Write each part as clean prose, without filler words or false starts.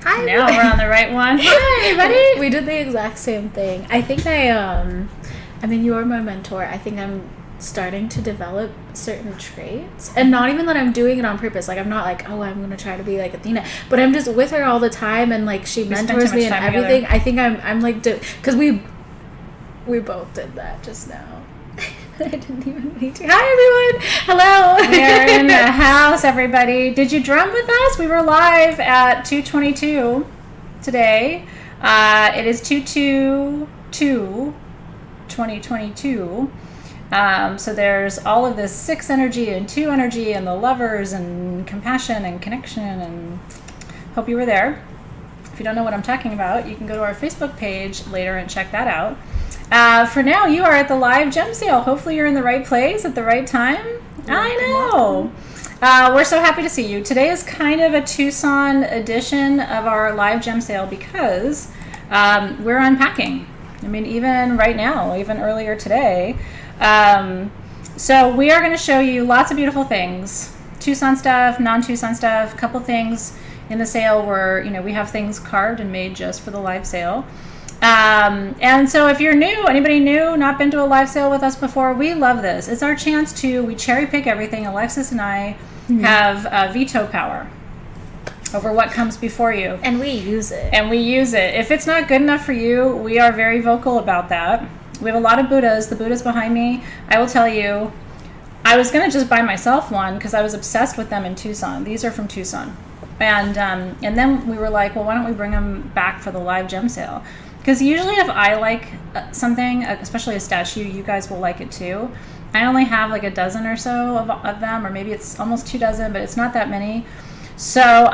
Hi. Now we're on the right one. Hi, everybody. We did the exact same thing. I think I mean, you are my mentor. I think I'm starting to develop certain traits, and not even that I'm doing it on purpose. Like, I'm not like, oh, I'm gonna try to be like Athena, but I'm just with her all the time, and like she mentors me and everything. Together. I think I'm like, because we both did that just now. I didn't even need to. Hi, everyone. Hello. We're in the house, everybody. Did you drum with us? We were live at 2:22 today. It is 2/2/2022. So there's all of this 6 energy and 2 energy and the lovers and compassion and connection, and hope you were there. If you don't know what I'm talking about, you can go to our Facebook page later and check that out. For now, you are at the live gem sale. Hopefully you're in the right place at the right time. I know. We're so happy to see you. Today is kind of a Tucson edition of our live gem sale because we're unpacking. I mean, even right now, even earlier today. So we are going to show you lots of beautiful things. Tucson stuff, non-Tucson stuff, a couple things in the sale where, we have things carved and made just for the live sale. And so if you're new, anybody new, not been to a live sale with us before, we love this. It's our chance we cherry pick everything. Alexys and I have veto power over what comes before you. And we use it. If it's not good enough for you, we are very vocal about that. We have a lot of Buddhas. The Buddhas behind me, I will tell you, I was going to just buy myself one because I was obsessed with them in Tucson. These are from Tucson. And then we were like, well, why don't we bring them back for the live gem sale? Because usually if I like something, especially a statue, you guys will like it too. I only have like a dozen or so of them, or maybe it's almost 2 dozen, but it's not that many. So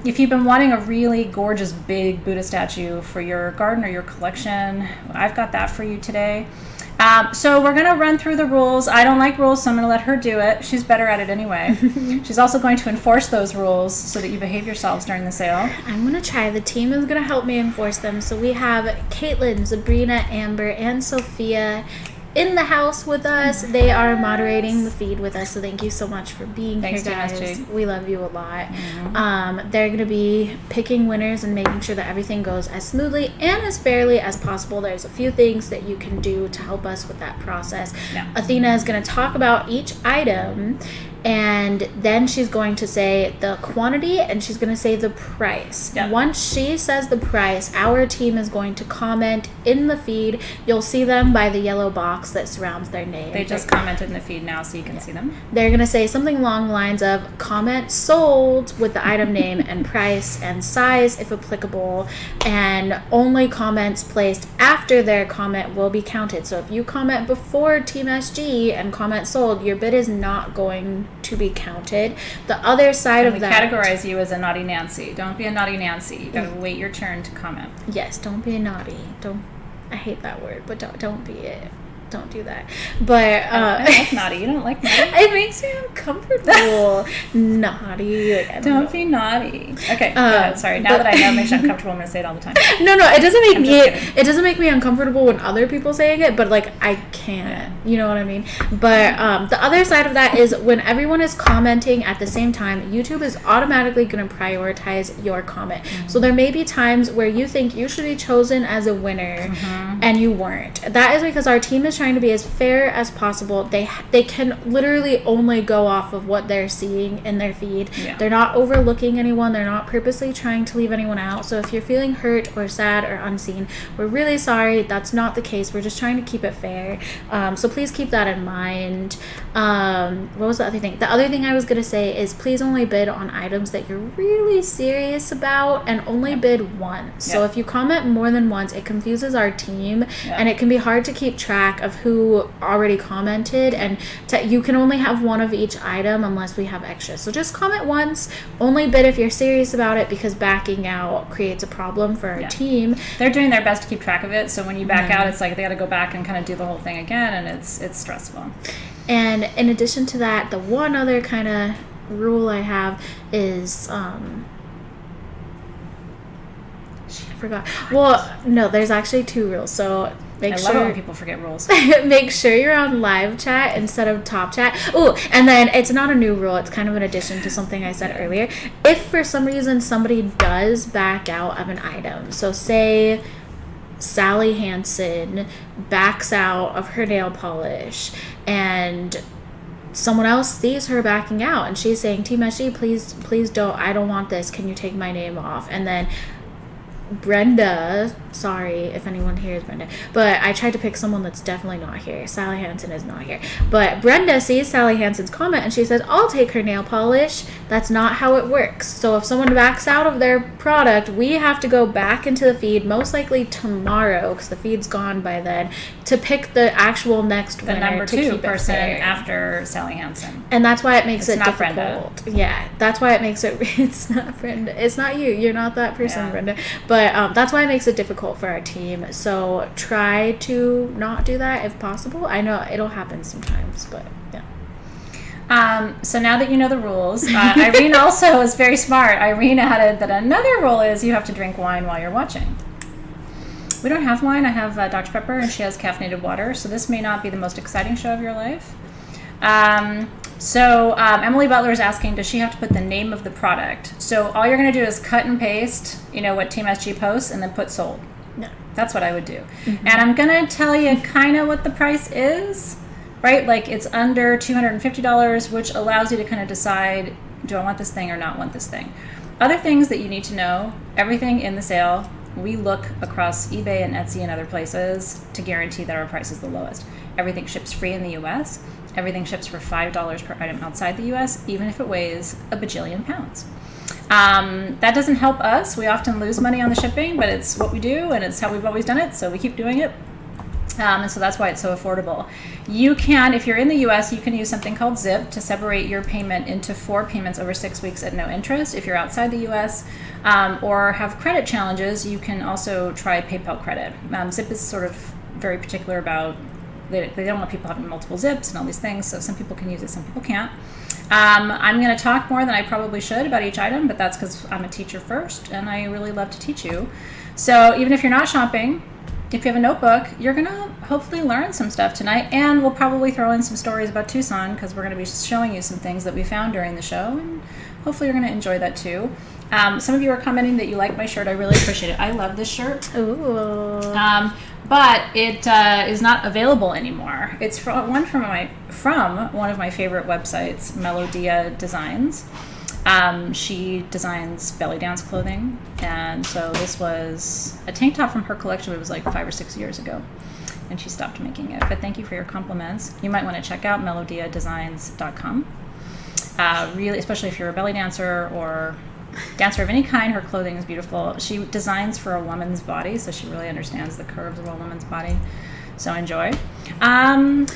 if you've been wanting a really gorgeous big Buddha statue for your garden or your collection, I've got that for you today. So we're going to run through the rules. I don't like rules, so I'm going to let her do it. She's better at it anyway. She's also going to enforce those rules so that you behave yourselves during the sale. I'm going to try. The team is going to help me enforce them. So we have Caitlin, Sabrina, Amber, and Sophia in the house with us. They are moderating the feed with us, so thank you so much for being here, guys. We love you a lot. They're going to be picking winners and making sure that everything goes as smoothly and as fairly as possible. There's a few things that you can do to help us with that process. Athena is going to talk about each item, and then she's going to say the quantity and she's going to say the price. Once she says the price, our team is going to comment in the feed. You'll see them by the yellow box that surrounds their name. They just commented in the feed now, so you can see them. They're going to say something along the lines of comment sold with the item name and price and size if applicable, and only comments placed after their comment will be counted. So if you comment before Team SG and comment sold, your bid is not going to be counted. The other side of that, categorize you as a naughty Nancy. Don't be a naughty Nancy. You gotta wait your turn to comment. Yes, don't be naughty. I hate that word, but don't be it. Don't do that. But I like naughty. You don't like naughty? It makes me uncomfortable. Naughty. Like, don't be naughty. Okay. Go ahead. Sorry. Now that I know, it makes me uncomfortable. I'm gonna say it all the time. No. It doesn't make me uncomfortable when other people saying it, but like I can't. You know what I mean? But the other side of that is when everyone is commenting at the same time, YouTube is automatically going to prioritize your comment. So there may be times where you think you should be chosen as a winner and you weren't. That is because our team is trying to be as fair as possible. They can literally only go off of what they're seeing in their feed. They're not overlooking anyone. They're not purposely trying to leave anyone out. So if you're feeling hurt or sad or unseen, we're really sorry. That's not the case. We're just trying to keep it fair. So please keep that in mind. What was the other thing? The other thing I was going to say is please only bid on items that you're really serious about, and only bid once. So if you comment more than once, it confuses our team and it can be hard to keep track of who already commented, and you can only have one of each item unless we have extras. So just comment once, only bid if you're serious about it, because backing out creates a problem for our team. They're doing their best to keep track of it, so when you back out, it's like they got to go back and kind of do the whole thing again, and it's stressful. And in addition to that, the one other kind of rule I have is I forgot. Well, no, there's actually 2 rules. So I love it when people forget rules. Make sure you're on live chat instead of top chat. Oh, and then it's not a new rule. It's kind of an addition to something I said earlier. If for some reason somebody does back out of an item, so say Sally Hansen backs out of her nail polish and someone else sees her backing out and she's saying, Team SG, please don't, I don't want this. Can you take my name off? And then Brenda, sorry if anyone here is Brenda, but I tried to pick someone that's definitely not here. Sally Hansen is not here. But Brenda sees Sally Hansen's comment and she says, I'll take her nail polish. That's not how it works. So if someone backs out of their product, we have to go back into the feed, most likely tomorrow, because the feed's gone by then, to pick the actual next winner. The number to two keep person it after Sally Hansen. And that's why it makes it not difficult. Brenda. Yeah, that's why it makes it, it's not Brenda. It's not you. You're not that person, Yeah. Brenda. But that's why it makes it difficult for our team. So try to not do that if possible. I know it'll happen sometimes, but yeah. So now that you know the rules, Irene also is very smart. Irene added that another rule is you have to drink wine while you're watching. We don't have wine. I have Dr. Pepper, and she has caffeinated water. So this may not be the most exciting show of your life. Emily Butler is asking, does she have to put the name of the product? So all you're going to do is cut and paste, what Team SG posts, and then put sold. No. That's what I would do. Mm-hmm. And I'm going to tell you kind of what the price is, right? Like it's under $250, which allows you to kind of decide, do I want this thing or not want this thing? Other things that you need to know, everything in the sale, we look across eBay and Etsy and other places to guarantee that our price is the lowest. Everything ships free in the US. Everything ships for $5 per item outside the US, even if it weighs a bajillion pounds. That doesn't help us. We often lose money on the shipping, but it's what we do and it's how we've always done it, so we keep doing it. And so that's why it's so affordable. You can, if you're in the US, you can use something called Zip to separate your payment into 4 payments over 6 weeks at no interest. If you're outside the US or have credit challenges, you can also try PayPal credit. Zip is sort of very particular about, they don't want people having multiple zips and all these things, so some people can use it, some people can't. I'm going to talk more than I probably should about each item, but that's because I'm a teacher first, and I really love to teach you. So even if you're not shopping, if you have a notebook, you're going to hopefully learn some stuff tonight, and we'll probably throw in some stories about Tucson, because we're going to be showing you some things that we found during the show, and hopefully you're going to enjoy that too. Some of you are commenting that you like my shirt. I really appreciate it. I love this shirt. Ooh. But it is not available anymore. It's from one of my favorite websites, Melodia Designs. She designs belly dance clothing, and so this was a tank top from her collection. It was like 5 or 6 years ago, and she stopped making it. But thank you for your compliments. You might want to check out melodiadesigns.com. Really, especially if you're a belly dancer or dancer of any kind, her clothing is beautiful. She designs for a woman's body, so she really understands the curves of a woman's body. So enjoy. It kind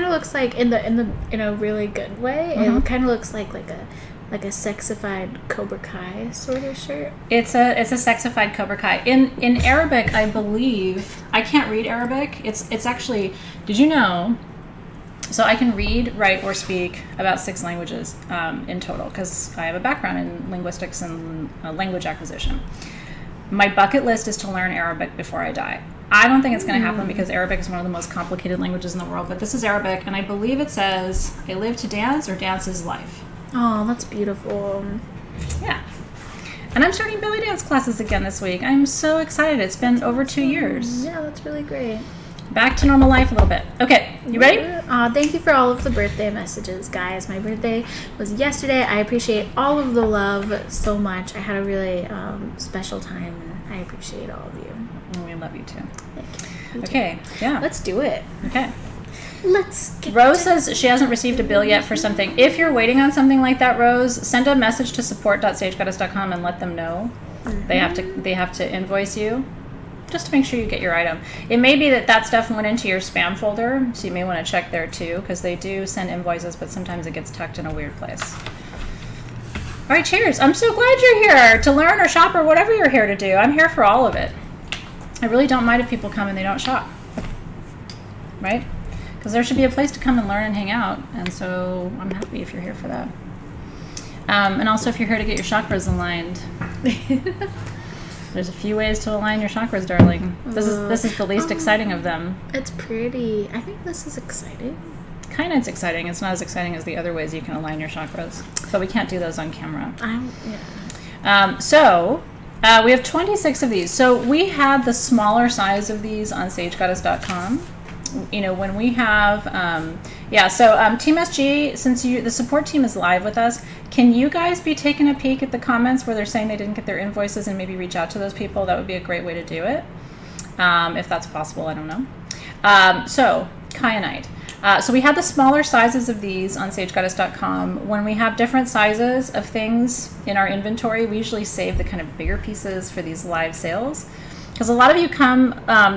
of looks like in a really good way. Mm-hmm. It kind of looks like a sexified Cobra Kai sort of shirt. It's a sexified Cobra Kai. In Arabic, I believe, I can't read Arabic. It's actually, did you know? So I can read, write, or speak about 6 languages in total, because I have a background in linguistics and language acquisition. My bucket list is to learn Arabic before I die. I don't think it's going to happen because Arabic is one of the most complicated languages in the world, but this is Arabic, and I believe it says, I live to dance, or dance is life. Oh, that's beautiful. Yeah. And I'm starting belly dance classes again this week. I'm so excited. It's been over 2 years. Yeah, that's really great. Back to normal life a little bit. Okay, you ready? Thank you for all of the birthday messages, guys. My birthday was yesterday. I appreciate all of the love so much. I had a really special time, and I appreciate all of you. And we love you too. Thank you. Okay, yeah. Let's do it. Okay. Let's get Rose says she hasn't received a bill yet for something. If you're waiting on something like that, Rose, send a message to support.stagegoddess.com and let them know. Mm-hmm. They have to invoice you, just to make sure you get your item. It may be that stuff went into your spam folder, so you may want to check there too, because they do send invoices, but sometimes it gets tucked in a weird place. All right, cheers. I'm so glad you're here to learn or shop or whatever you're here to do. I'm here for all of it. I really don't mind if people come and they don't shop, right? Because there should be a place to come and learn and hang out, and so I'm happy if you're here for that. And also if you're here to get your chakras aligned. There's a few ways to align your chakras, darling. This is the least exciting of them. It's pretty. I think this is exciting. Kyanite's exciting. It's not as exciting as the other ways you can align your chakras, but we can't do those on camera. We have 26 of these. So we had the smaller size of these on sagegoddess.com. You know, when we have, Team SG, since the support team is live with us, can you guys be taking a peek at the comments where they're saying they didn't get their invoices and maybe reach out to those people? That would be a great way to do it. If that's possible, I don't know. Kyanite. So we have the smaller sizes of these on sagegoddess.com. When we have different sizes of things in our inventory, we usually save the kind of bigger pieces for these live sales. Because a lot of you come,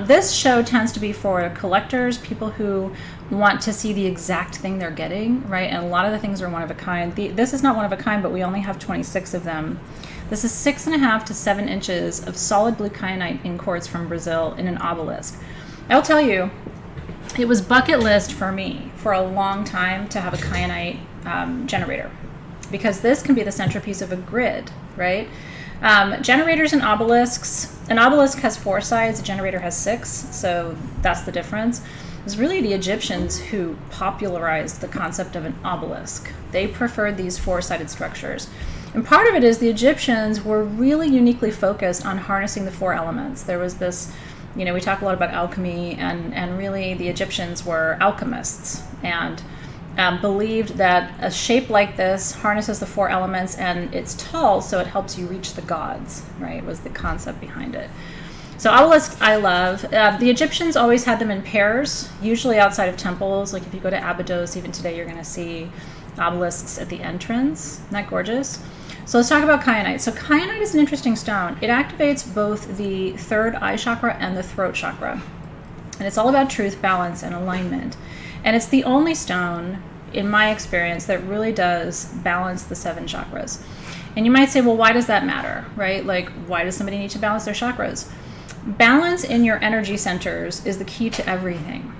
this show tends to be for collectors, people who want to see the exact thing they're getting, right? And a lot of the things are one of a kind. This is not one of a kind, but we only have 26 of them. This is 6.5 to 7 inches of solid blue kyanite in quartz from Brazil in an obelisk. I'll tell you, it was bucket list for me for a long time to have a kyanite generator, because this can be the centerpiece of a grid, right? Generators and obelisks. An obelisk has 4 sides, a generator has 6, so that's the difference. It was really the Egyptians who popularized the concept of an obelisk. They preferred these 4-sided structures. And part of it is the Egyptians were really uniquely focused on harnessing the 4 elements. There was this, you know, we talk a lot about alchemy, and really the Egyptians were alchemists and believed that a shape like this harnesses the 4 elements, and it's tall, so it helps you reach the gods, right, was the concept behind it. So obelisks I love. The Egyptians always had them in pairs, usually outside of temples. Like if you go to Abydos, even today, you're going to see obelisks at the entrance. Isn't that gorgeous? So let's talk about kyanite. So kyanite is an interesting stone. It activates both the 3rd eye chakra and the throat chakra. And it's all about truth, balance, and alignment. And it's the only stone, in my experience, that really does balance the 7 chakras. And you might say, well, why does that matter, right? Like, why does somebody need to balance their chakras? Balance in your energy centers is the key to everything,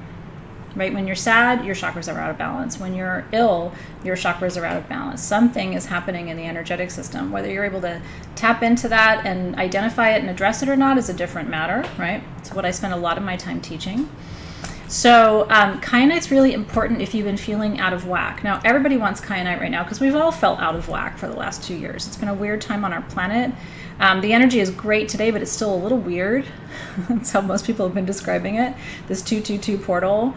right? When you're sad, your chakras are out of balance. When you're ill, your chakras are out of balance. Something is happening in the energetic system. Whether you're able to tap into that and identify it and address it or not is a different matter, right? It's what I spend a lot of my time teaching. So kyanite's really important if you've been feeling out of whack. Now, everybody wants kyanite right now because we've all felt out of whack for the last 2 years. It's been a weird time on our planet. The energy is great today, but it's still a little weird. That's how most people have been describing it, this 222 portal.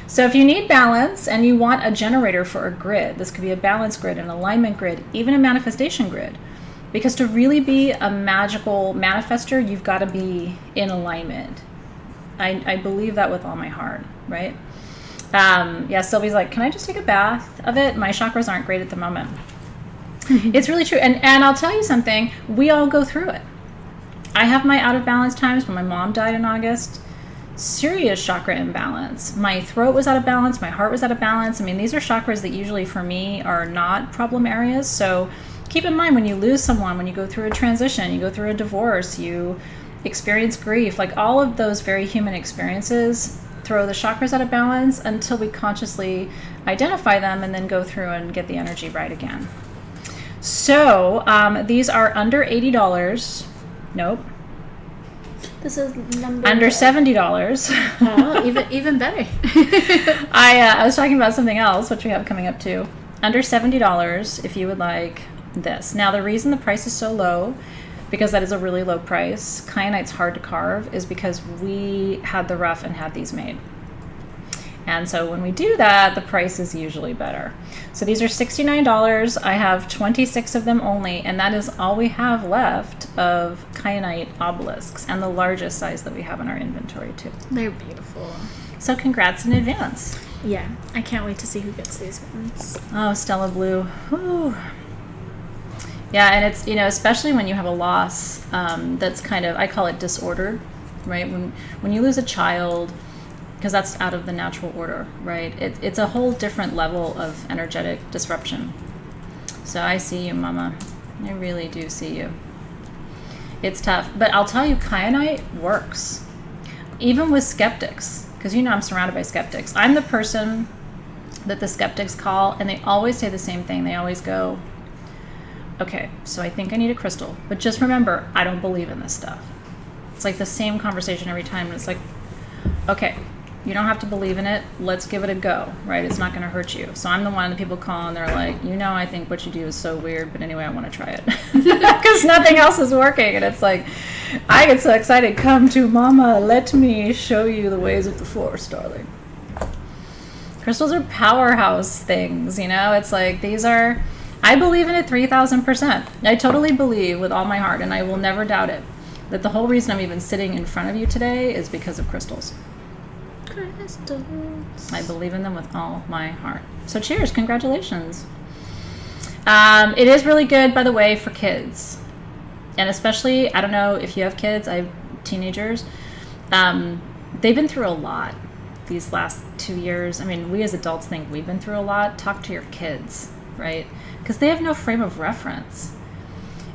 So if you need balance and you want a generator for a grid, this could be a balance grid, an alignment grid, even a manifestation grid. Because to really be a magical manifester, you've got to be in alignment. I believe that with all my heart, right? Sylvie's like, can I just take a bath of it? My chakras aren't great at the moment. It's really true. And I'll tell you something, we all go through it. I have my out of balance times. When my mom died in August, serious chakra imbalance. My throat was out of balance. My heart was out of balance. I mean, these are chakras that usually for me are not problem areas. So keep in mind when you lose someone, when you go through a transition, you go through a divorce, you experience grief, like all of those very human experiences throw the chakras out of balance until we consciously identify them and then go through and get the energy right again. So these are under $80. Nope. This is number under $70. Oh, even better. I was talking about something else, which we have coming up too. Under $70 if you would like this. Now the reason the price is so low, because that is a really low price, kyanite's hard to carve, is because we had the rough and had these made. And so when we do that, the price is usually better. So these are $69. I have 26 of them only, and that is all we have left of kyanite obelisks, and the largest size that we have in our inventory too. They're beautiful. So congrats in advance. Yeah, I can't wait to see who gets these ones. Oh, Stella Blue. Whew. Yeah, and it's, you know, especially when you have a loss that's kind of, I call it disordered, right? When you lose a child, because that's out of the natural order, right? It's a whole different level of energetic disruption. So I see you, Mama. I really do see you. It's tough. But I'll tell you, kyanite works. Even with skeptics, because you know I'm surrounded by skeptics. I'm the person that the skeptics call, and they always say the same thing. They always go, okay, so I think I need a crystal. But just remember, I don't believe in this stuff. It's like the same conversation every time. And it's like, okay, you don't have to believe in it. Let's give it a go, right? It's not going to hurt you. So I'm the one that people call and they're like, I think what you do is so weird, but anyway, I want to try it. Because nothing else is working. And it's like, I get so excited. Come to mama. Let me show you the ways of the force, darling. Crystals are powerhouse things, It's like, I believe in it 3,000%. I totally believe with all my heart, and I will never doubt it, that the whole reason I'm even sitting in front of you today is because of crystals. Crystals. I believe in them with all my heart. So cheers, congratulations. It is really good, by the way, for kids. And especially, I don't know if you have kids, I have teenagers. They've been through a lot these last 2 years. I mean, we as adults think we've been through a lot. Talk to your kids, right? Because they have no frame of reference.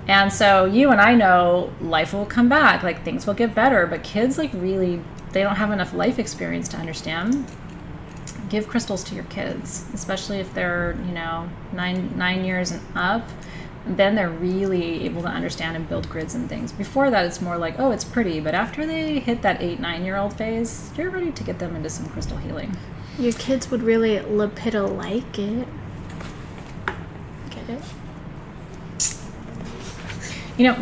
And so you and I know life will come back, like things will get better, but kids really, they don't have enough life experience to understand. Give crystals to your kids, especially if they're, 9 years and up. Then they're really able to understand and build grids and things. Before that, it's more like, oh, it's pretty. But after they hit that 8-9-year-old phase, you're ready to get them into some crystal healing. Your kids would really lepidolite it. Get it?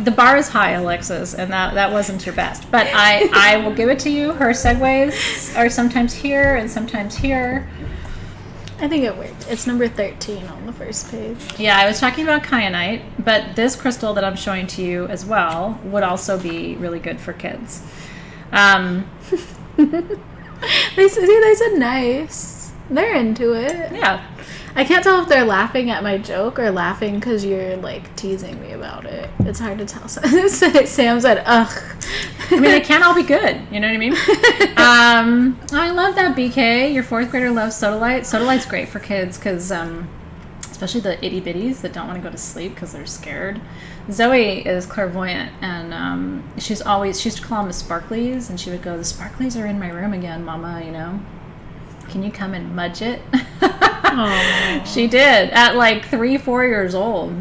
The bar is high, Alexys, and that wasn't your best. But I will give it to you. Her segues are sometimes here and sometimes here. I think it worked. It's number 13 on the first page. Yeah, I was talking about kyanite, but this crystal that I'm showing to you as well would also be really good for kids. They said nice. They're into it. Yeah. I can't tell if they're laughing at my joke or laughing because you're teasing me about it. It's hard to tell. Sam said, ugh. I mean, they can't all be good. You know what I mean? I love that, BK. Your fourth grader loves sodalite. Sodalite's great for kids because, especially the itty bitties that don't want to go to sleep because they're scared. Zoe is clairvoyant, and she used to call them the sparklies, and she would go, the sparklies are in my room again, Mama, Can you come and mudge it? She did at 3-4 years old.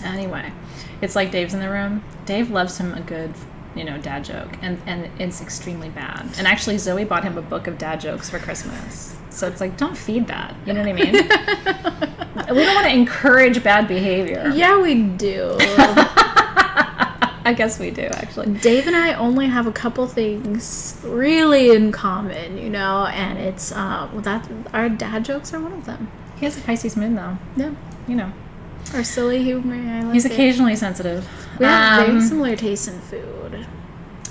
Anyway, it's like Dave's in the room. Dave loves him a good, dad joke, and it's extremely bad. And actually, Zoe bought him a book of dad jokes for Christmas. So it's like, don't feed that. You know what I mean? We don't want to encourage bad behavior. Yeah, we do. I guess we do, actually. Dave and I only have a couple things really in common, and it's that our dad jokes are one of them. He has a Pisces moon, though. Yeah. Our silly humor. I like He's occasionally sensitive. We have very similar taste in food.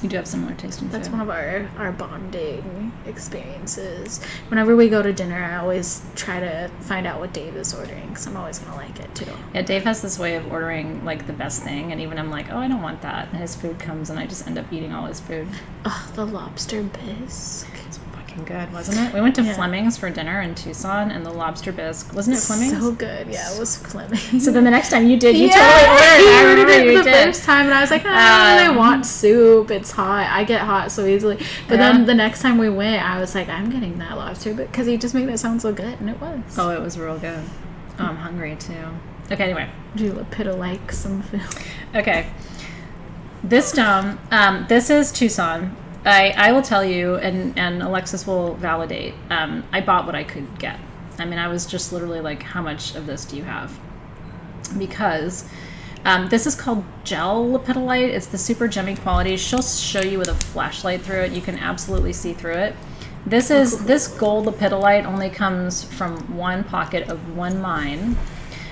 You do have similar taste in food. That's one of our bonding experiences. Whenever we go to dinner, I always try to find out what Dave is ordering because I'm always going to like it too. Yeah, Dave has this way of ordering the best thing, and even I'm like, oh, I don't want that. And his food comes, and I just end up eating all his food. Oh, the lobster bisque. It's fucking good, wasn't it? We went to Fleming's for dinner in Tucson, and the lobster bisque, wasn't it Fleming's? So good. Yeah, it was Fleming's. So then the next time you did, you totally ordered. I remember you the did. first time, and I was like, I want soup. It's hot. I get hot so easily. But then the next time we went, I was like, I'm getting that lobster because he just made it sound so good, and it was. Oh, it was real good. Oh, I'm hungry too. Okay, anyway. Do you lepidolite some food? Okay. This stone, this is Tucson. I will tell you, and Alexys will validate, I bought what I could get. I mean, I was just literally like, how much of this do you have? Because this is called gel lepidolite. It's the super gemmy quality. She'll show you with a flashlight through it. You can absolutely see through it. This gold lepidolite only comes from one pocket of one mine.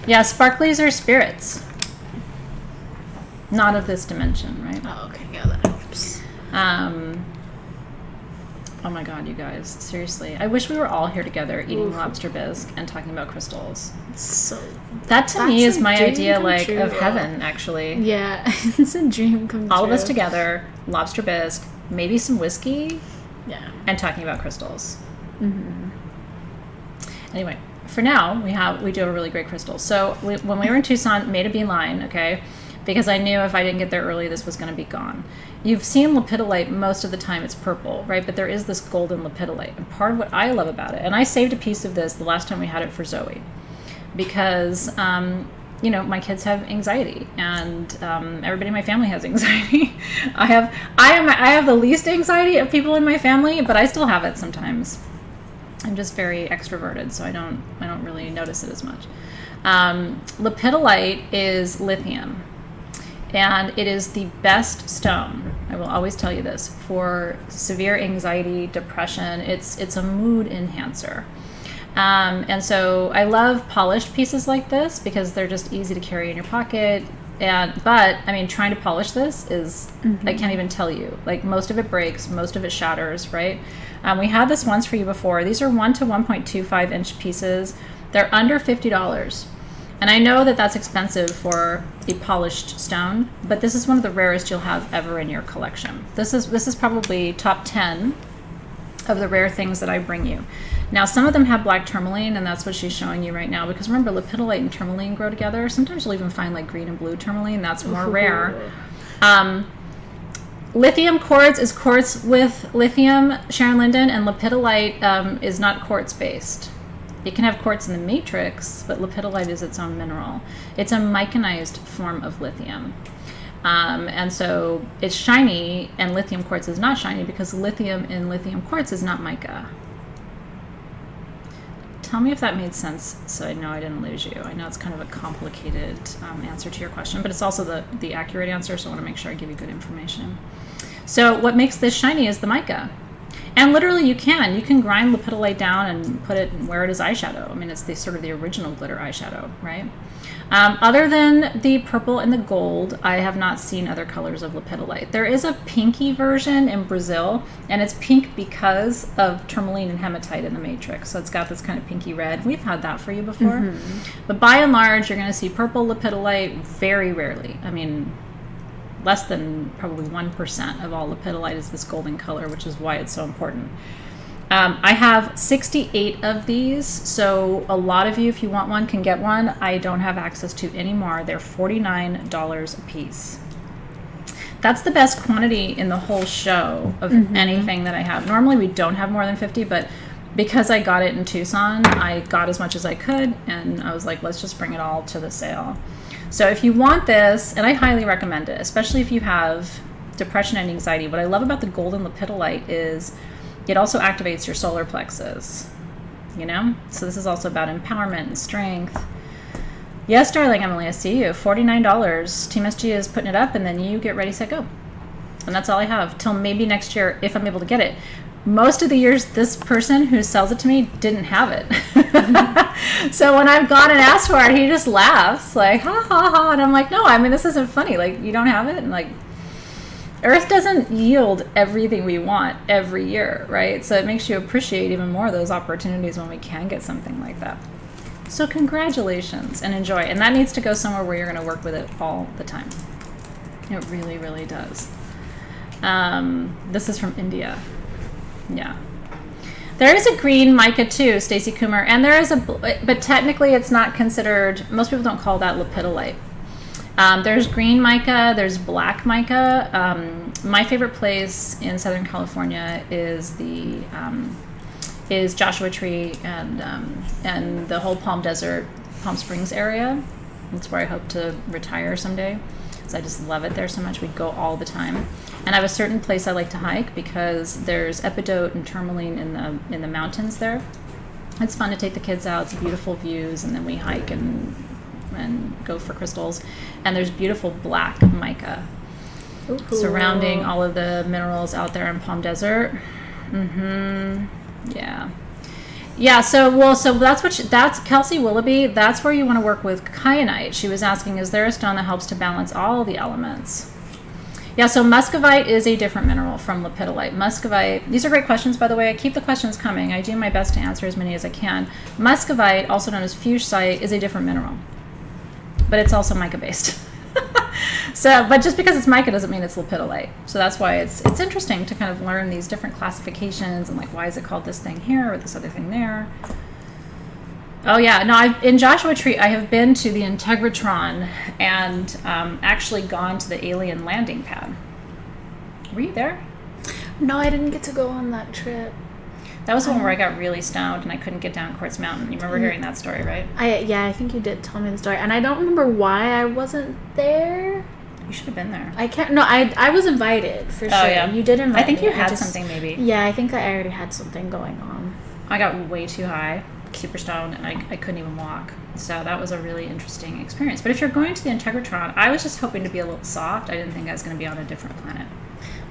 Yeah, sparklies are spirits. Not of this dimension, right? Oh, okay. Yeah, that helps. Oh my god, you guys. Seriously. I wish we were all here together eating lobster bisque and talking about crystals. So that to me is my idea true, of heaven, actually. Yeah, it's a dream come true. All of us together, lobster bisque, maybe some whiskey. Yeah. And talking about crystals. Mm-hmm. Anyway, for now, we do have a really great crystal. So when we were in Tucson, made a beeline, okay? Because I knew if I didn't get there early, this was going to be gone. You've seen lepidolite, most of the time it's purple, right? But there is this golden lepidolite. And part of what I love about it, and I saved a piece of this the last time we had it for Zoe, because my kids have anxiety, and everybody in my family has anxiety. I have the least anxiety of people in my family, but I still have it sometimes. I'm just very extroverted, so I don't really notice it as much. Lepidolite is lithium, and it is the best stone. I will always tell you this for severe anxiety, depression. It's a mood enhancer. And so I love polished pieces like this because they're just easy to carry in your pocket. But I mean, trying to polish this is, I can't even tell you, like most of it breaks, most of it shatters, right? We had this once for you before. These are 1 to 1.25 inch pieces. They're under $50. And I know that that's expensive for a polished stone, but this is one of the rarest you'll have ever in your collection. This is probably top 10 of the rare things that I bring you. Now, some of them have black tourmaline, and that's what she's showing you right now, because remember, lepidolite and tourmaline grow together. Sometimes you'll even find like green and blue tourmaline. That's more rare. Lithium quartz is quartz with lithium, Sharon Linden, and lepidolite is not quartz based. You can have quartz in the matrix, but lepidolite is its own mineral. It's a micanized form of lithium. And so it's shiny, and lithium quartz is not shiny because lithium in lithium quartz is not mica. Tell me if that made sense, so I know I didn't lose you. I know it's kind of a complicated answer to your question, but it's also the accurate answer, so I want to make sure I give you good information. So what makes this shiny is the mica. And literally you can grind lepidolite down and put it and wear it as eyeshadow. I mean, it's the sort of the original glitter eyeshadow, right? Other than the purple and the gold, I have not seen other colors of lepidolite. There is a pinky version in Brazil, and it's pink because of tourmaline and hematite in the matrix. So it's got this kind of pinky red. We've had that for you before. But by and large, you're going to see purple lepidolite very rarely. I mean, less than probably 1% of all lepidolite is this golden color, which is why it's so important. I have 68 of these, so a lot of you, if you want one, can get one. I don't have access to any more. They're $49 a piece. That's the best quantity in the whole show of anything that I have. Normally we don't have more than 50, but because I got it in Tucson, I got as much as I could, and I was like, let's just bring it all to the sale. So if you want this, and I highly recommend it, especially if you have depression and anxiety, what I love about the golden lepidolite is it also activates your solar plexus, So this is also about empowerment and strength. Yes, darling Emily, I see you. $49. Team SG is putting it up, and then you get ready, set, go. And that's all I have till maybe next year if I'm able to get it. Most of the years, this person who sells it to me didn't have it. So when I've gone and asked for it, he just laughs like, ha, ha, ha. And I'm like, no, I mean, this isn't funny. Like, you don't have it? And like, Earth doesn't yield everything we want every year, right? So it makes you appreciate even more those opportunities when we can get something like that. So congratulations and enjoy. And that needs to go somewhere where you're going to work with it all the time. It really, really does. This is from India. Yeah. There is a green mica too, Stacy Coomer, and there is but technically it's not considered, most people don't call that lepidolite. There's green mica, there's black mica. My favorite place in Southern California is Joshua Tree and the whole Palm Desert, Palm Springs area. That's where I hope to retire someday, because I just love it there so much. We go all the time. And I have a certain place I like to hike because there's epidote and tourmaline in the mountains there. It's fun to take the kids out. It's beautiful views, and then we hike and go for crystals. And there's beautiful black mica surrounding all of the minerals out there in Palm Desert. Yeah. So that's Kelsey Willoughby. That's where you want to work with kyanite. She was asking, is there a stone that helps to balance all the elements? Yeah, so muscovite is a different mineral from lepidolite. Muscovite, these are great questions, by the way. I keep the questions coming. I do my best to answer as many as I can. Muscovite, also known as fuscite, is a different mineral, but it's also mica-based. But just because it's mica doesn't mean it's lepidolite. So that's why it's interesting to kind of learn these different classifications and like, why is it called this thing here or this other thing there? Oh yeah, no, in Joshua Tree, I have been to the Integratron and actually gone to the alien landing pad. Were you there? No, I didn't get to go on that trip. That was the one where I got really stoned and I couldn't get down Quartz Mountain. You remember hearing that story, right? I think you did tell me the story, and I don't remember why I wasn't there. You should have been there. I can't. No, I was invited for sure. Yeah. You did invite me. I think you had something maybe. Yeah, I think that I already had something going on. I got way too high, super stoned, and I couldn't even walk. So that was a really interesting experience. But if you're going to the Integratron, I was just hoping to be a little soft. I didn't think I was going to be on a different planet.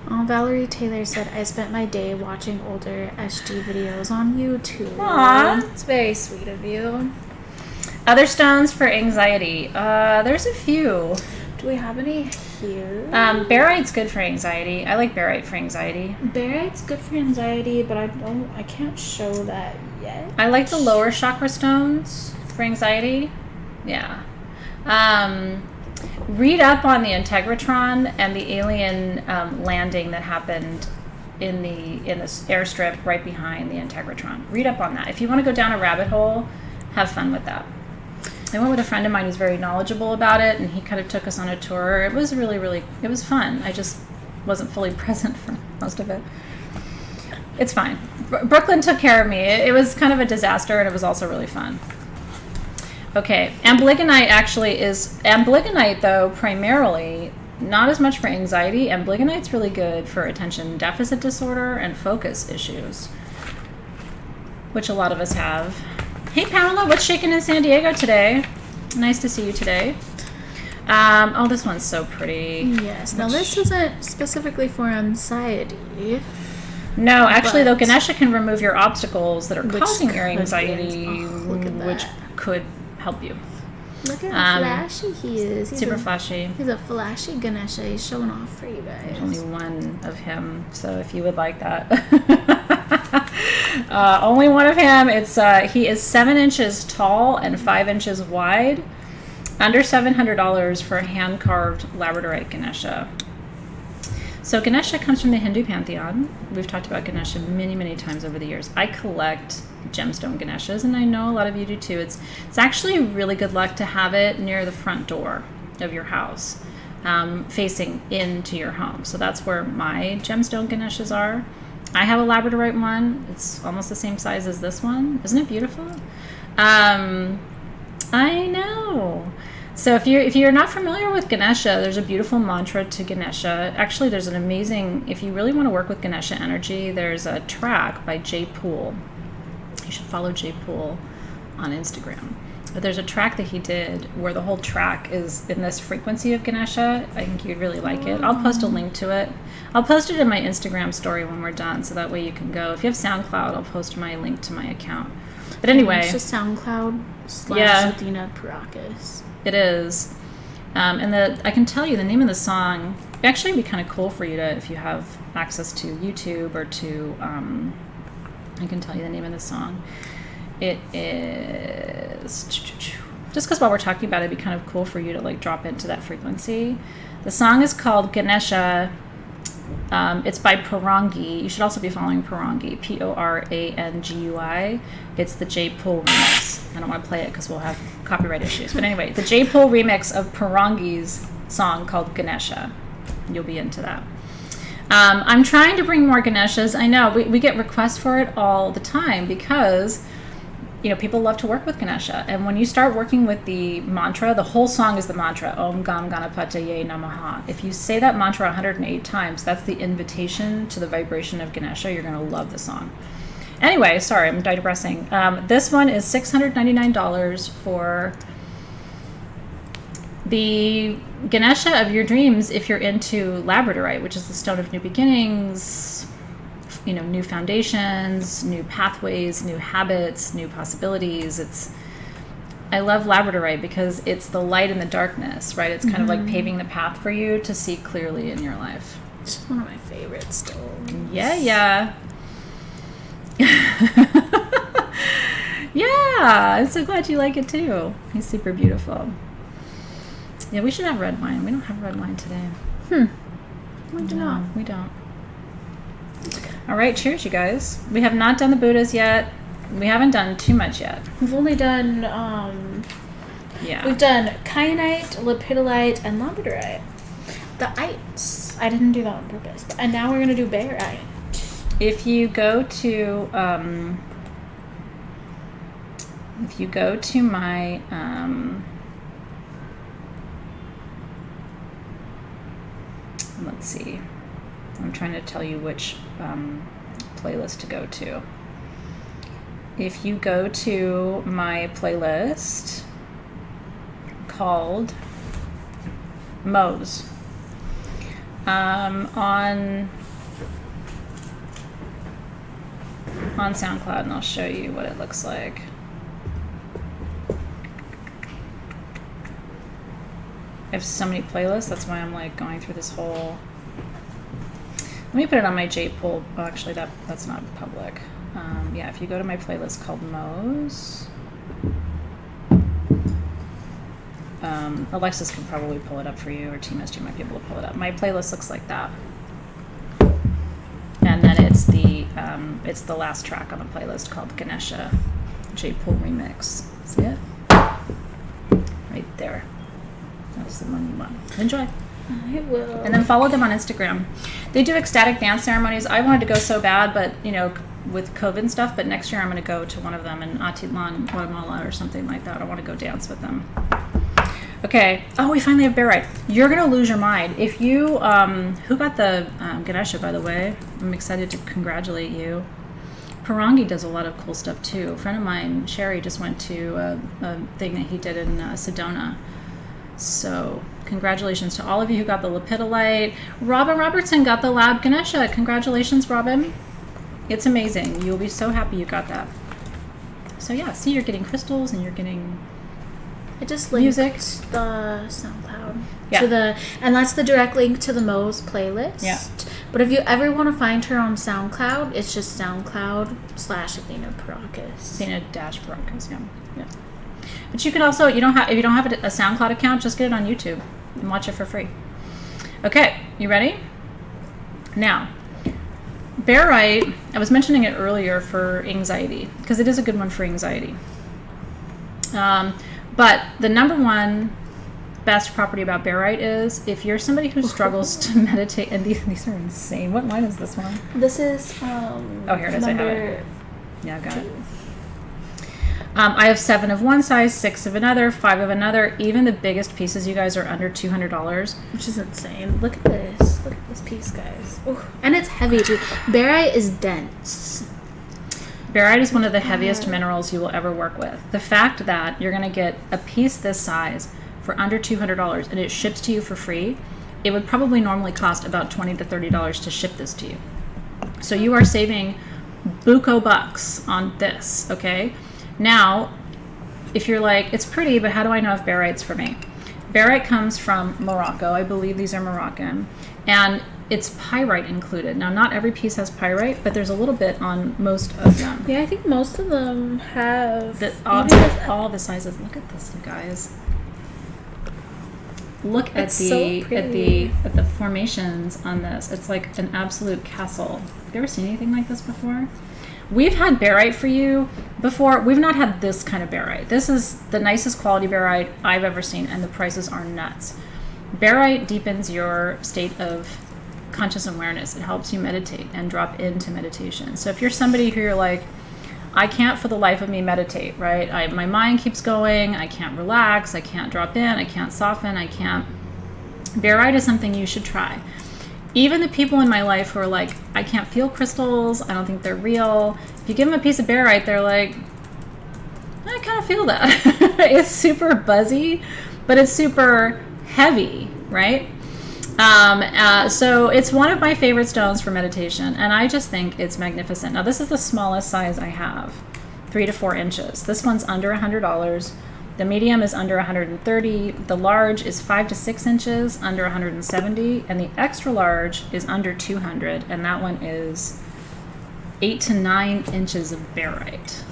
Oh, Valerie Taylor said, I spent my day watching older SG videos on YouTube. Aww. It's very sweet of you. Other stones for anxiety. There's a few. Do we have any here? Barite's good for anxiety. I like barite for anxiety. Barite's good for anxiety, but I can't show that yet. I like the lower chakra stones for anxiety. Yeah. Read up on the Integratron and the alien landing that happened in the airstrip right behind the Integratron. Read up on that. If you want to go down a rabbit hole, have fun with that. I went with a friend of mine who's very knowledgeable about it, and he kind of took us on a tour. It was really, it was fun. I just wasn't fully present for most of it. It's fine. Brooklyn took care of me. It was kind of a disaster, and it was also really fun. Okay, amblygonite though, primarily, not as much for anxiety. Amblygonite's really good for attention deficit disorder and focus issues, which a lot of us have. Hey Pamela, what's shaking in San Diego today? Nice to see you today. Oh, this one's so pretty. Yes, now this isn't specifically for anxiety. No, actually though, Ganesha can remove your obstacles that are causing your anxiety, which could help you. Look at how flashy he is. He's super flashy. He's a flashy Ganesha. He's showing off for you guys. There's only one of him, so if you would like that. Only one of him. He is 7 inches tall and 5 inches wide. Under $700 for a hand-carved Labradorite Ganesha. So Ganesha comes from the Hindu pantheon. We've talked about Ganesha many, many times over the years. I collect gemstone Ganeshas, and I know a lot of you do too. It's actually really good luck to have it near the front door of your house, facing into your home. So that's where my gemstone Ganeshas are. I have a Labradorite one. It's almost the same size as this one. Isn't it beautiful? I know. So if you're not familiar with Ganesha, there's a beautiful mantra to Ganesha. Actually, there's an amazing, if you really want to work with Ganesha energy, there's a track by Jay Poole. You should follow Jay Poole on Instagram. But there's a track that he did where the whole track is in this frequency of Ganesha. I think you'd really like it. I'll post a link to it. I'll post it in my Instagram story when we're done, so that way you can go. If you have SoundCloud, I'll post my link to my account. But anyway. It's just SoundCloud / Athena Parakis. It is. And I can tell you the name of the song. It'd actually be kind of cool for you to, if you have access to YouTube or to, I can tell you the name of the song. It is, just because while we're talking about it, it'd be kind of cool for you to like drop into that frequency. The song is called Ganesha. It's by Parangi. You should also be following Parangi, Porangui. It's the J Poole remix. I don't want to play it because we'll have copyright issues. But anyway, the J Poole remix of Parangi's song called Ganesha. You'll be into that. I'm trying to bring more Ganeshas. I know we get requests for it all the time because people love to work with Ganesha. And when you start working with the mantra, the whole song is the mantra, Om Gam Ganapataye Namaha. If you say that mantra 108 times, that's the invitation to the vibration of Ganesha. You're going to love the song. Anyway, sorry, I'm digressing. This one is $699 for the Ganesha of your dreams if you're into Labradorite, which is the stone of new beginnings, new foundations, new pathways, new habits, new possibilities. I love Labradorite because it's the light in the darkness, right? It's kind of like paving the path for you to see clearly in your life. It's one of my favorite stones. Yeah. Yeah, I'm so glad you like it too. He's super beautiful. Yeah, we should have red wine. We don't have red wine today. We do not. We don't. All right, cheers, you guys. We have not done the Buddhas yet. We haven't done too much yet. We've only done, we've done kyanite, lepidolite, and labradorite. The ites, I didn't do that on purpose. And now we're going to do barite. if you go to my let's see, I'm trying to tell you which playlist to go to. If you go to my playlist called Mose on SoundCloud, and I'll show you what it looks like. I have so many playlists, that's why I'm like going through this whole. Let me put it on my J pool. Oh, actually, that's not public. Yeah, if you go to my playlist called Mose, Alexys can probably pull it up for you, or Team SG might be able to pull it up. My playlist looks like that, and then it's the last track on the playlist called Ganesha J Pool Remix. See it? Right there. That's the one you want. Enjoy. I will. And then follow them on Instagram. They do ecstatic dance ceremonies. I wanted to go so bad, but with COVID and stuff, but next year I'm going to go to one of them in Atitlan, Guatemala or something like that. I want to go dance with them. Okay. Oh, we finally have Barite. You're going to lose your mind. If you, who got the Ganesha, by the way? I'm excited to congratulate you. Parangi does a lot of cool stuff too. A friend of mine, Sherry, just went to a thing that he did in Sedona. So congratulations to all of you who got the lepidolite. Robin Robertson got the Lab Ganesha. Congratulations, Robin. It's amazing. You'll be so happy you got that. So yeah, see, you're getting crystals and you're getting I just linked music. The SoundCloud Yeah. and that's the direct link to the Mose playlist. Yeah. But if you ever want to find her on SoundCloud, it's just SoundCloud/Athena Paracas. Athena-Paracas, yeah. But you can also, if you don't have a SoundCloud account, just get it on YouTube and watch it for free. Okay, you ready? Now, Barite, I was mentioning it earlier for anxiety, because it is a good one for anxiety. But the number one best property about Barite is if you're somebody who struggles to meditate, and these are insane. What line is this one? This is oh, here it is. I have it. Yeah, I've got it. Two. I have 7 of one size, 6 of another, 5 of another. Even the biggest pieces, you guys, are under $200. Which is insane. Look at this. Look at this piece, guys. Ooh. And it's heavy, too. Barite is dense. Barite is one of the heaviest minerals you will ever work with. The fact that you're going to get a piece this size for under $200 and it ships to you for free, it would probably normally cost about $20 to $30 to ship this to you. So you are saving buco bucks on this, okay? Now, if you're like, it's pretty, but how do I know if Barite's for me? Barite comes from Morocco. I believe these are Moroccan. And it's pyrite included. Now, not every piece has pyrite, but there's a little bit on most of them. Yeah, I think most of them have all the sizes. Look at this, you guys. Look at the formations on this. It's like an absolute castle. Have you ever seen anything like this before? We've had barite for you before. We've not had this kind of barite. This is the nicest quality barite I've ever seen, and the prices are nuts. Barite deepens your state of conscious awareness. It helps you meditate and drop into meditation. So if you're somebody who you're like, I can't for the life of me meditate, right? My mind keeps going. I can't relax. I can't drop in. I can't soften. I can't. Barite is something you should try. Even the people in my life who are like, I can't feel crystals. I don't think they're real. If you give them a piece of barite, they're like, I kind of feel that. It's super buzzy, but it's super heavy, right? So it's one of my favorite stones for meditation, and I just think it's magnificent. Now, this is the smallest size I have, 3 to 4 inches. This one's under $100. The medium is under $130. The large is 5 to 6 inches, under $170, and the extra large is under $200, and that one is 8 to 9 inches of barite.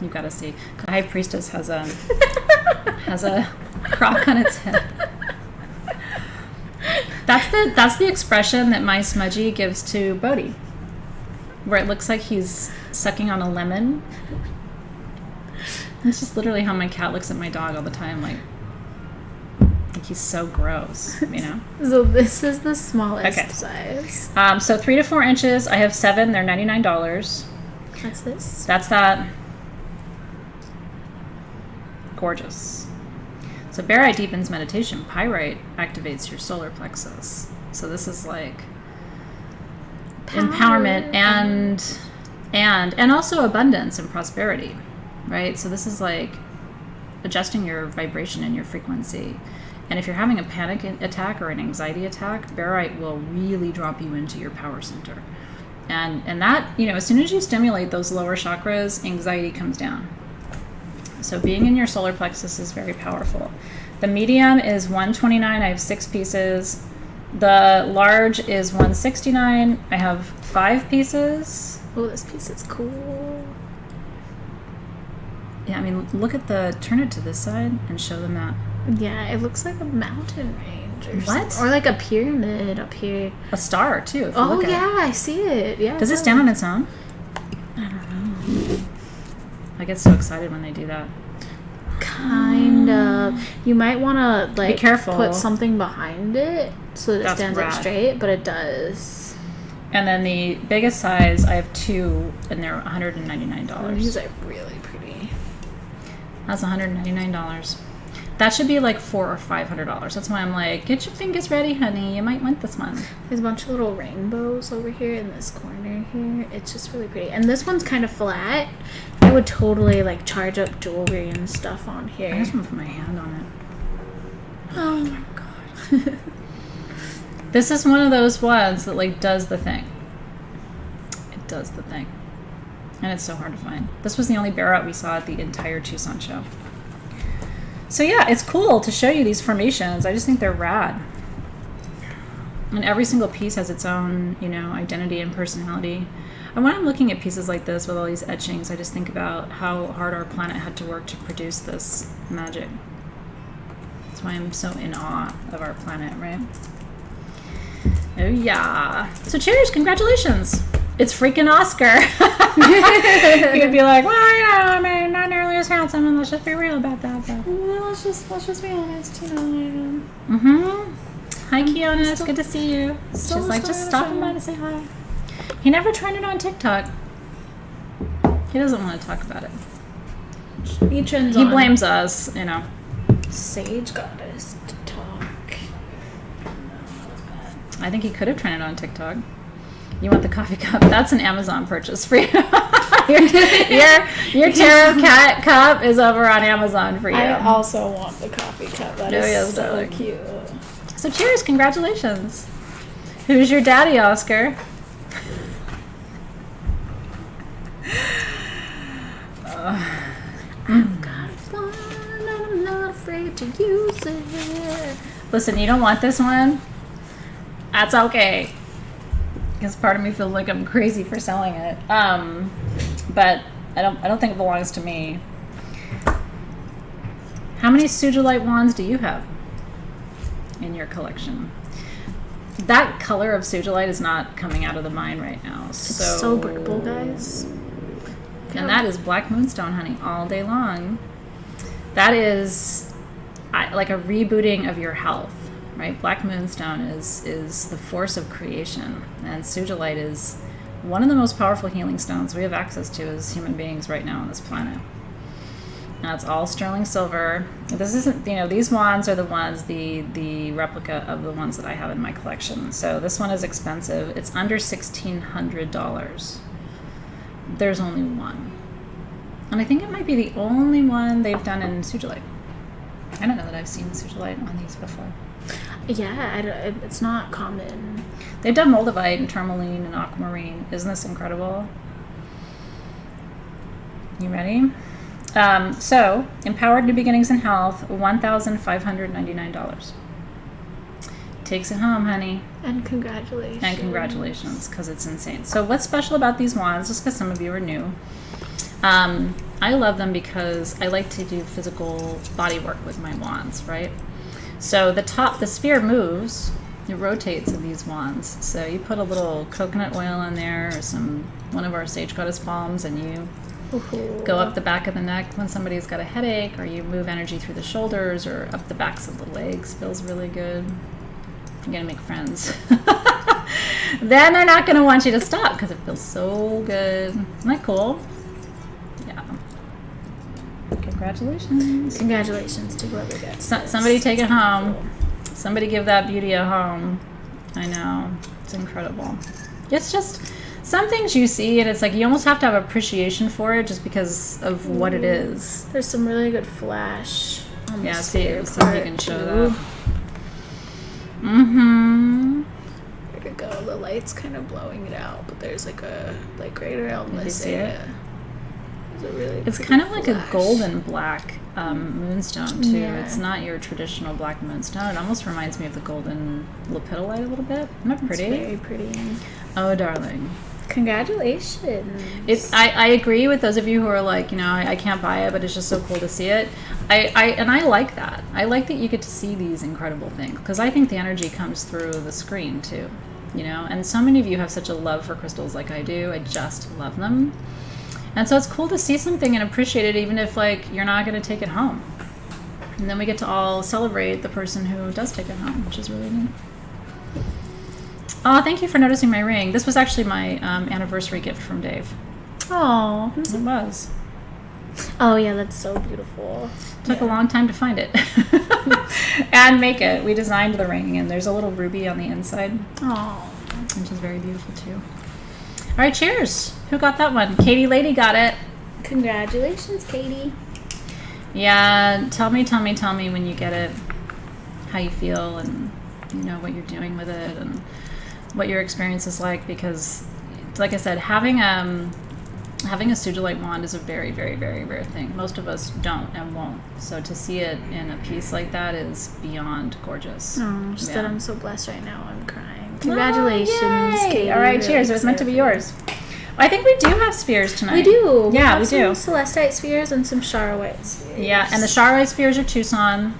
You gotta see. The High Priestess has a crock on its head. That's the expression that my smudgy gives to Bodhi, where it looks like he's sucking on a lemon. That's just literally how my cat looks at my dog all the time, like Like, he's so gross, you know? So this is the smallest Okay. size. So 3 to 4 inches. I have 7. They're $99. What's this? That's that. Gorgeous. So Barite deepens meditation. Pyrite activates your solar plexus. So this is like empowerment and also abundance and prosperity, right? So this is like adjusting your vibration and your frequency. And if you're having a panic attack or an anxiety attack, Barite will really drop you into your power center. And that, you know, as soon as you stimulate those lower chakras, anxiety comes down. So being in your solar plexus is very powerful. The medium is $129. I have 6 pieces. The large is $169. I have 5 pieces. Oh, this piece is cool. Yeah, I mean, turn it to this side and show them that. Yeah, it looks like a mountain range or What? something. Or like a pyramid up here. A star, too. If you Oh, look at yeah, I see it. Yeah. Does it stand on its own? I don't know. I get so excited when they do that. Kind of. You might want to, like, Be careful. put something behind it so that it That's stands up rad. straight, but it does. And then the biggest size, I have 2, and they're $199. These are really pretty. That's $199. That should be like $400 or $500. That's why I'm like, get your fingers ready, honey. You might want this one. There's a bunch of little rainbows over here in this corner here. It's just really pretty. And this one's kind of flat. I would totally, like, charge up jewelry and stuff on I here. just want to put my hand on it. Oh my god. This is one of those ones that, like, does the thing. It does the thing. And it's so hard to find. This was the only Barite we saw at the entire Tucson show. So yeah, it's cool to show you these formations. I just think they're rad. And every single piece has its own, you know, identity and personality. And when I'm looking at pieces like this with all these etchings, I just think about how hard our planet had to work to produce this magic. That's why I'm so in awe of our planet, right? Oh yeah. So cheers, congratulations. It's freaking Oscar. You'd be like, well, you know, I mean, not nearly as handsome, and let's just be real about that, though. Well, let's just be honest, you know. Hi, Kiana. It's good to see you. She's like, just stopping by to say hi. He never tried it on TikTok. He doesn't want to talk about it. He blames us, you know. Sage goddess to talk. I think he could have tried it on TikTok. You want the coffee cup? That's an Amazon purchase for you. your tarot cat cup is over on Amazon for you. I also want the coffee cup. That is so darling. cute. So cheers, congratulations. Who's your daddy, Oscar? I've got one and I'm not afraid to use it. Listen, you don't want this one? That's okay. Because part of me feels like I'm crazy for selling it. But I don't think it belongs to me. How many Sugilite wands do you have in your collection? That color of Sugilite is not coming out of the mine right now. It's so purple, guys. And that is black moonstone, honey, all day long. That is like a rebooting of your health, right? Black moonstone is the force of creation, and Sugilite is one of the most powerful healing stones we have access to as human beings right now on this planet. Now it's all sterling silver. This isn't, you know, these wands are the ones, the replica of the ones that I have in my collection. So this one is expensive. It's under $1,600. There's only one. And I think it might be the only one they've done in Sugilite. I don't know that I've seen Sugilite on these before. Yeah, it's not common. They've done Moldavite and tourmaline and aquamarine. Isn't this incredible? You ready? So, Empowered New Beginnings in Health, $1,599. Takes it home, honey. And congratulations. And congratulations, because it's insane. So what's special about these wands, just because some of you are new, I love them because I like to do physical body work with my wands, right? So the sphere moves, it rotates in these wands. So you put a little coconut oil in there or one of our sage goddess balms, and you Go up the back of the neck when somebody's got a headache, or you move energy through the shoulders or up the backs of the legs. Feels really good. You're gonna make friends. Then they're not gonna want you to stop because it feels so good. Isn't that cool? Yeah. Congratulations. Congratulations to whoever gets this. Somebody take it home. Somebody give that beauty a home. I know. It's incredible. It's just some things you see and it's like you almost have to have appreciation for it just because of what it is. There's some really good flash on the Yeah, sphere see if you can show that. Mm-hmm. There you go. The light's kind of blowing it out, but there's like a light right around this area. It's kind of like a golden black moonstone too. Yeah. It's not your traditional black moonstone. It almost reminds me of the golden lepidolite a little bit. Isn't that pretty? It's very pretty. Oh, darling. Congratulations. I agree with those of you who are like, you know, I can't buy it, but it's just so cool to see it. I like that. I like that you get to see these incredible things because I think the energy comes through the screen too, you know. And so many of you have such a love for crystals like I do. I just love them. And so it's cool to see something and appreciate it, even if like you're not going to take it home. And then we get to all celebrate the person who does take it home, which is really neat. Oh, thank you for noticing my ring. This was actually my anniversary gift from Dave. Oh, It was. oh yeah, that's so beautiful. Took a long time to find it and make it. We designed the ring, and there's a little ruby on the inside, Oh, which is very beautiful too. All right, cheers. Who got that one? Katie Lady got it. congratulations, Katie. Yeah, tell me when you get it, how you feel, and you know what you're doing with it, and what your experience is like. Because, like I said, having a Sugilite wand is a very, very, very rare thing. Most of us don't and won't. So to see it in a piece like that is beyond gorgeous. Oh, just that Yeah. I'm so blessed right now. I'm crying. Congratulations, Oh, yay. Katie. All right, Really cheers. It was meant to be yours. I think we do have spheres tonight. We do. Yeah, have we do. some Celestite spheres and some Charoite spheres. Yeah, and the Charoite spheres are Tucson.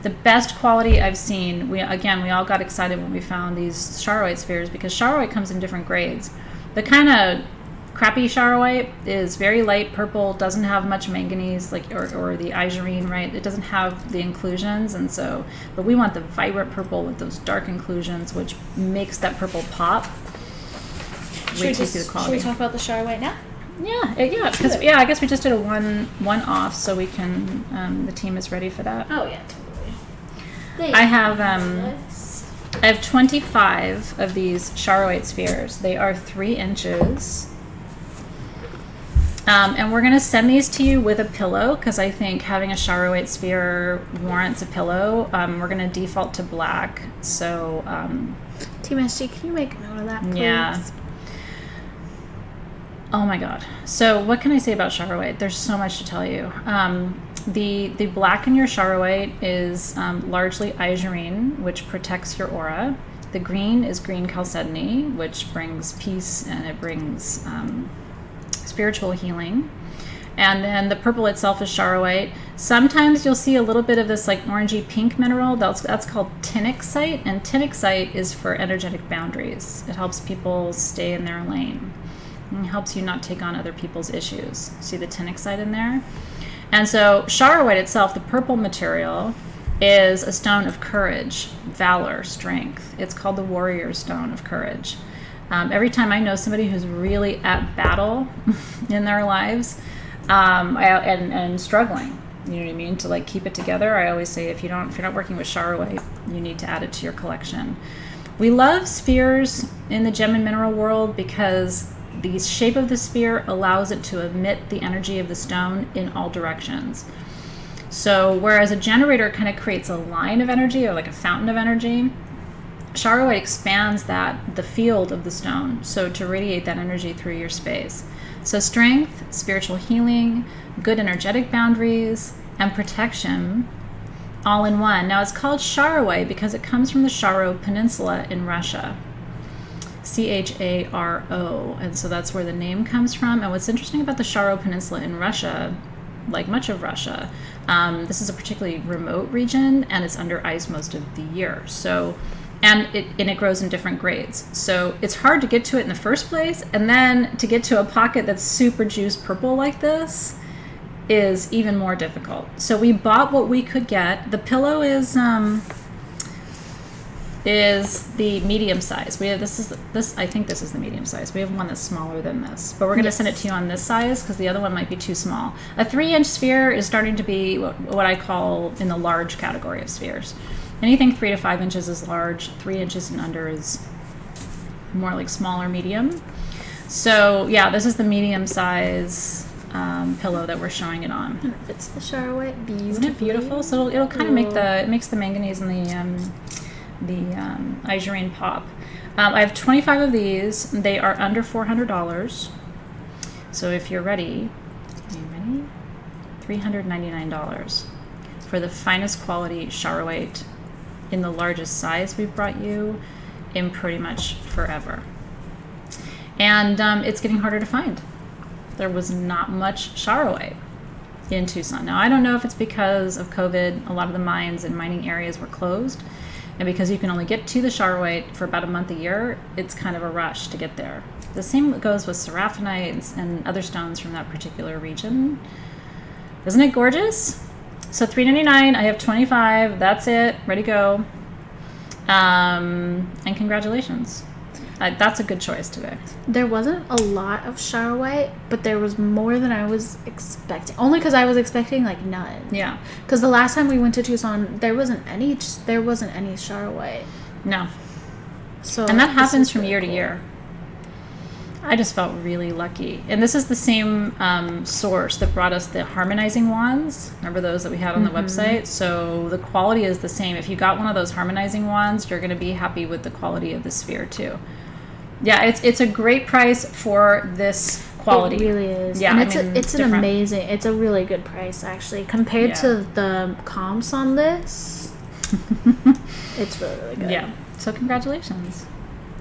The best quality I've seen. We all got excited when we found these Charoite spheres because Charoite comes in different grades. The kind of crappy Charoite is very light purple, doesn't have much manganese, like or the azurine, right? It doesn't have the inclusions, and so. But we want the vibrant purple with those dark inclusions, which makes that purple pop. Wait till you see the Should quality. we talk about the Charoite now? Because I guess we just did a one off, so we can. The team is ready for that. Oh yeah, totally. I have 25 of these Charoite spheres. They are 3 inches. And we're going to send these to you with a pillow because I think having a Charoite sphere warrants a pillow. We're going to default to black. So, Team SG, can you make a note of that, please? yeah. Oh my God. So what can I say about Charoite? There's so much to tell you. The black in your Charoite is largely azurine, which protects your aura. The green is green chalcedony, which brings peace and it brings spiritual healing. And then the purple itself is Charoite. Sometimes you'll see a little bit of this like orangey pink mineral. That's called tinixite, and tinixite is for energetic boundaries. It helps people stay in their lane. And helps you not take on other people's issues. See the tinixite in there? And so Charoite itself, the purple material, is a stone of courage, valor, strength. It's called the warrior stone of courage. Every time I know somebody who's really at battle in their lives and struggling, you know what I mean, to like keep it together, I always say if you're not working with Charoite, you need to add it to your collection. We love spheres in the gem and mineral world because the shape of the sphere allows it to emit the energy of the stone in all directions. So whereas a generator kind of creates a line of energy or like a fountain of energy, Charoite expands the field of the stone, so to radiate that energy through your space. So strength, spiritual healing, good energetic boundaries, and protection all in one. Now it's called Charoite because it comes from the Charo Peninsula in Russia. Charo, and so that's where the name comes from. And what's interesting about the Charo Peninsula in Russia, like much of Russia, this is a particularly remote region and it's under ice most of the year. So And it grows in different grades. So it's hard to get to it in the first place. And then to get to a pocket that's super juice purple like this is even more difficult. So we bought what we could get. The pillow is the medium size. We have this. I think this is the medium size. We have one that's smaller than this, but we're going to send it to you on this size because the other one might be too small. A 3-inch sphere is starting to be what I call in the large category of spheres. Anything 3 to 5 inches is large. 3 inches and under is more like small or medium. So yeah, this is the medium size pillow that we're showing it on. And it fits the Charoite beautifully. Isn't it beautiful? So it'll kind of makes the manganese and the Isurine pop. I have 25 of these. They are under $400. So if you're ready, $399 for the finest quality Charoite in the largest size we've brought you in pretty much forever. And it's getting harder to find. There was not much Charoite in Tucson. Now, I don't know if it's because of COVID. A lot of the mines and mining areas were closed. And because you can only get to the Charoite for about a month a year, it's kind of a rush to get there. The same goes with seraphonites and other stones from that particular region. Isn't it gorgeous? So $399, I have 25. That's it. Ready to go. And congratulations. That's a good choice today. There wasn't a lot of Charoite, but there was more than I was expecting. Only because I was expecting like none. Yeah. Because the last time we went to Tucson, there wasn't any Charoite. No. So and that happens from really year to year. I just felt really lucky. And this is the same source that brought us the harmonizing wands. Remember those that we had on the website? So the quality is the same. If you got one of those harmonizing wands, you're going to be happy with the quality of the sphere too. Yeah, it's a great price for this quality. It really is. Yeah, and it's an amazing, it's a really good price actually. Compared to the comps on this, it's really, really good. Yeah. So congratulations.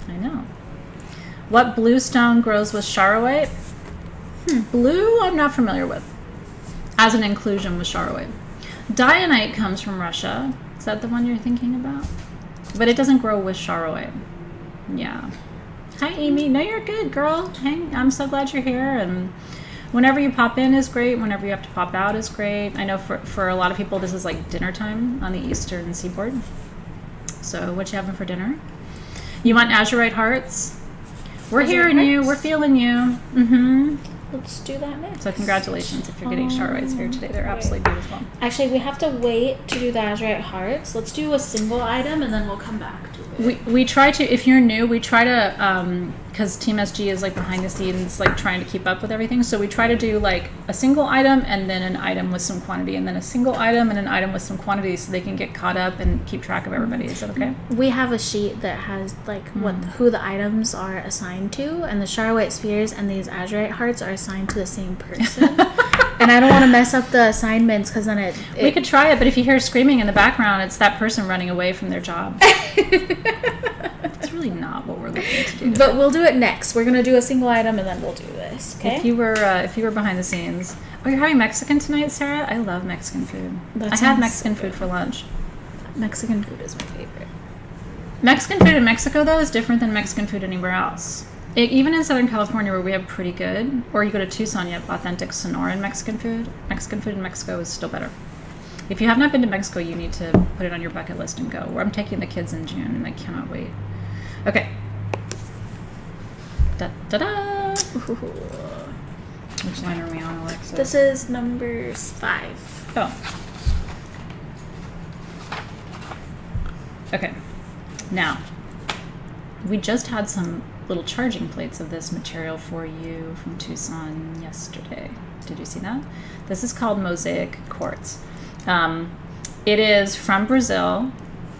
I know. What blue stone grows with Charoite? Blue, I'm not familiar with. As an inclusion with Charoite. Dianite comes from Russia. Is that the one you're thinking about? But it doesn't grow with Charoite. Yeah. Hi, Amy. No, you're good, girl. Hey, I'm so glad you're here. And whenever you pop in is great. Whenever you have to pop out is great. I know for a lot of people, this is like dinner time on the eastern seaboard. So what you having for dinner? You want azurite hearts? We're hearing you. We're feeling you. Let's do that next. So congratulations if you're getting Charoites here today. They're absolutely beautiful. Actually, we have to wait to do the azurite hearts. Let's do a single item and then we'll come back to it. We try to, if you're new, we try to, because Team SG is like behind the scenes, like trying to keep up with everything. So we try to do like a single item and then an item with some quantity and then a single item and an item with some quantity so they can get caught up and keep track of everybody. Is that okay? We have a sheet that has like who the items are assigned to, and the Charoite spheres and these azurite hearts are assigned to the same person. And I don't want to mess up the assignments because then we could try it, but if you hear screaming in the background, it's that person running away from their job. That's really not what we're looking to do. But we'll do it next. We're gonna do a single item and then we'll do this. Okay. If you were behind the scenes, you're having Mexican tonight, Sarah. I love Mexican food. I had Mexican food for lunch. Mexican food is my favorite. Mexican food in Mexico though is different than Mexican food anywhere else. Even in Southern California, where we have pretty good, or you go to Tucson, you have authentic Sonoran Mexican food. Mexican food in Mexico is still better. If you have not been to Mexico, you need to put it on your bucket list and go. I'm taking the kids in June, and I cannot wait. Okay. Da-da-da! Which line are we on, Alexa? This is number 5. Oh. Okay. Now, we just had some little charging plates of this material for you from Tucson yesterday. Did you see that? This is called Mosaic quartz. It is from Brazil.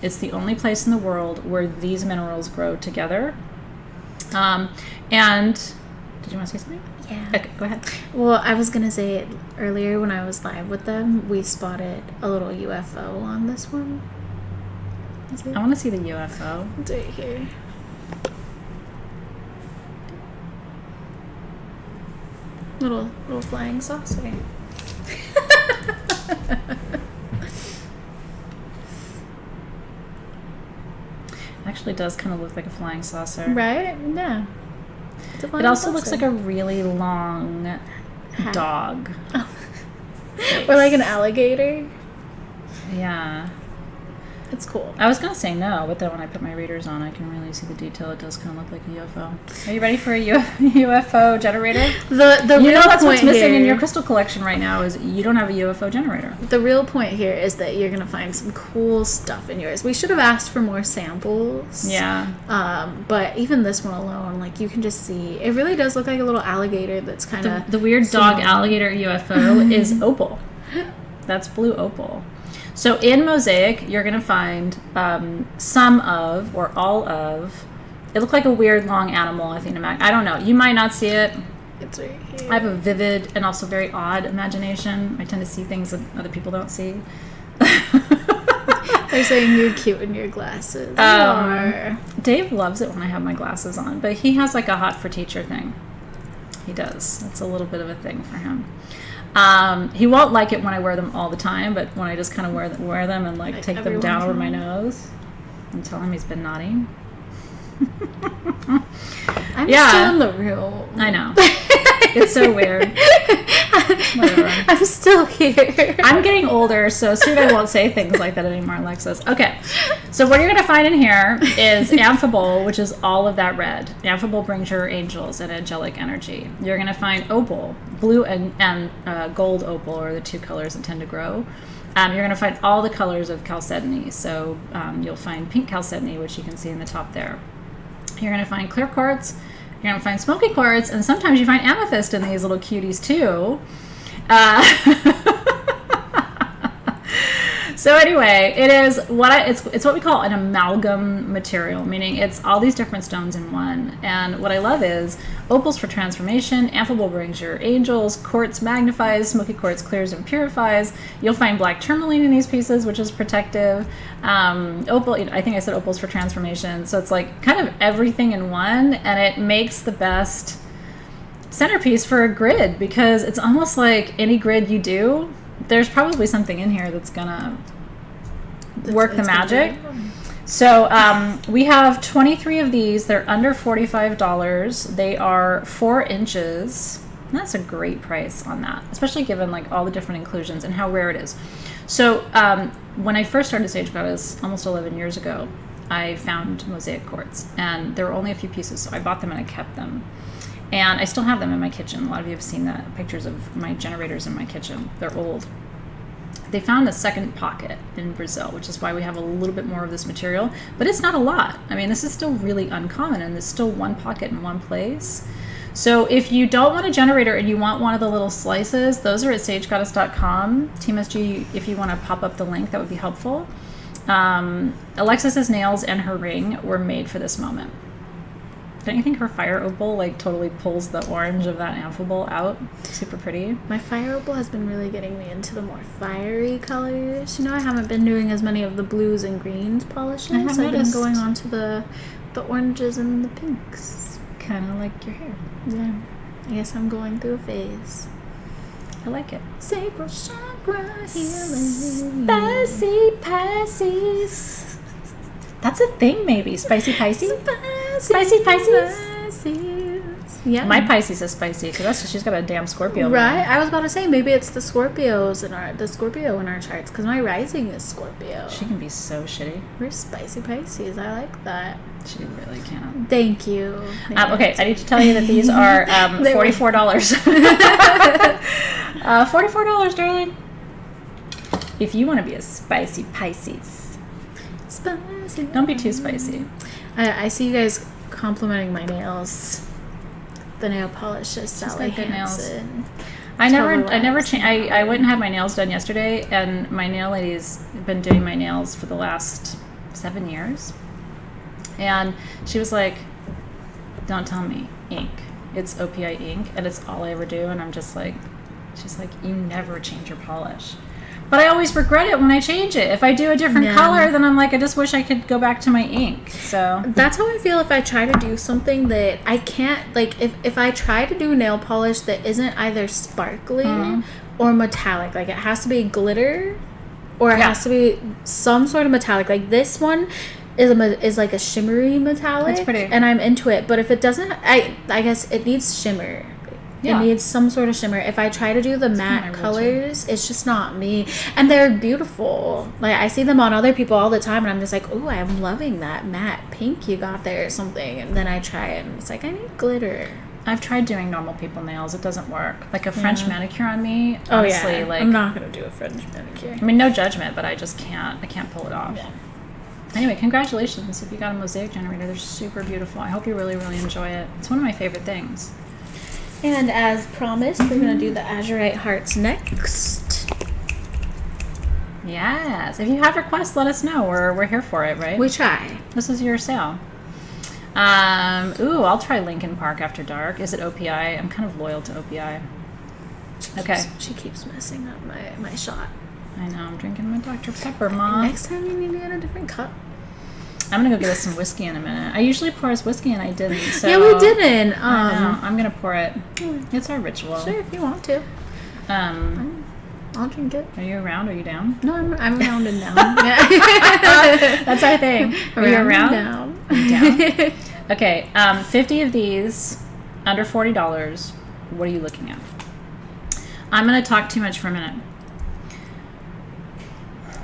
It's the only place in the world where these minerals grow together. And did you want to say something? Yeah. Okay, go ahead. Well, I was gonna say it earlier when I was live with them. We spotted a little UFO on this one. I want to see the UFO. It's right here. Little flying saucer. Actually does kind of look like a flying saucer. Right? Yeah. It also looks like a really long dog. Or like an alligator. Yeah. It's cool. I was going to say no, but then when I put my readers on, I can really see the detail. It does kind of look like a UFO. Are you ready for a UFO generator? The you real know that's point what's missing here, in your crystal collection right now is you don't have a UFO generator. The real point here is that you're going to find some cool stuff in yours. We should have asked for more samples. Yeah. But even this one alone, like you can just see, it really does look like a little alligator that's kind of... The weird dog alligator UFO is Opal. That's blue opal. So in Mosaic, you're going to find some of, or all of, it looked like a weird long animal, Athena. I don't know. You might not see it. It's right here. I have a vivid and also very odd imagination. I tend to see things that other people don't see. They're saying you're cute in your glasses. Dave loves it when I have my glasses on, but he has like a hot for teacher thing. He does. It's a little bit of a thing for him. He won't like it when I wear them all the time, but when I just kind of wear them and like take them down over my nose and tell him he's been naughty. I'm still in the room. I know. It's so weird. Whatever. I'm still here. I'm getting older, so soon I won't say things like that anymore, Alexys. Okay, so what you're going to find in here is amphibole, which is all of that red. Amphibole brings your angels and angelic energy. You're going to find opal, blue and gold opal are the two colors that tend to grow. You're going to find all the colors of chalcedony. So you'll find pink chalcedony, which you can see in the top there. You're going to find clear quartz. You're going to find smoky quartz, and sometimes you find amethyst in these little cuties too. So anyway, it's what we call an amalgam material, meaning it's all these different stones in one. And what I love is opals for transformation, amphibole brings your angels, quartz magnifies, smoky quartz clears and purifies. You'll find black tourmaline in these pieces, which is protective. Opal, I think I said opals for transformation. So it's like kind of everything in one, and it makes the best centerpiece for a grid, because it's almost like any grid you do, there's probably something in here that's gonna work the magic. So we have 23 of these. They're under $45. They are 4 inches. That's a great price on that, especially given like all the different inclusions and how rare it is. So when I first started Sage Goddess almost 11 years ago, I found Mosaic quartz, and there were only a few pieces, so I bought them and I kept them. And I still have them in my kitchen. A lot of you have seen that, pictures of my generators in my kitchen. They're old. They found a second pocket in Brazil, which is why we have a little bit more of this material. But it's not a lot. I mean, this is still really uncommon, and there's still one pocket in one place. So if you don't want a generator and you want one of the little slices, those are at sagegoddess.com. Team SG, if you want to pop up the link, that would be helpful. Alexis's nails and her ring were made for this moment. Don't you think her fire opal like totally pulls the orange of that amphibole out? Super pretty. My fire opal has been really getting me into the more fiery colors. You know, I haven't been doing as many of the blues and greens polishes. I've been going on to the oranges and the pinks. Kind of like your hair. Yeah. I guess I'm going through a phase. I like it. Sacral chakra healing. Spicy Pisces. That's a thing, maybe. Spicy Pisces? Spicy Pisces? Yeah. My Pisces is spicy, because she's got a damn Scorpio. Right? I was about to say, maybe it's the Scorpio in our charts, because my rising is Scorpio. She can be so shitty. We're spicy Pisces. I like that. She really can. Thank you. Okay, I need to tell you that these are $44. $44, darling. If you want to be a spicy Pisces. Spicy. Don't be too spicy. I see you guys complimenting my nails. The nail polish is Sally Hansen. I went and had my nails done yesterday, and my nail lady's been doing my nails for the last 7 years. And she was like, "Don't tell me ink. It's OPI ink, and it's all I ever do." And I'm just like, she's like, "You never change your polish." But I always regret it when I change it. If I do a different color, then I'm like, I just wish I could go back to my ink. So that's how I feel if I try to do something that I can't, like if I try to do nail polish that isn't either sparkly or metallic. Like it has to be glitter or it has to be some sort of metallic. Like this one, is like a shimmery metallic. It's pretty. And I'm into it. But if it doesn't, I guess it needs shimmer. Yeah. It needs some sort of shimmer. If I try to do the matte colors, it's just not me. And they're beautiful. Like, I see them on other people all the time, and I'm just like, oh, I'm loving that matte pink you got there or something. And then I try it, and it's like, I need glitter. I've tried doing normal people nails. It doesn't work. Like a French manicure on me, honestly, like... I'm not going to do a French manicure. I mean, no judgment, but I just can't. I can't pull it off. Yeah. Anyway, congratulations if you got a Mosaic generator. They're super beautiful. I hope you really, really enjoy it. It's one of my favorite things. And as promised, we're going to do the Azurite hearts next. Yes. If you have requests, let us know. We're here for it, right? We try. This is your sale. I'll try Lincoln Park After Dark. Is it OPI? I'm kind of loyal to OPI. Okay. She keeps messing up my shot. I know. I'm drinking my Dr. Pepper, Mom. Next time you need to get a different cup. I'm going to go get us some whiskey in a minute. I usually pour us whiskey, and I didn't. So yeah, we didn't. I know. I'm going to pour it. It's our ritual. Sure, if you want to. I'll drink it. Are you around? Are you down? No, I'm around and down. That's our thing. Are you around? Down. Down. Okay, 50 of these, under $40. What are you looking at? I'm going to talk too much for a minute.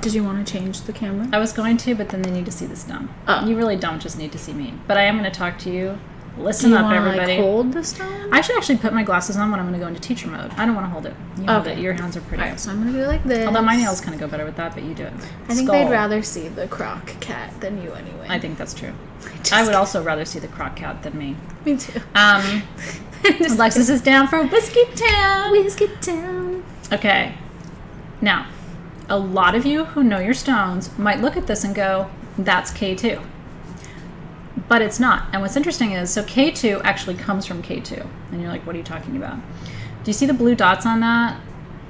Did you want to change the camera? I was going to, but then they need to see this stone. Oh. You really don't just need to see me. But I am going to talk to you. Listen up, everybody. Do you want to hold the stone? I should actually put my glasses on when I'm going to go into teacher mode. I don't want to hold it. You hold it. Your hands are pretty. All right, so I'm going to do like this. Although my nails kind of go better with that, but you do it. I think they'd rather see the croc cat than you anyway. I think that's true. I would also rather see the croc cat than me. Me too. Alexys is down for Whiskey Town. Whiskey Town. Okay. Now, a lot of you who know your stones might look at this and go, that's K2. But it's not. And what's interesting is, so K2 actually comes from K2. And you're like, what are you talking about? Do you see the blue dots on that?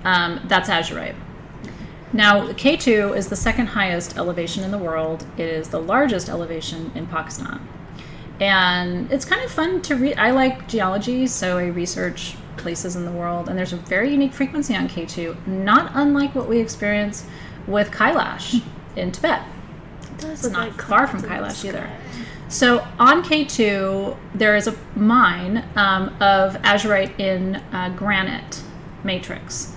That's Azurite. Now, K2 is the second highest elevation in the world. It is the largest elevation in Pakistan. And it's kind of fun to read. I like geology, so I research places in the world. And there's a very unique frequency on K2, not unlike what we experience with Kailash in Tibet. It's not far from Kailash either. So on K2, there is a mine of azurite in granite matrix.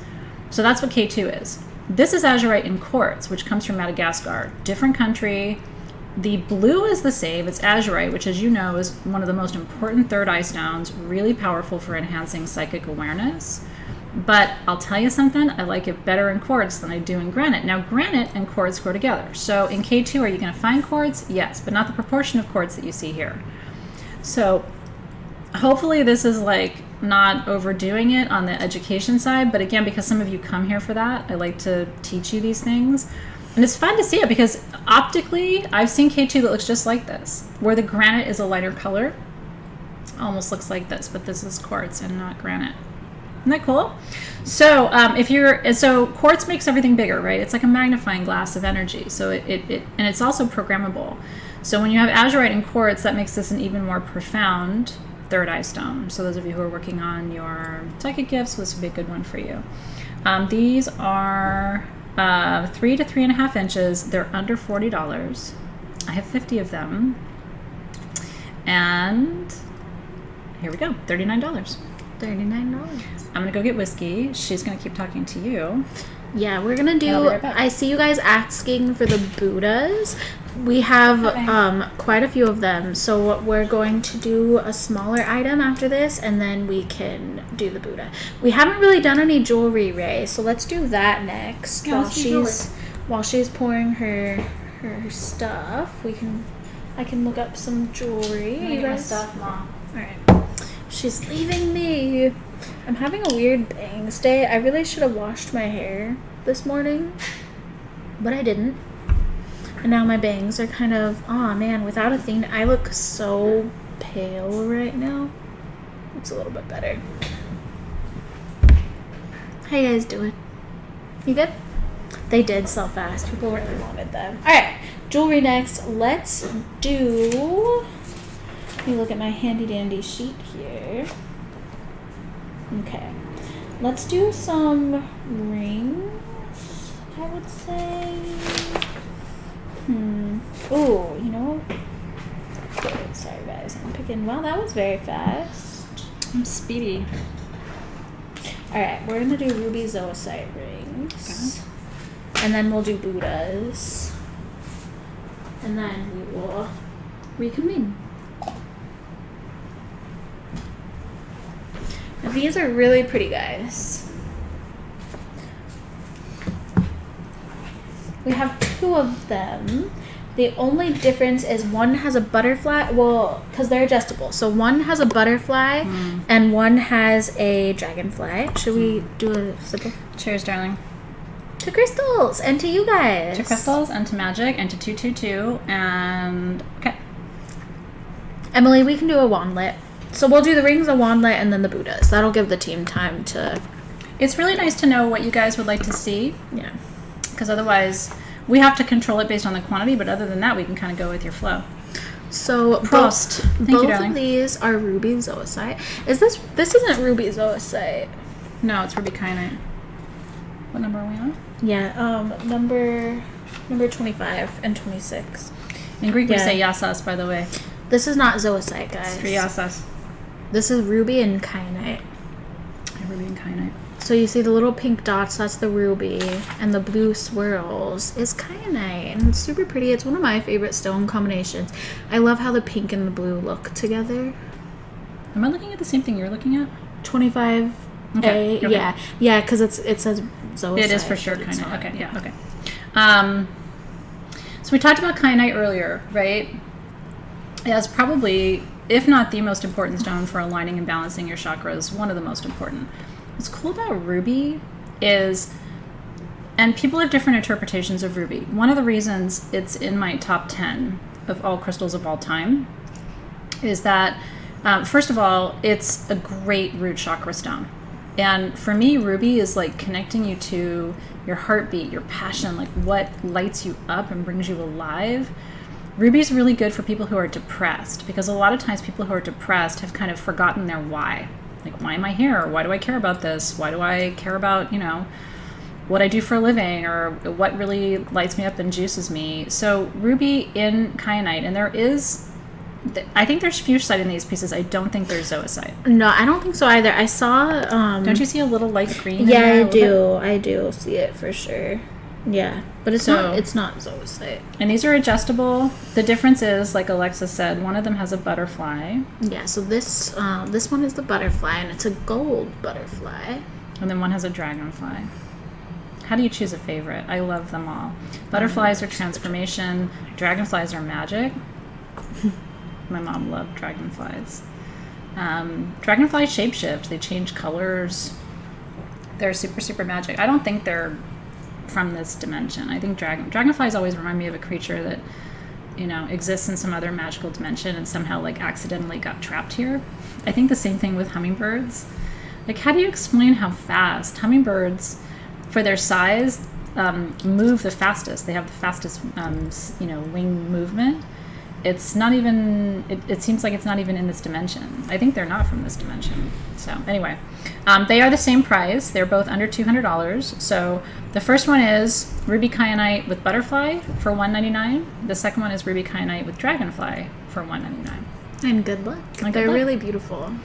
So that's what K2 is. This is azurite in quartz, which comes from Madagascar. Different country. The blue is the same. It's azurite, which, as you know, is one of the most important third eye stones, really powerful for enhancing psychic awareness. But I'll tell you something, I like it better in quartz than I do in granite. Now, granite and quartz go together. So in K2, are you going to find quartz? Yes, but not the proportion of quartz that you see here. So hopefully this is like not overdoing it on the education side. But again, because some of you come here for that, I like to teach you these things. And it's fun to see it because optically, I've seen K2 that looks just like this, where the granite is a lighter color. Almost looks like this, but this is quartz and not granite. Isn't that cool? So so quartz makes everything bigger, right? It's like a magnifying glass of energy. So and it's also programmable. So when you have azurite and quartz, that makes this an even more profound third eye stone. So those of you who are working on your psychic gifts, this would be a good one for you. These are 3 to 3.5 inches. They're under $40. I have 50 of them. And here we go, $39. $39. I'm going to go get whiskey. She's going to keep talking to you. Yeah, we're going to do... Right back. I see you guys asking for the Buddhas. We have quite a few of them. So we're going to do a smaller item after this, and then we can do the Buddha. We haven't really done any jewelry, Ray, so let's do that next. Yeah, while she's pouring her stuff, I can look up some jewelry. You guys stuff, Mom. All right. She's leaving me. I'm having a weird bangs day. I really should have washed my hair this morning, but I didn't. And now my bangs are kind of, oh man, without Athena, I look so pale right now. It's a little bit better. How you guys doing? You good? They did sell fast. People really wanted them. All right, jewelry next. Let's do... Let me look at my handy dandy sheet here. Okay. Let's do some rings, I would say. Oh, you know. Okay, sorry guys, I'm picking. Wow, that was very fast. I'm speedy. All right, we're gonna do ruby zoisite rings, and then we'll do Buddhas, and then we will reconvene. And these are really pretty, guys. We have 2 of them. The only difference is one has a butterfly, well, because they're adjustable. So one has a butterfly and one has a dragonfly. Should we do a sip of? Cheers, darling. To crystals and to you guys. To crystals and to magic and to 222 and okay. Emily, we can do a wandlet. So we'll do the rings, a wandlet, and then the Buddhas. That'll give the team time to... It's really nice to know what you guys would like to see. Yeah. Because otherwise, we have to control it based on the quantity, but other than that, we can kind of go with your flow. So Prost. Thank both you, darling. of these are ruby zoisite. This isn't ruby zoisite. No, it's ruby kyanite. What number are we on? Yeah, number 25 and 26. In Greek, we say yasas, by the way. This is not zoisite, guys. It's yasas. This is ruby and kyanite. Ruby and kyanite. So you see the little pink dots, that's the ruby, and the blue swirls is kyanite, and it's super pretty. It's one of my favorite stone combinations. I love how the pink and the blue look together. Am I looking at the same thing you're looking at? 25A, Okay. yeah, because it says zoisite. It is for sure kyanite. Okay, yeah, okay. So we talked about kyanite earlier, right? As probably, if not the most important stone for aligning and balancing your chakras, one of the most important. What's cool about ruby is, and people have different interpretations of ruby. One of the reasons it's in my top 10 of all crystals of all time is that, first of all, it's a great root chakra stone. And for me, ruby is like connecting you to your heartbeat, your passion, like what lights you up and brings you alive. Ruby is really good for people who are depressed, because a lot of times people who are depressed have kind of forgotten their why. Like, why am I here? Why do I care about this? Why do I care about, what I do for a living, or what really lights me up and juices me? So ruby in kyanite, and I think there's fuchsite in these pieces. I don't think there's zoisite. No, I don't think so either. I saw... don't you see a little light green? Yeah, I do. I do see it for sure. Yeah, but it's not zoisite. And these are adjustable. The difference is, like Alexis said, one of them has a butterfly. Yeah, so this one is the butterfly, and it's a gold butterfly. And then one has a dragonfly. How do you choose a favorite? I love them all. Butterflies are transformation. Dragonflies are magic. My mom loved dragonflies. Dragonflies shapeshift. They change colors. They're super, super magic. I don't think they're from this dimension. I think dragonflies always remind me of a creature that, exists in some other magical dimension and somehow like accidentally got trapped here. I think the same thing with hummingbirds. Like, how do you explain how fast hummingbirds, for their size, move the fastest? They have the fastest, wing movement. It's not even, it seems like it's not even in this dimension. I think they're not from this dimension. So anyway, they are the same price. They're both under $200. So the first one is ruby kyanite with butterfly for $199. The second one is ruby kyanite with dragonfly for $199. And good luck. They're really beautiful.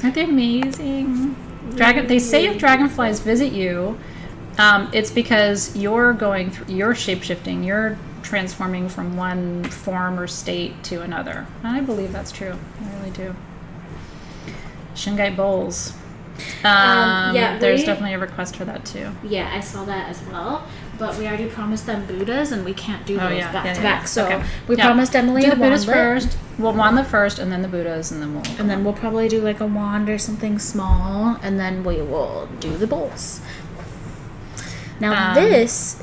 Aren't they amazing? They say if dragonflies visit you, it's because you're you're shape-shifting, you're transforming from one form or state to another. And I believe that's true. I really do. Shungite bowls. There's definitely a request for that too. Yeah, I saw that as well. But we already promised them Buddhas, and we can't do those back to back. So we promised Emily do a the Buddhas wandlet first. We'll wandlet first, and then the Buddhas, and then we'll probably do like a wand or something small, and then we will do the bowls. Now this.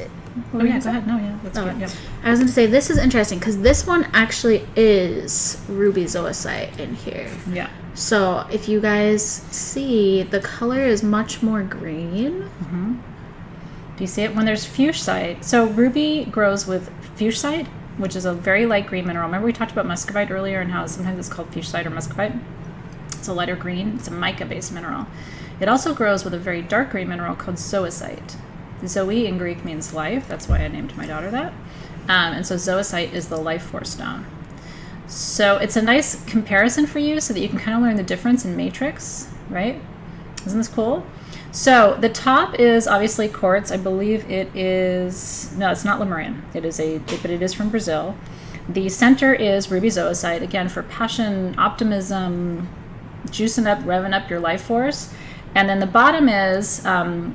Go ahead. No, yeah, that's good. Yep. I was going to say this is interesting because this one actually is ruby zoisite in here. Yeah. So if you guys see, the color is much more green. Mm-hmm. Do you see it? When there's fuchsite, so ruby grows with fuchsite, which is a very light green mineral. Remember we talked about muscovite earlier and how sometimes it's called fuchsite or muscovite? It's a lighter green. It's a mica-based mineral. It also grows with a very dark green mineral called zoisite. Zoe in Greek means life. That's why I named my daughter that. And so zoisite is the life force stone. So it's a nice comparison for you so that you can kind of learn the difference in matrix, right? Isn't this cool? So the top is obviously quartz. I believe it is, no, it's not Lemurian. But it is from Brazil. The center is ruby zoisite, again, for passion, optimism, juicing up, revving up your life force. And then the bottom is a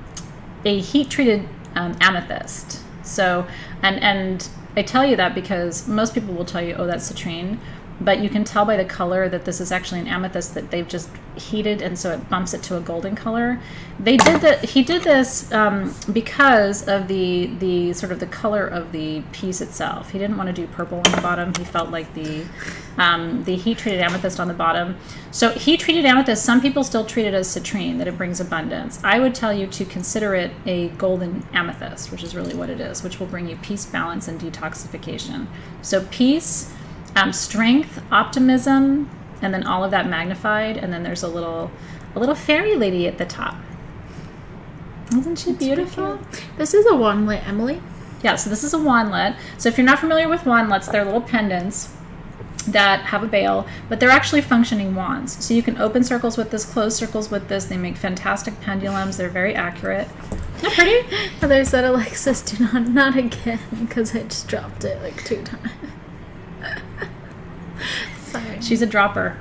heat-treated amethyst. So, and I tell you that because most people will tell you, oh, that's citrine. But you can tell by the color that this is actually an amethyst that they've just heated, and so it bumps it to a golden color. He did this because of the sort of the color of the piece itself. He didn't want to do purple on the bottom. He felt like the heat-treated amethyst on the bottom. So heat-treated amethyst, some people still treat it as citrine, that it brings abundance. I would tell you to consider it a golden amethyst, which is really what it is, which will bring you peace, balance, and detoxification. So peace, strength, optimism, and then all of that magnified, and then there's a little fairy lady at the top. Isn't she beautiful? This is a wandlet, Emily. Yeah, so this is a wandlet. So if you're not familiar with wandlets, they're little pendants that have a bail, but they're actually functioning wands. So you can open circles with this, close circles with this. They make fantastic pendulums. They're very accurate. Isn't that pretty? Heather said, Alexis, do not again, because I just dropped it like 2 times. Sorry. She's a dropper.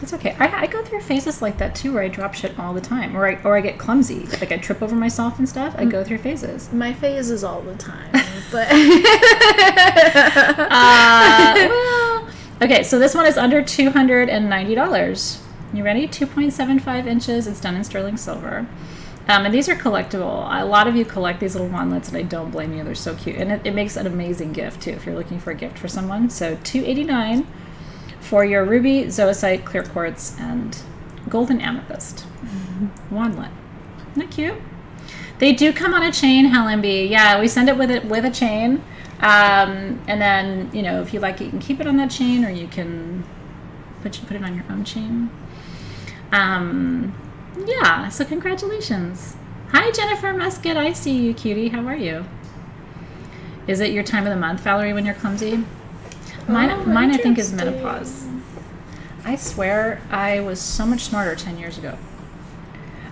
It's okay. I go through phases like that too, where I drop shit all the time, or I get clumsy, like I trip over myself and stuff. I go through phases. My phase is all the time, but well, okay. So this one is under $290. You ready? 2.75 inches. It's done in sterling silver. And these are collectible. A lot of you collect these little wandlets, and I don't blame you. They're so cute. And it makes an amazing gift, too, if you're looking for a gift for someone. So $289 for your ruby, zoisite, clear quartz, and golden amethyst wandlet. Isn't that cute? They do come on a chain, Helen B. Yeah, we send it with a chain. And then, if you like it, you can keep it on that chain, or you can put it on your own chain. Yeah, so congratulations. Hi, Jennifer Musket. I see you, cutie. How are you? Is it your time of the month, Valerie, when you're clumsy? Mine I think, is menopause. I swear I was so much smarter 10 years ago.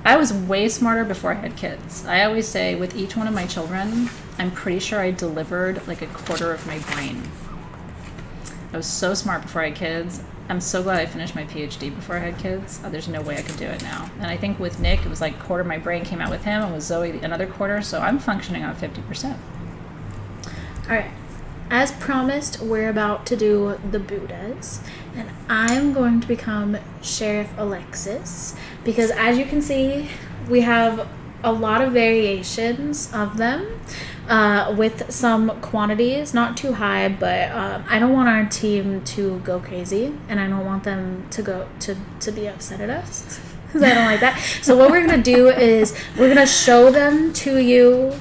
I was way smarter before I had kids. I always say with each one of my children, I'm pretty sure I delivered like a quarter of my brain. I was so smart before I had kids. I'm so glad I finished my PhD before I had kids. There's no way I could do it now. And I think with Nick, it was like a quarter of my brain came out with him, and with Zoe, another quarter. So I'm functioning on 50%. All right. As promised, we're about to do the Buddhas. And I'm going to become Sheriff Alexys. Because as you can see, we have a lot of variations of them. With some quantities, not too high, but I don't want our team to go crazy, and I don't want them to go to be upset at us, because I don't like that. So what we're gonna do is we're gonna show them to you.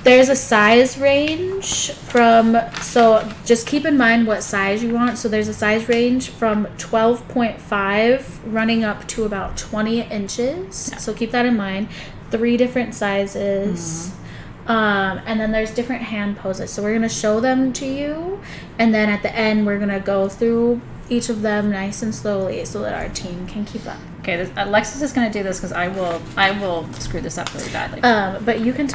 There's a size range so just keep in mind what size you want. So there's a size range from 12.5 running up to about 20 inches. Yeah. So keep that in mind. 3 different sizes. Mm-hmm. And then there's different hand poses. So we're going to show them to you. And then at the end, we're going to go through each of them nice and slowly so that our team can keep up. Okay, Alexis is going to do this because I will screw this up really badly. But you can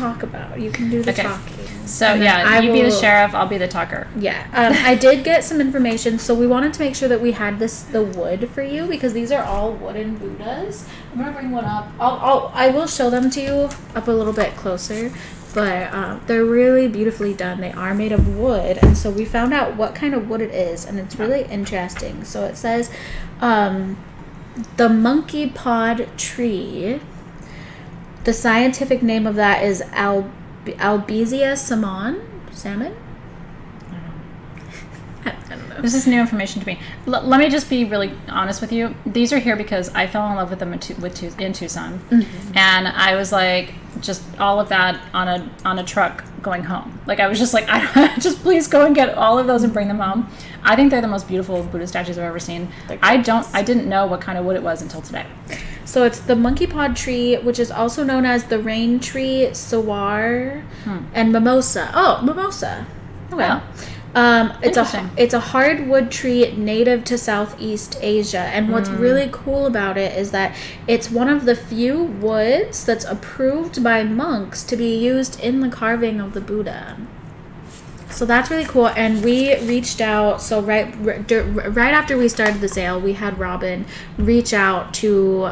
you can do the talking. So yeah, you be the sheriff, I'll be the talker. Yeah. I did get some information. So we wanted to make sure that we had the wood for you, because these are all wooden Buddhas. I'm going to bring one up. I will show them to you up a little bit closer. But they're really beautifully done. They are made of wood, and so we found out what kind of wood it is, and it's really interesting. So it says the monkey pod tree. The scientific name of that is Albizia salmon. I don't know. This is new information to me. Let me just be really honest with you. These are here because I fell in love with them in Tucson, mm-hmm. and I was like, just all of that on a truck going home. Like I was just like, just please go and get all of those and bring them home. I think they're the most beautiful Buddha statues I've ever seen. I didn't know what kind of wood it was until today. So it's the monkey pod tree, which is also known as the rain tree, saguaro, and mimosa. Oh, mimosa. Well, It's a hardwood tree native to Southeast Asia, and what's really cool about it is that it's one of the few woods that's approved by monks to be used in the carving of the Buddha. So that's really cool, and we reached out. So right after we started the sale, we had Robin reach out to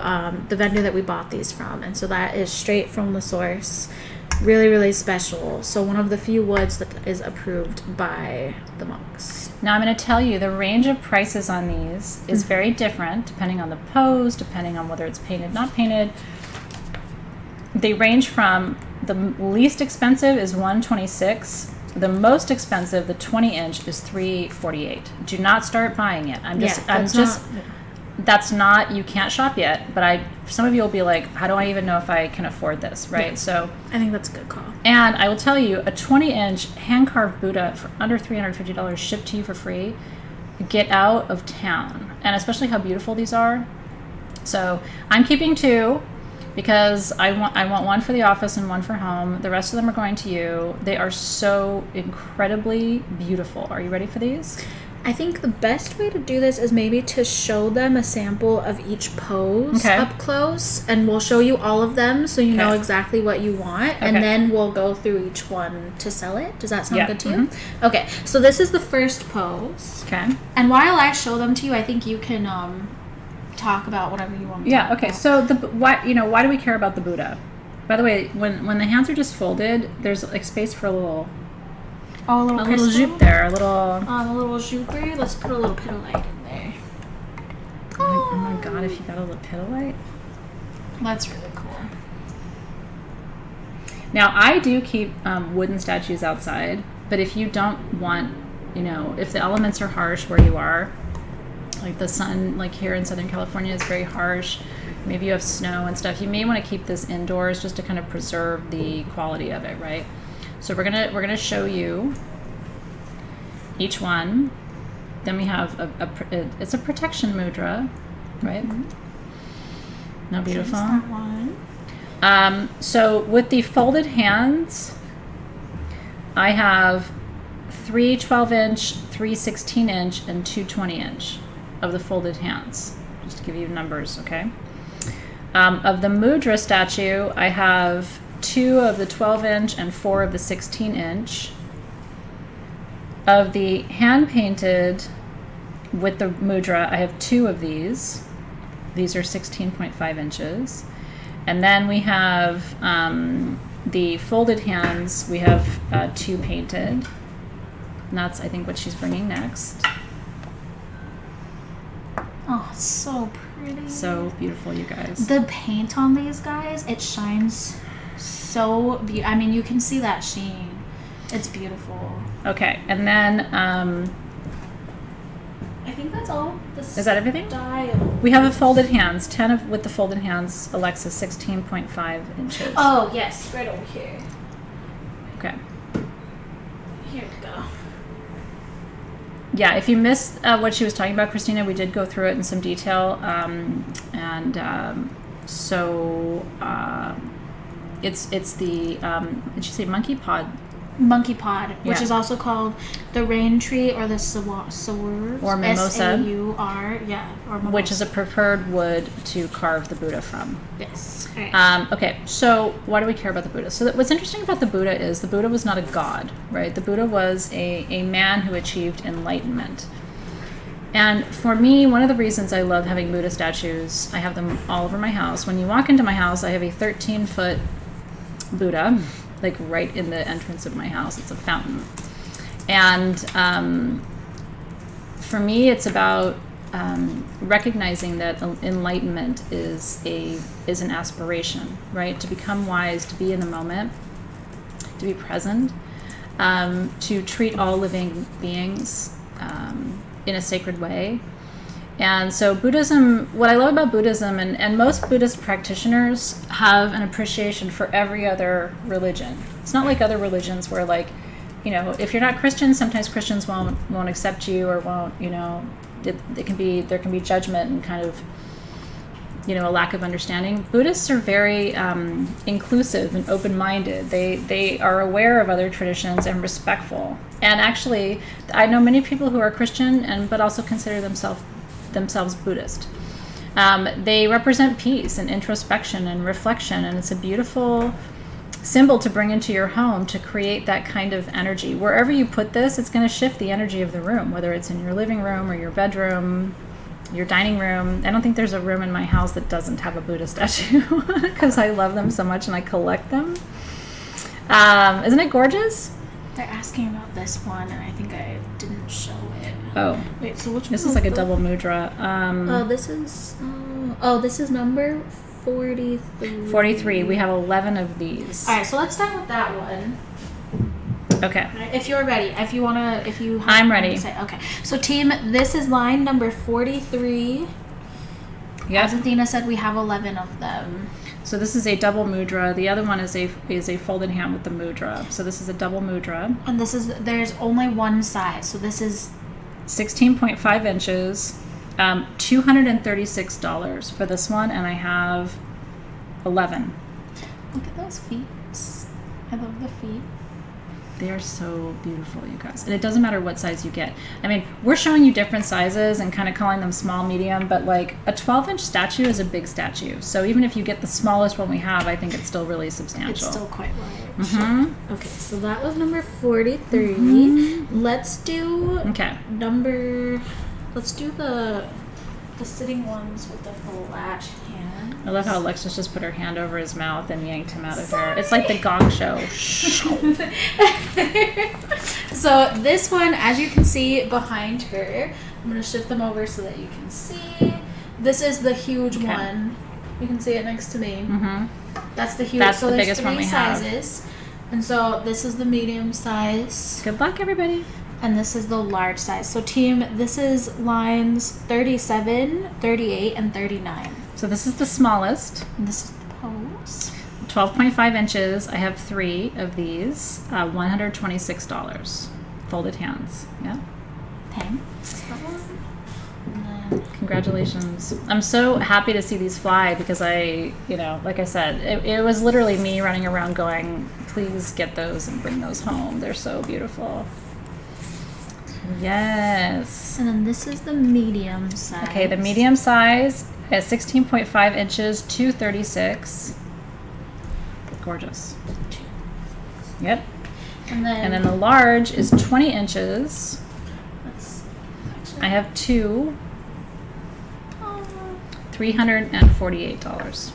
the vendor that we bought these from, and so that is straight from the source. Really, really special. So one of the few woods that is approved by the monks. Now I'm going to tell you the range of prices on these is very different depending on the pose, depending on whether it's painted, not painted. They range from the least expensive is $126. The most expensive, the 20-inch, is $348. Do not start buying it. That's not, you can't shop yet, but some of you will be like, how do I even know if I can afford this, right? Yeah. So I think that's a good call. And I will tell you, a 20-inch hand-carved Buddha for under $350 shipped to you for free, get out of town. And especially how beautiful these are. So I'm keeping 2 because I want one for the office and one for home. The rest of them are going to you. They are so incredibly beautiful. Are you ready for these? I think the best way to do this is maybe to show them a sample of each pose up close, and we'll show you all of them so you know exactly what you want, and then we'll go through each one to sell it. Does that sound good to you? Okay, so this is the first pose. Okay. And while I show them to you, I think you can talk about whatever you want to talk about. So why do we care about the Buddha? By the way, when the hands are just folded, there's like space for a little jupe there, a little juper. Let's put a little lepidolite in there. Oh my god, if you got a lepidolite. That's really cool. Now, I do keep wooden statues outside, but if you don't want, if the elements are harsh where you are, like the sun, like here in Southern California, is very harsh, maybe you have snow and stuff, you may want to keep this indoors just to kind of preserve the quality of it, right? So we're gonna show you each one. Then we have it's a protection mudra, right? Now beautiful. That one. So with the folded hands, I have 3 12-inch, 3 16-inch, and 2 20-inch of the folded hands. Just to give you numbers, okay? Of the mudra statue, I have 2 of the 12-inch and 4 of the 16-inch. Of the hand-painted with the mudra, I have 2 of these. These are 16.5 inches. And then we have the folded hands. We have 2 painted. And that's, I think, what she's bringing next. Oh, it's so pretty. So beautiful, you guys. The paint on these guys, it shines so I mean, you can see that sheen. It's beautiful. Okay, and then I think that's all. Is that everything? Style. We have a folded hands, 10 with the folded hands, Alexys, 16.5 inches. Oh yes, right over here. Okay. Here we go. Yeah, if you missed what she was talking about, Christina, we did go through it in some detail, it's the did she say monkey pod? Monkey pod, which is also called the rain tree or the saur or mimosa, SAUR, or mimosa, which is a preferred wood to carve the Buddha from. Yes. Right. Okay, so why do we care about the Buddha? So what's interesting about the Buddha is the Buddha was not a god, right? The Buddha was a man who achieved enlightenment. And for me, one of the reasons I love having Buddha statues, I have them all over my house. When you walk into my house, I have a 13-foot Buddha, like right in the entrance of my house. It's a fountain. And for me, it's about recognizing that enlightenment is an aspiration, right? To become wise, to be in the moment, to be present, to treat all living beings in a sacred way. And so Buddhism, what I love about Buddhism, and most Buddhist practitioners have an appreciation for every other religion. It's not like other religions where, like, if you're not Christian, sometimes Christians won't accept you or won't, there can be judgment and kind of a lack of understanding. Buddhists are very inclusive and open-minded. They are aware of other traditions and respectful. And actually, I know many people who are Christian but also consider themselves Buddhist. They represent peace and introspection and reflection, and it's a beautiful symbol to bring into your home to create that kind of energy. Wherever you put this, it's going to shift the energy of the room, whether it's in your living room or your bedroom, your dining room. I don't think there's a room in my house that doesn't have a Buddha statue because I love them so much and I collect them. Isn't it gorgeous? They're asking about this one, and I think I didn't show it. Oh, wait. So which this one is like a the- double mudra. This is number 43. 43. We have 11 of these. All right, so let's start with that one. Okay. If you're ready, I'm ready. Okay. So team, this is line number 43. Yep. As Athena said, we have 11 of them. So this is a double mudra. The other one is a folded hand with the mudra. So this is a double mudra. And there's only one size. So this is 16.5 inches. $236 for this one, and I have 11. Look at those feet. I love the feet. They are so beautiful, you guys. And it doesn't matter what size you get. I mean, we're showing you different sizes and kind of calling them small, medium, but like a 12-inch statue is a big statue. So even if you get the smallest one we have, I think it's still really substantial. It's still quite large. Mm-hmm. Okay, so that was number 43. Mm-hmm. Let's do Okay. Let's do the sitting ones with the flat hand. I love how Alexys just put her hand over his mouth and yanked him out of here. It's like the Gong Show. So this one, as you can see behind her, I'm going to shift them over so that you can see. This is the huge one. You can see it next to me. Mm-hmm. That's the huge. That's so the there's biggest three one we have. sizes. And so this is the medium size. Good luck, everybody. And this is the large size. So team, this is lines 37, 38, and 39. So this is the smallest. And this is the pose. 12.5 inches. I have 3 of these. $126. Folded hands. Yeah. Thanks. Congratulations. I'm so happy to see these fly because like I said, it was literally me running around going, please get those and bring those home. They're so beautiful. Yes. And then this is the medium size. Okay, the medium size is 16.5 inches, $236. Gorgeous. Yep. And then the large is 20 inches. actually, I have 2. $348.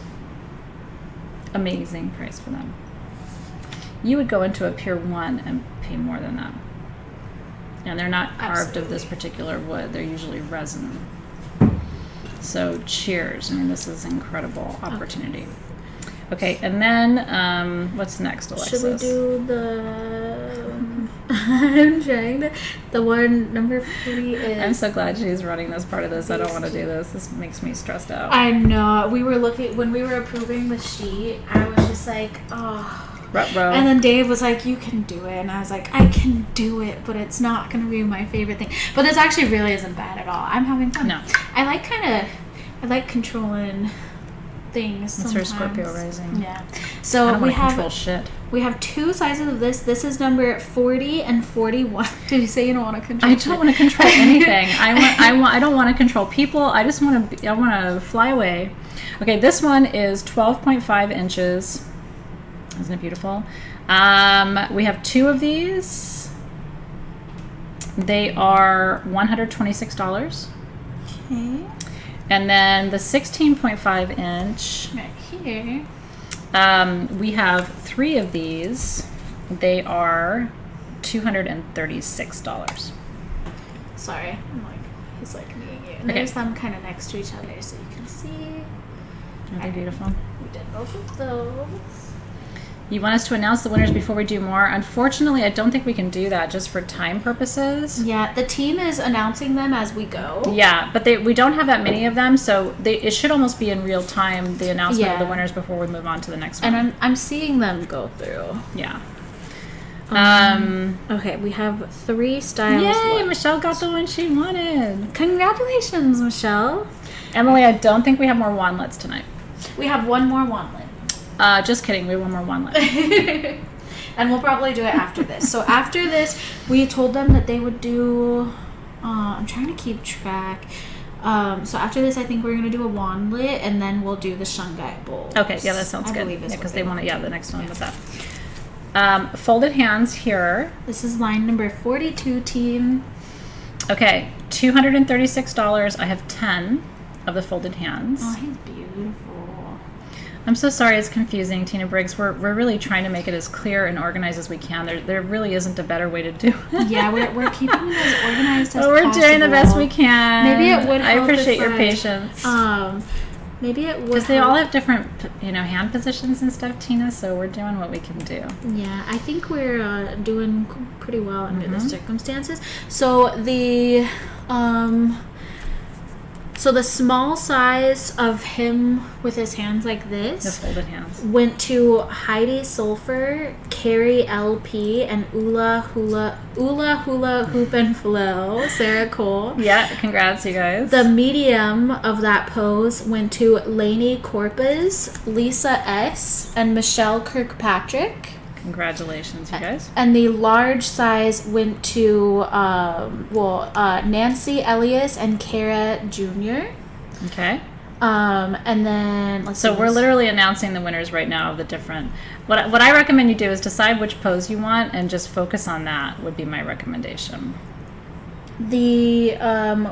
Amazing price for them. You would go into a Pier 1 and pay more than that. And they're not carved of this particular wood. They're usually resin. So cheers. I mean, this is an incredible opportunity. Okay, and then what's next, Alexys? should we do the... I'm trying to... The one, number 40 is... I'm so glad she's running this part of this. I don't want to do this. This makes me stressed out. I know. We were looking... When we were approving the sheet, I was just like, oh... Ruh-roh. And then Dave was like, you can do it. And I was like, I can do it, but it's not going to be my favorite thing. But this actually really isn't bad at all. I'm having fun. No. I like controlling things That's her sometimes. Scorpio rising. Yeah. So I don't we want to control shit. We have 2 sizes of this. This is number 40 and 41. Did you say you don't want to control I don't want to control anything. I don't want to control people. I just want to fly away. Okay, this one is 12.5 inches. Isn't it beautiful? We have 2 of these. They are $126. Okay. And then the 16.5 inch. Right here. We have 3 of these. They are $236. Sorry. He's like me and you. And Okay. there's them kind of next to each other so you can see. Are they beautiful? We did both of those. You want us to announce the winners before we do more? Unfortunately, I don't think we can do that just for time purposes. Yeah, the team is announcing them as we go. Yeah, but we don't have that many of them, so it should almost be in real time, the announcement of the winners before we move on to the next one. And I'm seeing them go through. Yeah. Okay, we have 3 styles Yay, left. Michelle got the one she wanted. Congratulations, Michelle. Emily, I don't think we have more wandlets tonight. We have one more wandlet. Just kidding. We have one more wandlet. And we'll probably do it after this. So after this, we told them that they would do... I'm trying to keep track. So after this, I think we're going to do a wandlet, and then we'll do the Shungite bowls. Okay, yeah, that sounds good. Yeah, because they want to, the next one with that. Folded hands here. This is line number 42, team. Okay, $236. I have 10 of the folded hands. Oh, he's beautiful. I'm so sorry it's confusing, Tina Briggs. We're really trying to make it as clear and organized as we can. There really isn't a better way to do it. Yeah, we're keeping it as organized as we're possible. Doing the best we can. Maybe it would help. I appreciate your patience. Maybe it would. Because they all have different, hand positions and stuff, Tina. So we're doing what we can do. Yeah, I think we're doing pretty well under the circumstances. So the small size of him with his hands like this, the folded hands, went to Heidi Sulfur, Carrie LP, and Ula Hula Hoop and Flow, Sarah Cole. Yeah, congrats, you guys. The medium of that pose went to Lainey Corpus, Lisa S, and Michelle Kirkpatrick. Congratulations, you guys. And the large size went to Nancy Elias and Kara Jr. Okay. And then we're literally announcing the winners right now of the different. What I recommend you do is decide which pose you want and just focus on that. Would be my recommendation. The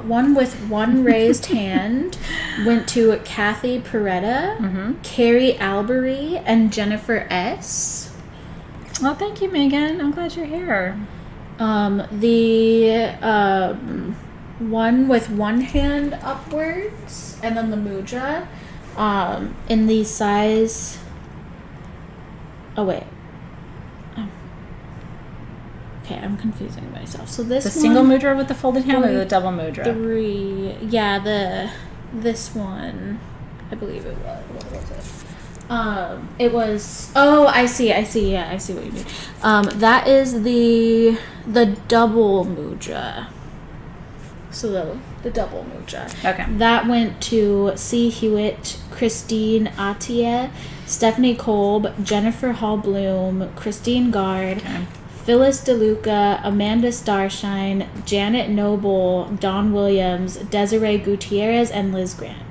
one with one raised hand went to Kathy Peretta, Carrie Albery, and Jennifer S. Well, thank you, Megan. I'm glad you're here. The one with one hand upwards, and then the mudra, in the size. Oh wait. Okay, I'm confusing myself. So this the single mudra with the folded hand, or the double mudra? This one, I believe it was. What was it? It was. Oh, I see. Yeah, I see what you mean. That is the double mudra. So the double mudra. Okay. That went to C. Hewitt, Christine Atia, Stephanie Kolb, Jennifer Hall Bloom, Christine Gard, Phyllis DeLuca, Amanda Starshine, Janet Noble, Dawn Williams, Desiree Gutierrez, and Liz Grant.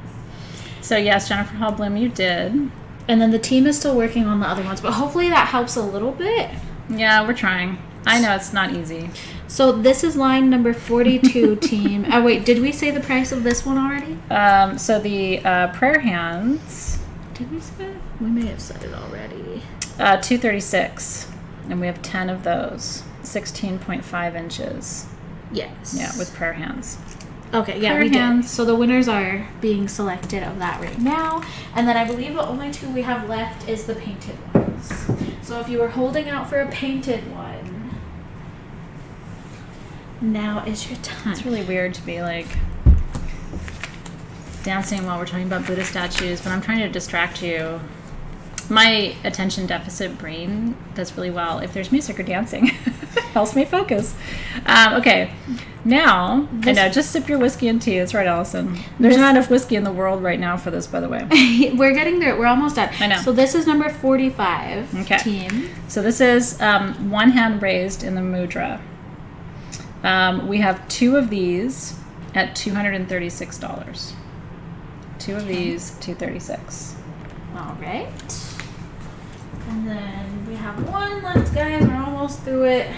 So yes, Jennifer Hall Bloom, you did. And then the team is still working on the other ones, but hopefully that helps a little bit. Yeah, we're trying. I know it's not easy. So this is line number 42, team. Oh, wait, did we say the price of this one already? So the prayer hands. Did we say it? We may have said it already. $236. And we have 10 of those. 16.5 inches. Yes. Yeah, with prayer hands. Okay, yeah, we did. So the winners are being selected of that right now. And then I believe the only two we have left is the painted ones. So if you were holding out for a painted one, now is your time. It's really weird to be dancing while we're talking about Buddha statues, but I'm trying to distract you. My attention deficit brain does really well if there's music or dancing. Helps me focus. Okay, now, I know, just sip your whiskey and tea. That's right, Allison. There's not enough whiskey in the world right now for this, by the way. We're getting there. We're almost done. I know. So this is number 45, team. So this is one hand raised in the mudra. We have 2 of these at $236. 2 of these, $236. All right. And then we have one left, guys. We're almost through it.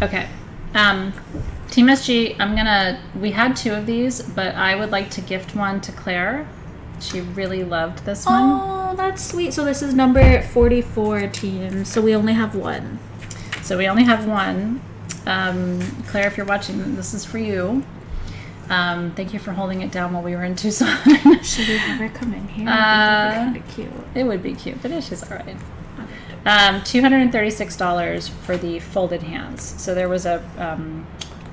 Okay. Team SG, we had 2 of these, but I would like to gift one to Claire. She really loved this one. Oh, that's sweet. So this is number 44, team. So we only have one. So we only have one. Claire, if you're watching, this is for you. Thank you for holding it down while we were in Tucson. Should we have her come in here? I think it would be kind of cute. It would be cute, but she's all right. $236 for the folded hands. So there was a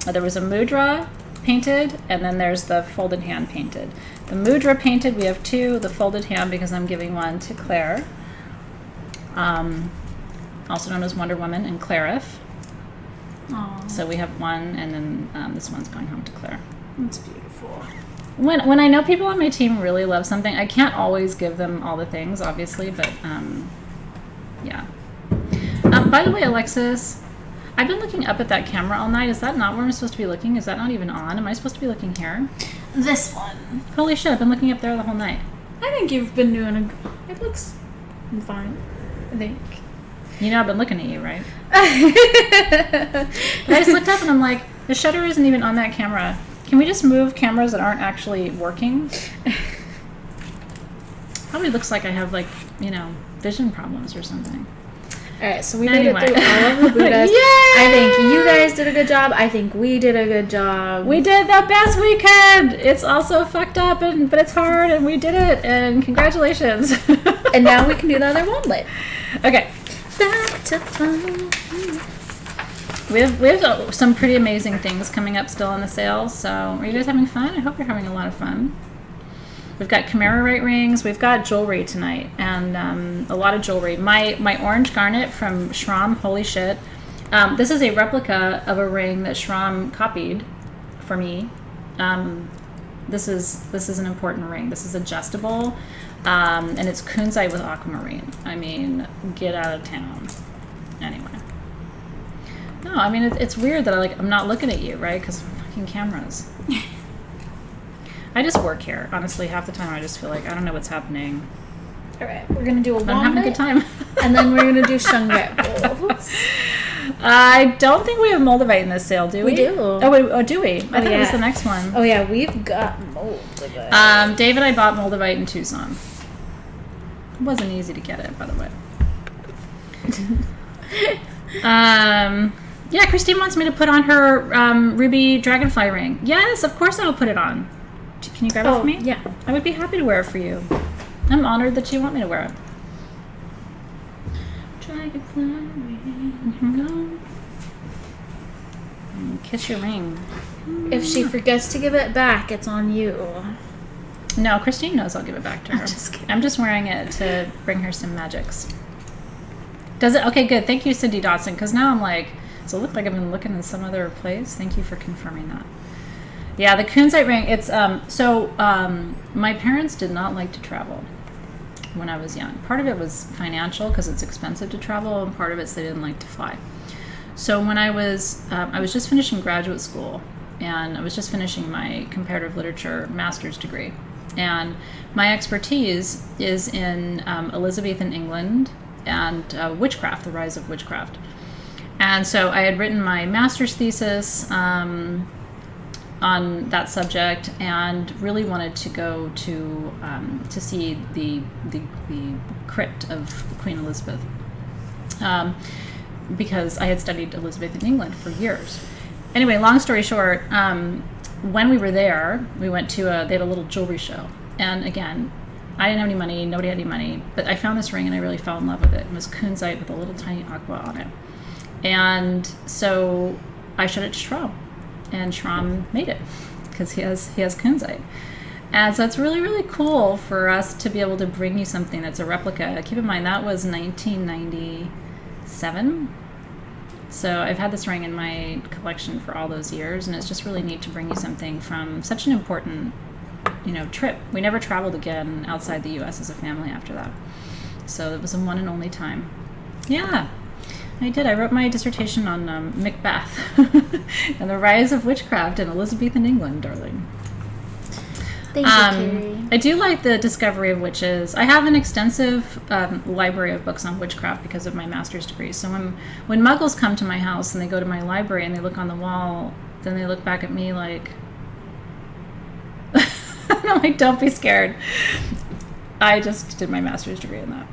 mudra painted, and then there's the folded hand painted. The mudra painted, we have 2. The folded hand, because I'm giving one to Claire, also known as Wonder Woman and Clarif. Aww. So we have one, and then this one's going home to Claire. It's beautiful. When I know people on my team really love something, I can't always give them all the things, obviously, but yeah. By the way, Alexys, I've been looking up at that camera all night. Is that not where I'm supposed to be looking? Is that not even on? Am I supposed to be looking here? This one. Holy shit, I've been looking up there the whole night. I think you've been doing it looks fine, I think. You know I've been looking at you, right? I just looked up and I'm like, the shutter isn't even on that camera. Can we just move cameras that aren't actually working? Probably looks like I have, like, you know, vision problems or something. Alright, so we made it through all of the Buddhas. Yay! I think you guys did a good job. I think we did a good job. We did the best we could. It's also fucked up, but it's hard, and we did it, and congratulations. And now we can do the other wandlet. Okay. Back to fun. We have some pretty amazing things coming up still on the sale, so are you guys having fun? I hope you're having a lot of fun. We've got Chimerite rings. We've got jewelry tonight, and a lot of jewelry. My orange garnet from Shram, holy shit. This is a replica of a ring that Shram copied for me. This is an important ring. This is adjustable, and it's Kunzite with aquamarine. I mean, get out of town. Anyway. No, I mean, it's weird that I'm not looking at you, right? Because fucking cameras. I just work here. Honestly, half the time I just feel like I don't know what's happening. All right, we're going to do a I'm having a good time. And then we're going to do Shungite bowls. I don't think we have Moldavite in this sale, do we? We do. Oh, wait, do we? I thought it was the next one. Oh, yeah, we've got Moldavite. Dave and I bought Moldavite in Tucson. It wasn't easy to get it, by the way. Yeah, Christine wants me to put on her ruby dragonfly ring. Yes, of course I'll put it on. Can you grab it for me? Yeah. I would be happy to wear it for you. I'm honored that you want me to wear it. Dragonfly ring. Kiss your ring. If she forgets to give it back, it's on you. No, Christine knows I'll give it back to her. I'm just kidding. I'm just wearing it to bring her some magics. Does it? Okay, good. Thank you, Cindy Dotson, because now I'm like, does it look like I've been looking in some other place? Thank you for confirming that. Yeah, the Kunzite ring, it's, my parents did not like to travel when I was young. Part of it was financial, because it's expensive to travel, and part of it's they didn't like to fly. So when I was just finishing graduate school, and I was just finishing my comparative literature master's degree, and my expertise is in Elizabethan England and witchcraft, the rise of witchcraft. And so I had written my master's thesis on that subject, and really wanted to go to see the crypt of Queen Elizabeth, because I had studied Elizabethan England for years. Anyway, long story short, when we were there, we went to they had a little jewelry show, and again, I didn't have any money, nobody had any money, but I found this ring and I really fell in love with it. It was Kunzite with a little tiny aqua on it. And so I showed it to Shram, and Shram made it because he has Kunzite. And so it's really, really cool for us to be able to bring you something that's a replica. Keep in mind, that was 1997. So I've had this ring in my collection for all those years, and it's just really neat to bring you something from such an important, trip. We never traveled again outside the U.S. as a family after that. So it was a one and only time. Yeah, I did. I wrote my dissertation on Macbeth and the rise of witchcraft in Elizabethan England, darling. Thank you, Carrie. I do like the discovery of witches. I have an extensive library of books on witchcraft because of my master's degree. So when muggles come to my house and they go to my library and they look on the wall, then they look back at me like, I'm like, don't be scared. I just did my master's degree in that.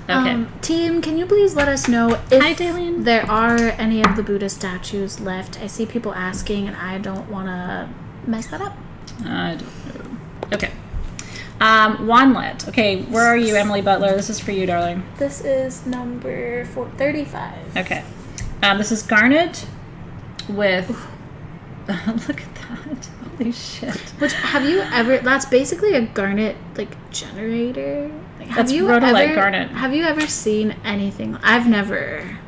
Okay. Team, can you please let us know if Hi, Daleen. there are any of the Buddha statues left? I see people asking, and I don't want to mess that up. I don't know. Okay. Wandlet. Okay, where are you, Emily Butler? This is for you, darling. This is number 435. Okay. This is Garnet with... look at that. Holy shit. Which, have you ever... That's basically a garnet, generator. That's rhodolite garnet. Have you ever seen anything... I've never...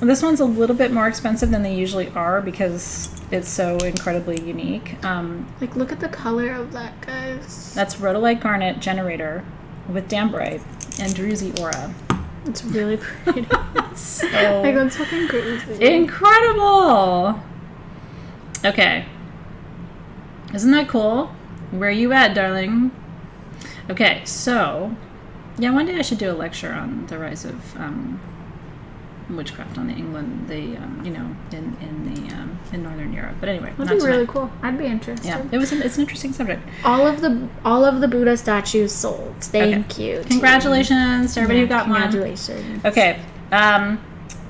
This one's a little bit more expensive than they usually are because it's so incredibly unique. Like, look at the color of that, guys. That's Rhodolite Garnet Generator with Dambrite and Druzy Aura. It's really pretty. So Like, that's fucking crazy. incredible. Okay. Isn't that cool? Where you at, darling? Okay, so yeah, one day I should do a lecture on the rise of witchcraft on the England, in Northern Europe. But anyway, That'd be really cool. I'd be interested. Yeah, it's an interesting subject. All of the Buddha statues sold. Thank you. Congratulations to everybody who got one. Congratulations. Okay.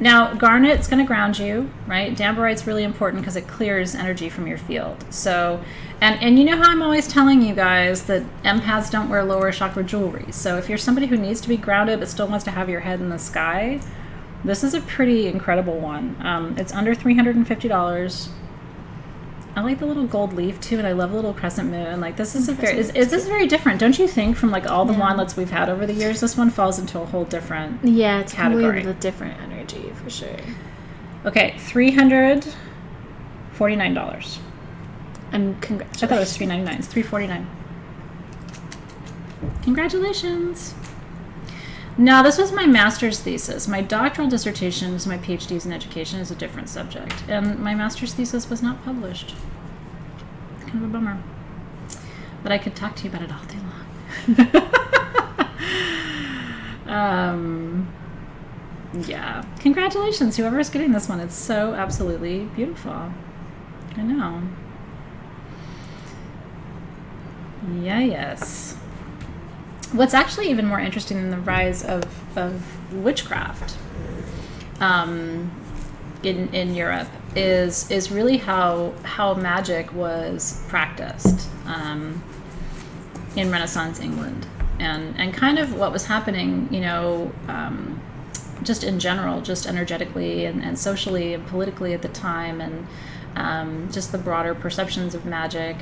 Now, garnet's going to ground you, right? Dambrite's really important because it clears energy from your field. So, and you know how I'm always telling you guys that empaths don't wear lower chakra jewelry. So if you're somebody who needs to be grounded but still wants to have your head in the sky, this is a pretty incredible one. It's under $350. I like the little gold leaf too, and I love the little crescent moon. Like, this is is this very different, don't you think? From like all the wantlets we've had over the years, this one falls into a whole different it's category. Completely different energy for sure. Okay, $349. And congratulations. I thought it was $399. It's $349. Congratulations. Now, this was my master's thesis. My doctoral dissertation, is my PhDs in education, is a different subject. And my master's thesis was not published. Kind of a bummer. But I could talk to you about it all day long. Yeah. Congratulations, whoever's getting this one. It's so absolutely beautiful. I know. Yeah, yes. What's actually even more interesting than the rise of witchcraft in Europe is really how magic was practiced in Renaissance England, and kind of what was happening, just in general, just energetically and socially and politically at the time, and just the broader perceptions of magic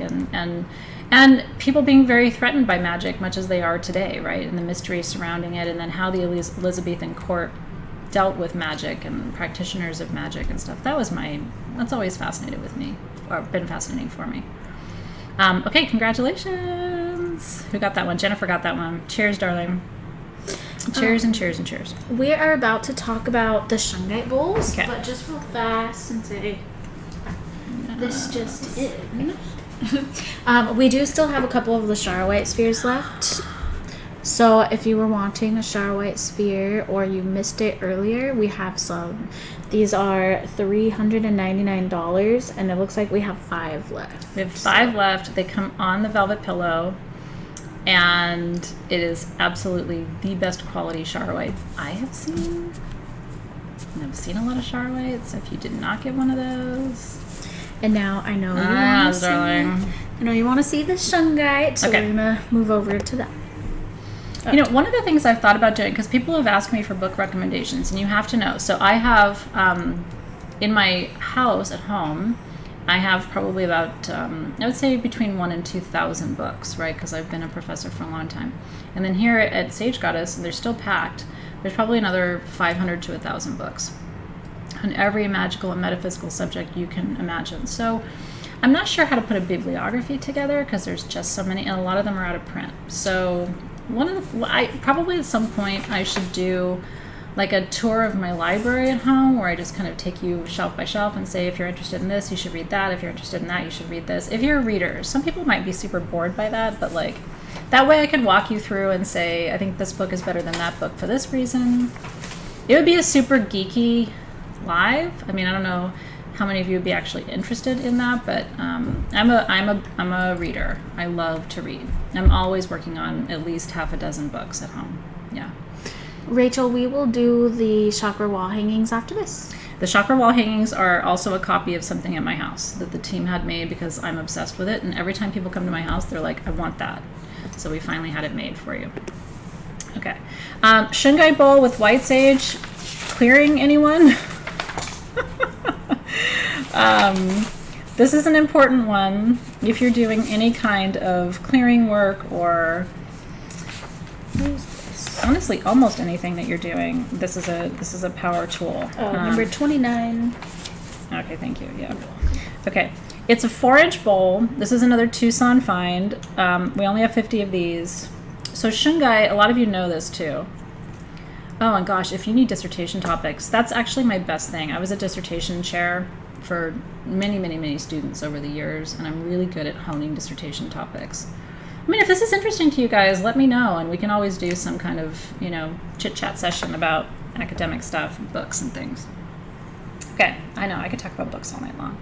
and people being very threatened by magic, much as they are today, right? And the mystery surrounding it, and then how the Elizabethan court dealt with magic and practitioners of magic and stuff. That's always fascinated with me, or been fascinating for me. Okay, congratulations. Who got that one? Jennifer got that one. Cheers, darling. Cheers and cheers and cheers. We are about to talk about the Shungite bowls, Okay. but just real fast, since this just in. We do still have a couple of the Charoite spheres left. So if you were wanting a Charoite sphere or you missed it earlier, we have some. These are $399, and it looks like we have 5 left. We have 5 left. They come on the velvet pillow, and it is absolutely the best quality Charoite I have seen. And I've seen a lot of Charoites. If you did not get one of those, And now I know you want to see the Shungite, so we're gonna move over to that. You know, one of the things I've thought about doing, because people have asked me for book recommendations, and you have to know. So I have, in my house at home, I have probably about, I would say between 1,000 and 2,000 books, right? Because I've been a professor for a long time. And then here at Sage Goddess, they're still packed. There's probably another 500 to 1,000 books on every magical and metaphysical subject you can imagine. So I'm not sure how to put a bibliography together because there's just so many, and a lot of them are out of print. So probably at some point I should do like a tour of my library at home, where I just kind of take you shelf by shelf and say, if you're interested in this, you should read that. If you're interested in that, you should read this. If you're a reader, some people might be super bored by that, but like that way I could walk you through and say, I think this book is better than that book for this reason. It would be a super geeky live. I mean, I don't know how many of you would be actually interested in that, but I'm a reader. I love to read. I'm always working on at least half a dozen books at home. Yeah. Rachel, we will do the chakra wall hangings after this. The chakra wall hangings are also a copy of something at my house that the team had made because I'm obsessed with it, and every time people come to my house, they're like, I want that. So we finally had it made for you. Okay. Shungite bowl with white sage. Clearing anyone? This is an important one if you're doing any kind of clearing work, or What is this? honestly, almost anything that you're doing, this is a power tool. Number 29. Okay, thank you. Yeah. Okay. It's a 4-inch bowl. This is another Tucson find. We only have 50 of these. So Shungite, a lot of you know this too. Oh my gosh, if you need dissertation topics, that's actually my best thing. I was a dissertation chair for many, many, many students over the years, and I'm really good at honing dissertation topics. I mean, if this is interesting to you guys, let me know, and we can always do some kind of, chit-chat session about academic stuff, books and things. Okay, I know, I could talk about books all night long.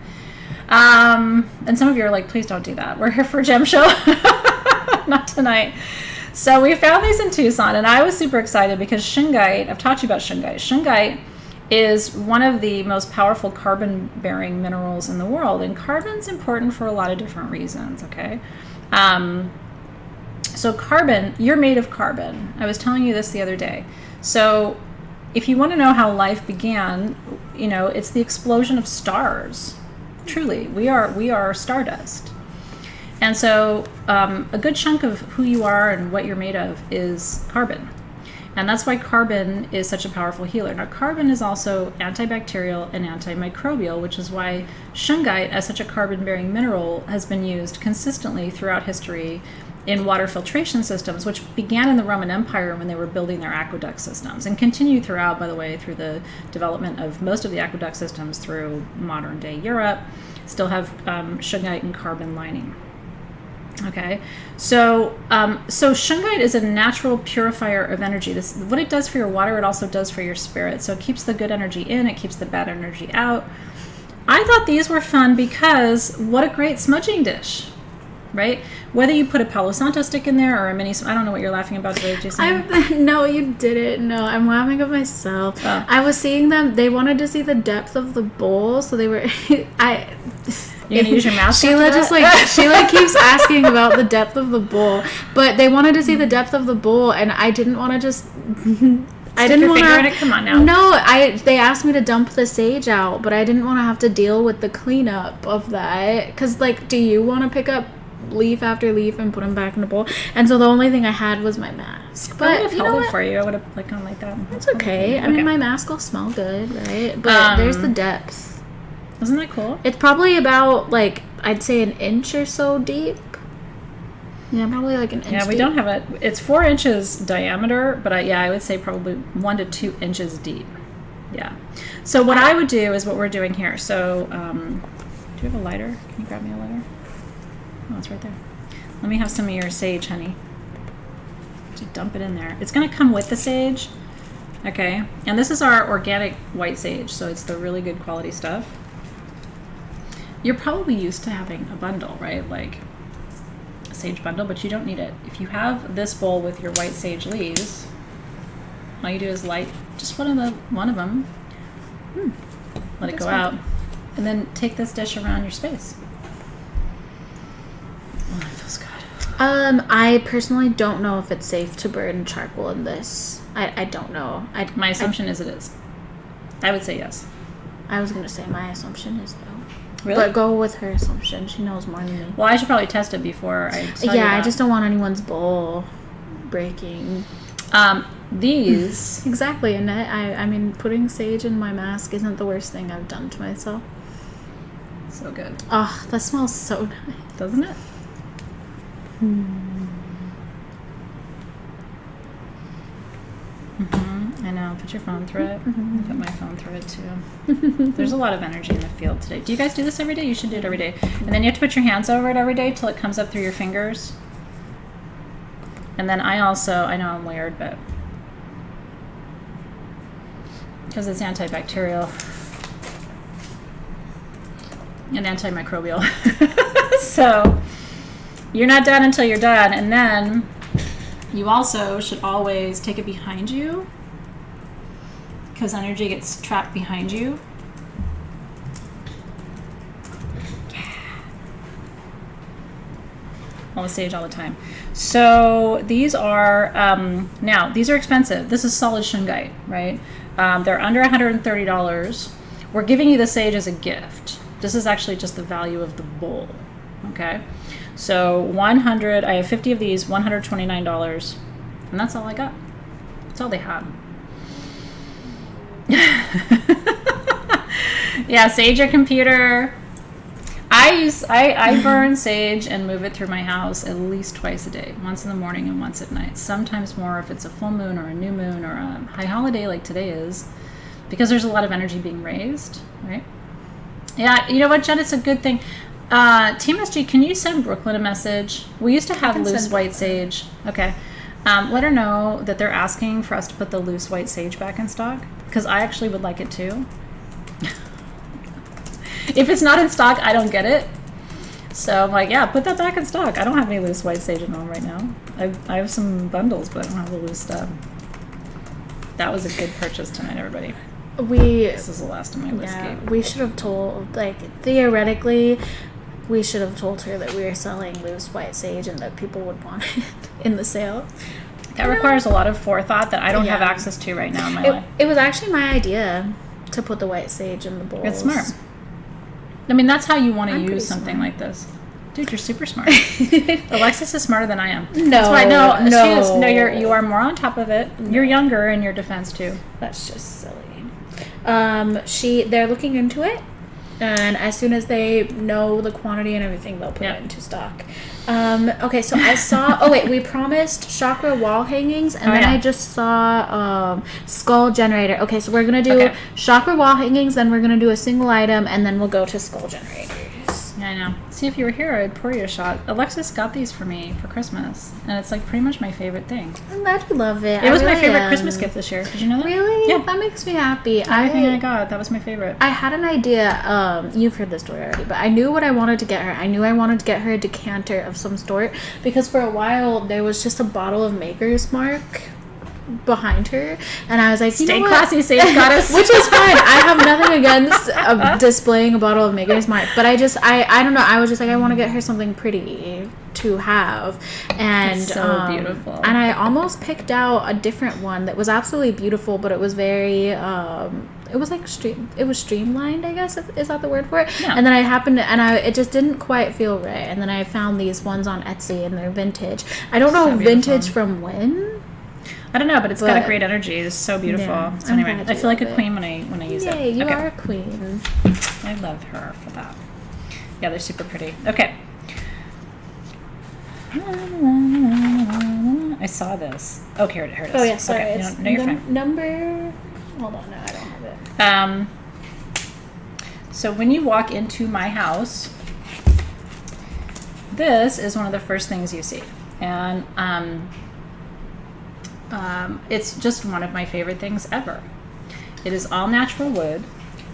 And some of you are like, please don't do that. We're here for a gem show. Not tonight. So we found these in Tucson, and I was super excited because Shungite, I've taught you about Shungite. Shungite is one of the most powerful carbon-bearing minerals in the world, and carbon's important for a lot of different reasons, okay? So carbon, you're made of carbon. I was telling you this the other day. So if you want to know how life began, it's the explosion of stars. Truly, we are stardust. And so a good chunk of who you are and what you're made of is carbon. And that's why carbon is such a powerful healer. Now, carbon is also antibacterial and antimicrobial, which is why Shungite, as such a carbon-bearing mineral, has been used consistently throughout history in water filtration systems, which began in the Roman Empire when they were building their aqueduct systems, and continued throughout, by the way, through the development of most of the aqueduct systems through modern-day Europe. Still have Shungite and carbon lining. Okay, so Shungite is a natural purifier of energy. What it does for your water, it also does for your spirit. So it keeps the good energy in, it keeps the bad energy out. I thought these were fun because what a great smudging dish, right? Whether you put a Palo Santo stick in there or a mini, I don't know what you're laughing about today, Jason. No, you didn't. No, I'm laughing at myself. Oh. I was seeing them. They wanted to see the depth of the bowl, so they were. You gonna use your mouse? Sheila Sheila keeps asking about the depth of the bowl, but they wanted to see the depth of the bowl, and I didn't want to just. I didn't want to. Come on now. No, they asked me to dump the sage out, but I didn't want to have to deal with the cleanup of that. Because, do you want to pick up leaf after leaf and put them back in the bowl? And so the only thing I had was my mask. But I would have held it for you. I would have gone like that. It's okay. I mean, my mask will smell good, right? But there's the depth. Isn't that cool? It's probably about, I'd say an inch or so deep. Yeah, probably an inch Yeah, we deep. don't have it. It's 4 inches diameter, but I would say probably 1 to 2 inches deep. Yeah. So what I would do is what we're doing here. So, do you have a lighter? Can you grab me a lighter? Oh, it's right there. Let me have some of your sage, honey. Just dump it in there. It's going to come with the sage. Okay. And this is our organic white sage, so it's the really good quality stuff. You're probably used to having a bundle, right? Like a sage bundle, but you don't need it. If you have this bowl with your white sage leaves, all you do is light just one of them. Let it go out. And then take this dish around your space. Oh, that feels good. I personally don't know if it's safe to burn charcoal in this. I don't know. My assumption is it is. I would say yes. I was going to say my assumption is no. Really? But go with her assumption. She knows more than me. Well, I should probably test it before I tell you I just don't want anyone's bowl breaking. These... Exactly, Annette. I mean, putting sage in my mask isn't the worst thing I've done to myself. So good. Oh, that smells so nice. Doesn't it? I know. Put your phone through it. Put my phone through it too. There's a lot of energy in the field today. Do you guys do this every day? You should do it every day. And then you have to put your hands over it every day till it comes up through your fingers. And then I know I'm weird, but because it's antibacterial and antimicrobial. So you're not done until you're done. And then you also should always take it behind you because energy gets trapped behind you. Yeah. All the sage all the time. So these are, now these are expensive. This is solid Shungite, right? They're under $130. We're giving you the sage as a gift. This is actually just the value of the bowl, okay? So I have 50 of these, $129, and that's all I got. That's all they had. Yeah, sage your computer. I burn sage and move it through my house at least twice a day, once in the morning and once at night. Sometimes more if it's a full moon or a new moon or a high holiday like today is, because there's a lot of energy being raised, right? Yeah, you know what, Jen? It's a good thing. Team SG, can you send Brooklyn a message? We used to have loose white sage. Okay. Let her know that they're asking for us to put the loose white sage back in stock, because I actually would like it too. If it's not in stock, I don't get it. So I'm like, yeah, put that back in stock. I don't have any loose white sage at home right now. I have some bundles, but I don't have the loose stuff. That was a good purchase tonight, everybody. This is the last of my whiskey. Yeah, we should have told, like, theoretically, we should have told her that we were selling loose white sage and that people would want it in the sale. That requires a lot of forethought that I don't have access to right now in my life. It was actually my idea to put the white sage in the bowls. It's smart. I mean, that's how you want to use something like this. Dude, you're super smart. Alexys is smarter than I am. No, that's why, no, you are more on top of it. No. You're younger in your defense too. That's just silly. They're looking into it, and as soon as they know the quantity and everything, they'll put it into stock. Okay, so I saw. We promised chakra wall hangings, and I just saw skull generator. Okay, so we're gonna do chakra wall hangings, then we're gonna do a single item, and then we'll go to skull generators. Yeah, I know. See, if you were here, I'd pour you a shot. Alexys got these for me for Christmas, and it's like pretty much my favorite thing. I'm glad you love it. It was my favorite Christmas gift this year. Did you know that? Really? Yeah. That makes me happy. Everything I got, that was my favorite. I had an idea. You've heard this story already, but I knew what I wanted to get her. I knew I wanted to get her a decanter of some sort, because for a while there was just a bottle of Maker's Mark behind her, and I was like, stay classy, Sage Goddess. Which is fine. I have nothing against displaying a bottle of Maker's Mark, but I don't know, I was just like, I want to get her something pretty to have, and it's so beautiful. And I almost picked out a different one that was absolutely beautiful, but it was very it was like streamlined, I guess, is that the word for it? Yeah. And then I happened to, it just didn't quite feel right, and then I found these ones on Etsy, and they're vintage. I don't know vintage from when. I don't know, but it's got a great energy. It's so beautiful. Yeah, so anyway, I feel like a queen when I use it. Yay, you are a queen. I love her for that. Yeah, they're super pretty. Okay. I saw this. Oh, here it is. Oh, yeah, sorry. Okay. No, you're fine. Number... Hold on, no, I don't have it. So when you walk into my house, this is one of the first things you see. And it's just one of my favorite things ever. It is all natural wood,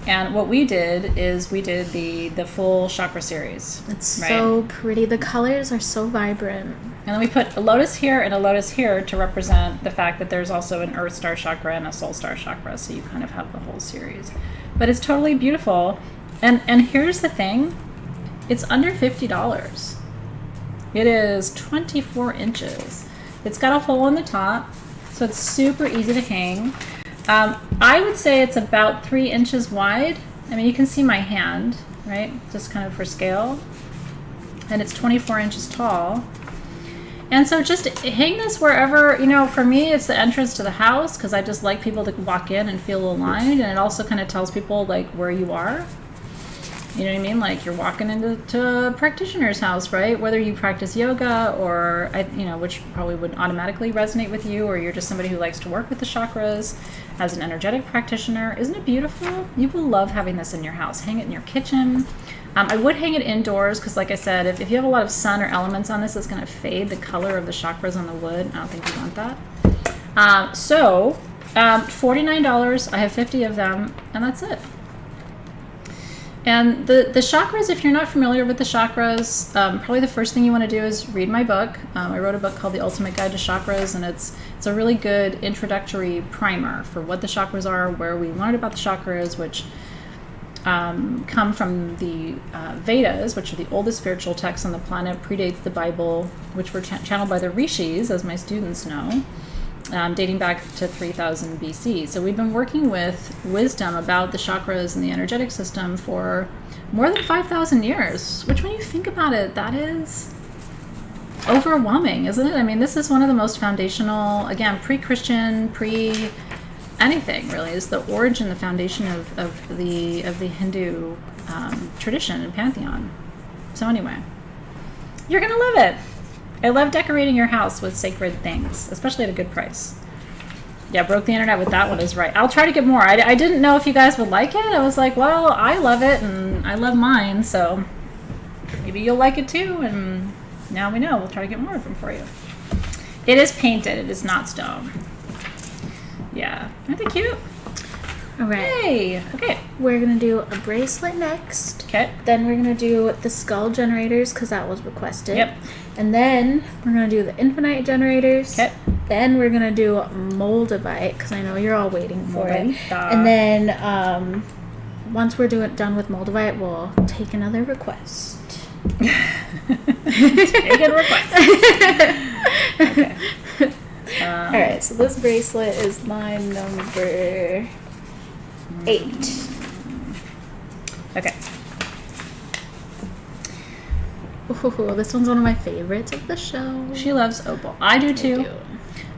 and what we did is we did the full chakra series. It's so pretty. The colors are so vibrant. And then we put a lotus here and a lotus here to represent the fact that there's also an earth star chakra and a soul star chakra, so you kind of have the whole series. But it's totally beautiful. And here's the thing, it's under $50. It is 24 inches. It's got a hole in the top, so it's super easy to hang. I would say it's about 3 inches wide. I mean, you can see my hand, right? Just kind of for scale. And it's 24 inches tall. And so just hang this wherever, for me, it's the entrance to the house, because I just like people to walk in and feel aligned. And it also kind of tells people, like, where you are. You know what I mean? Like, you're walking into a practitioner's house, right? Whether you practice yoga or, which probably would automatically resonate with you, or you're just somebody who likes to work with the chakras as an energetic practitioner. Isn't it beautiful? You will love having this in your house. Hang it in your kitchen. I would hang it indoors because, like I said, if you have a lot of sun or elements on this, it's going to fade the color of the chakras on the wood. I don't think you want that. $49. I have 50 of them, and that's it. And the chakras, if you're not familiar with the chakras, probably the first thing you want to do is read my book. I wrote a book called The Ultimate Guide to Chakras, and it's a really good introductory primer for what the chakras are, where we learned about the chakras, which come from the Vedas, which are the oldest spiritual texts on the planet, predates the Bible, which were channeled by the rishis, as my students know, dating back to 3000 BC. So we've been working with wisdom about the chakras and the energetic system for more than 5,000 years, which when you think about it, that is overwhelming, isn't it? I mean, this is one of the most foundational, again, pre-Christian, anything really, is the origin, the foundation of the Hindu tradition and pantheon. So anyway, you're gonna love it. I love decorating your house with sacred things, especially at a good price. Yeah, broke the internet with that one is right. I'll try to get more. I didn't know if you guys would like it. I was like, well, I love it and I love mine, so maybe you'll like it too. And now we know. We'll try to get more of them for you. It is painted. It is not stone. Yeah. Aren't they cute? All right. Hey. Okay. We're going to do a bracelet next. Okay. Then we're going to do the skull generators because that was requested. Yep. And then we're going to do the infinite generators. Okay. Then we're going to do Moldavite because I know you're all waiting for it. Moldavite. And then once we're done with Moldavite, we'll take another request. Take a request. Okay. All right, so this bracelet is my number 8. Okay. Ooh, this one's one of my favorites of the show. She loves opal. I do too. I do.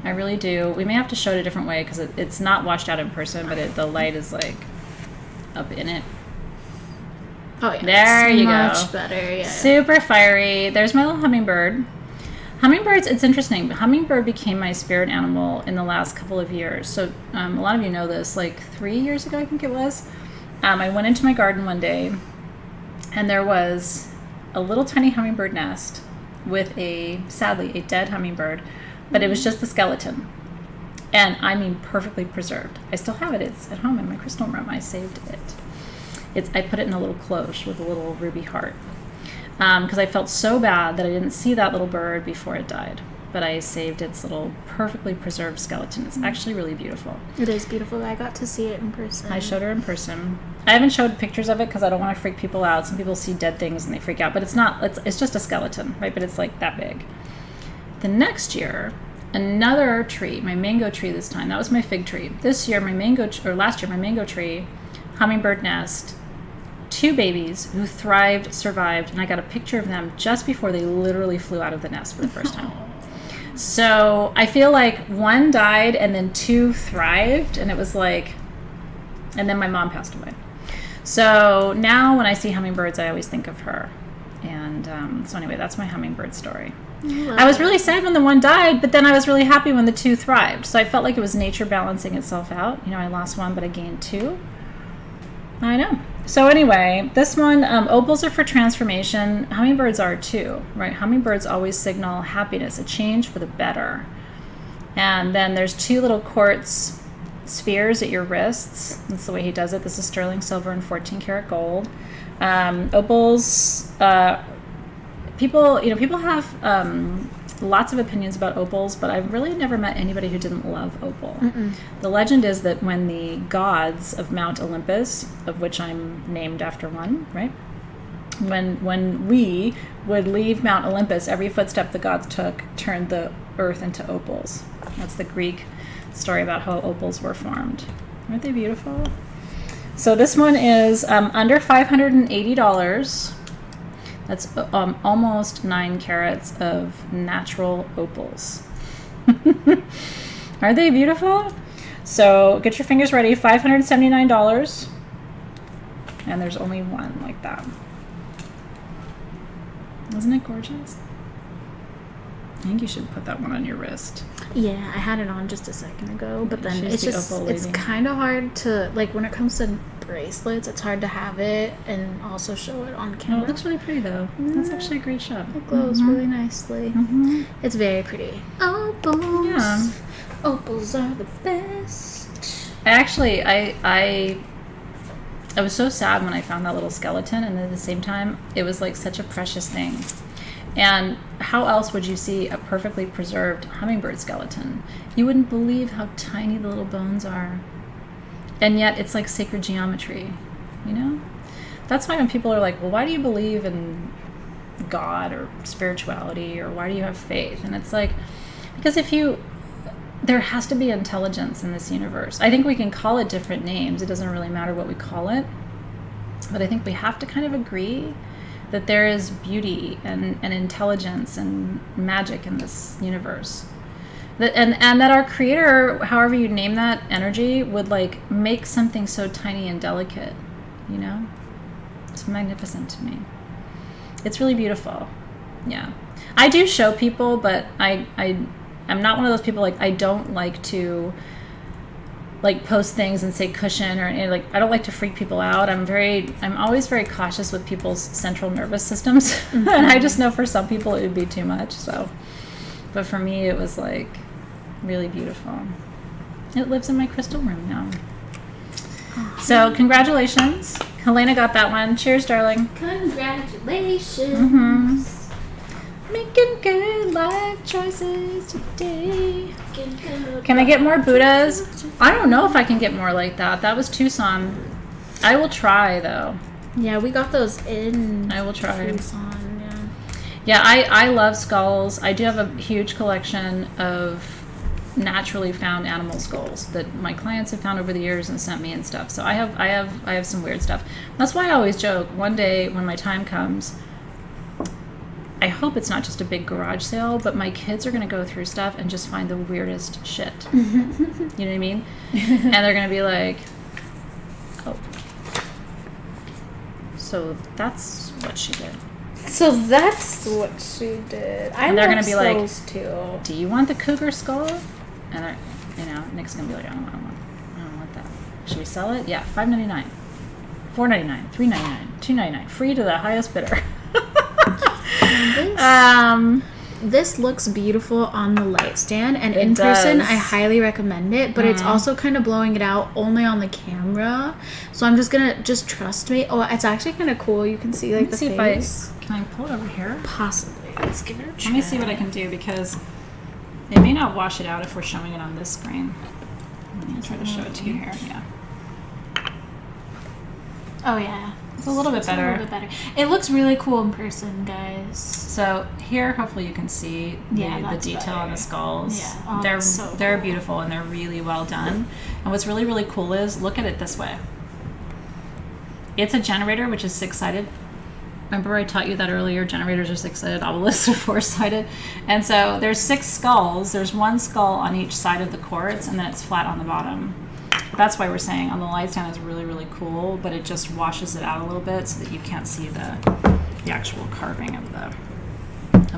I really do. We may have to show it a different way because it's not washed out in person, but the light is like up in it. Oh yeah, There you go. Much better. Yeah. Super fiery. There's my little hummingbird. Hummingbirds, it's interesting. Hummingbird became my spirit animal in the last couple of years. So a lot of you know this. Like 3 years ago, I think it was. I went into my garden one day, and there was a little tiny hummingbird nest with sadly, a dead hummingbird, but it was just the skeleton. And I mean, perfectly preserved. I still have it. It's at home in my crystal room. I saved it. I put it in a little cloche with a little ruby heart. Because I felt so bad that I didn't see that little bird before it died. But I saved its little perfectly preserved skeleton. It's actually really beautiful. It is beautiful. I got to see it in person. I showed her in person. I haven't showed pictures of it because I don't want to freak people out. Some people see dead things and they freak out. But it's not. It's just a skeleton, right? But it's like that big. The next year, another tree, my mango tree this time. That was my fig tree. This year, last year, my mango tree, hummingbird nest, 2 babies who thrived, survived, and I got a picture of them just before they literally flew out of the nest for the first time. So I feel like 1 died and then 2 thrived, and it was like, and then my mom passed away. So now when I see hummingbirds, I always think of her. And so anyway, that's my hummingbird story. I was really sad when the 1 died, but then I was really happy when the 2 thrived. So I felt like it was nature balancing itself out. You know, I lost 1, but I gained 2. I know. So anyway, this one, opals are for transformation. Hummingbirds are too, right? Hummingbirds always signal happiness, a change for the better. And then there's 2 little quartz spheres at your wrists. That's the way he does it. This is sterling silver and 14 karat gold. Opals, people have lots of opinions about opals, but I've really never met anybody who didn't love opal. The legend is that when the gods of Mount Olympus, of which I'm named after one, right? When we would leave Mount Olympus, every footstep the gods took turned the earth into opals. That's the Greek story about how opals were formed. Aren't they beautiful? So this one is under $580. That's almost 9 carats of natural opals. Aren't they beautiful? So get your fingers ready, $579. And there's only 1 like that. Isn't it gorgeous? I think you should put that one on your wrist. Yeah, I had it on just a second ago, but then She's it's kind of hard to, like, when it comes to bracelets, it's hard to have it and also show it on camera. Oh, it looks really pretty though. That's actually a great shot. It glows really nicely. It's very pretty. Opals. Yeah. Opals are the best. I was so sad when I found that little skeleton, and at the same time, it was like such a precious thing. And how else would you see a perfectly preserved hummingbird skeleton? You wouldn't believe how tiny the little bones are. And yet it's like sacred geometry, you know? That's why when people are like, well, why do you believe in God or spirituality, or why do you have faith? And it's like, because there has to be intelligence in this universe. I think we can call it different names. It doesn't really matter what we call it. But I think we have to kind of agree that there is beauty and intelligence and magic in this universe. And that our creator, however you name that energy, would like make something so tiny and delicate, you know? It's magnificent to me. It's really beautiful. Yeah. I do show people, but I'm not one of those people, like, I don't like to like post things and say cushion or any, like, I don't like to freak people out. I'm always very cautious with people's central nervous systems. Mm-hmm. And I just know for some people it would be too much. So, but for me, it was like really beautiful. It lives in my crystal room now. Oh. So congratulations. Helena got that one. Cheers, darling. Congratulations. Mm-hmm. Making good life choices today. Can I get more Buddhas? I don't know if I can get more like that. That was Tucson. I will try, though. Yeah, we got those in I will try. Tucson, yeah. Yeah, I love skulls. I do have a huge collection of naturally found animal skulls that my clients have found over the years and sent me and stuff. So I have some weird stuff. That's why I always joke, one day when my time comes, I hope it's not just a big garage sale, but my kids are going to go through stuff and just find the weirdest shit. You know what I mean? And they're going to be like, oh, so that's what she did. So that's what she did. And they're going to be like, too. Do you want the cougar skull? And they're, you know, Nick's going to be like, I don't want that. Should we sell it? Yeah, $5.99, $4.99, $3.99, $2.99, free to the highest bidder. This looks beautiful on the light stand, and in person I highly recommend it, but it's also kind of blowing it out only on the camera, so I'm just gonna trust me. Oh, it's actually kind of cool. You can see like the face. Can I pull it over here? Possibly. Let's give it a try. Let me see what I can do, because it may not wash it out if we're showing it on this screen. Let me try to show it to you here. Yeah. Oh yeah. It's a little bit better. It looks really cool in person, guys. So here, hopefully you can see the detail on the skulls. Yeah. Oh, they're beautiful and they're really well done. And what's really, really cool is, look at it this way. It's a generator, which is 6-sided. Remember I taught you that earlier? Generators are 6-sided, obelisks are 4-sided. And so there's 6 skulls. There's 1 skull on each side of the quartz, and then it's flat on the bottom. That's why we're saying on the light stand is really, really cool, but it just washes it out a little bit so that you can't see the actual carving of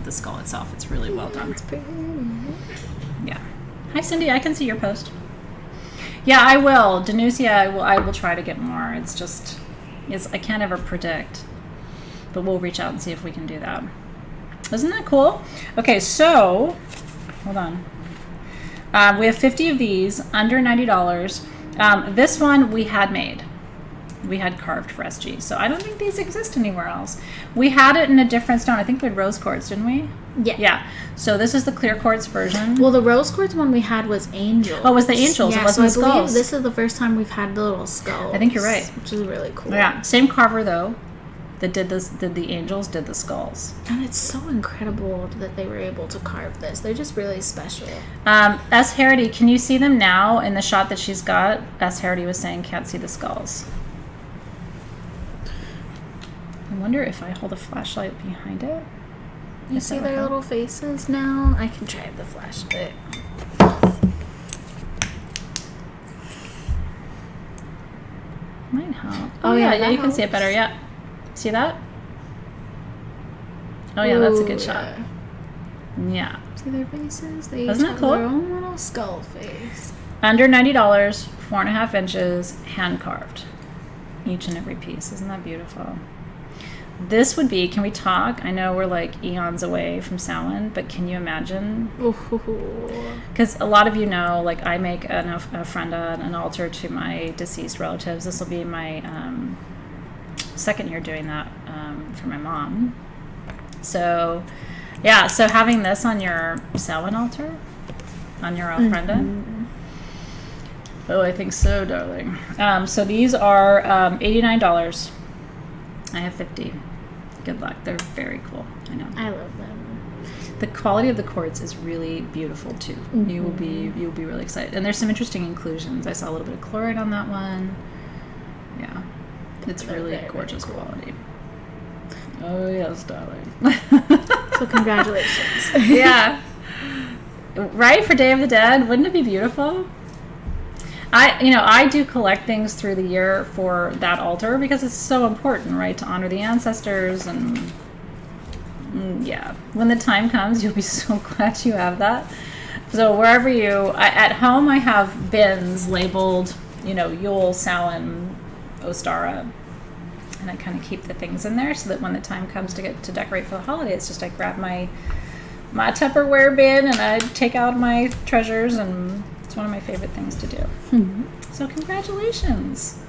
the skull itself. It's really well done. It's pretty. Yeah. Hi, Cindy. I can see your post. Yeah, I will. Danusia, I will try to get more. It's just, I can't ever predict, but we'll reach out and see if we can do that. Isn't that cool? Okay, so hold on. We have 50 of these under $90. This one we had made. We had carved for SG. So I don't think these exist anywhere else. We had it in a different stone. I think we had rose quartz, didn't we? Yeah. Yeah. So this is the clear quartz version. Well, the rose quartz one we had was angels. Oh, it was the angels. Yeah, it wasn't so the skulls. This is the first time we've had the little skulls. I think you're right. Which is really cool. Yeah. Same carver, though, that did the angels, did the skulls. And it's so incredible that they were able to carve this. They're just really special. S. Harity, can you see them now in the shot that she's got? S. Harity was saying can't see the skulls. I wonder if I hold a flashlight behind it. You see their little faces now? I can try the flashlight. Might help. Oh yeah, you can see it better. Yeah. See that? Oh yeah, that's a good shot. Yeah. See their faces? They Isn't each that cool? have their own little skull face. Under $90, 4.5 inches, hand carved. Each and every piece. Isn't that beautiful? This would be, can we talk? I know we're like eons away from Samhain, but can you imagine? Because a lot of you know, like I make an ofrenda, an altar to my deceased relatives. This will be my second year doing that for my mom. So, yeah, so having this on your Samhain altar, on your ofrenda. Mm-hmm. Oh, I think so, darling. So these are $89. I have 50. Good luck. They're very cool. I know. I love them. The quality of the quartz is really beautiful too. Mm-hmm. You will be really excited. And there's some interesting inclusions. I saw a little bit of chloride on that one. Yeah. It's really gorgeous quality. Oh, yes, darling. So congratulations. Yeah. Right, for Day of the Dead? Wouldn't it be beautiful? I do collect things through the year for that altar because it's so important, right, to honor the ancestors. And yeah, when the time comes, you'll be so glad you have that. So wherever at home, I have bins labeled, Yule, Samhain, Ostara. And I kind of keep the things in there so that when the time comes to get to decorate for the holiday, it's just I grab my Tupperware bin and I take out my treasures, and it's one of my favorite things to do. Mm-hmm. So congratulations.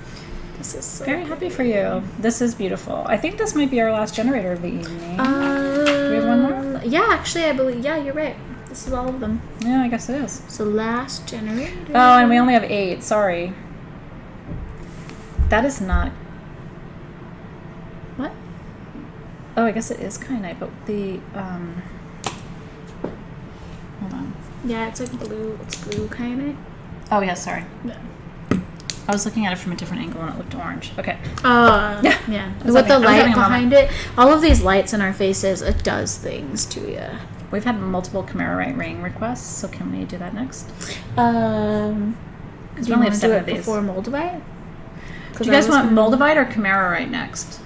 This is so very happy for you. This is beautiful. I think this might be our last generator of the evening. Do we have one more? Yeah, actually, I believe. Yeah, you're right. This is all of them. Yeah, I guess it is. So last generator. Oh, and we only have 8. Sorry. That is not. What? Oh, I guess it is kyanite, but the hold on. Yeah, it's like blue. It's blue kyanite. Oh yeah, sorry. Yeah. I was looking at it from a different angle and it looked orange. Okay. Yeah. With the light behind it, all of these lights in our faces, it does things to you. We've had multiple Charoite ring requests, so can we do that next? Because we only have 7 of these. Before Moldavite? Do you guys want Moldavite or Charoite next?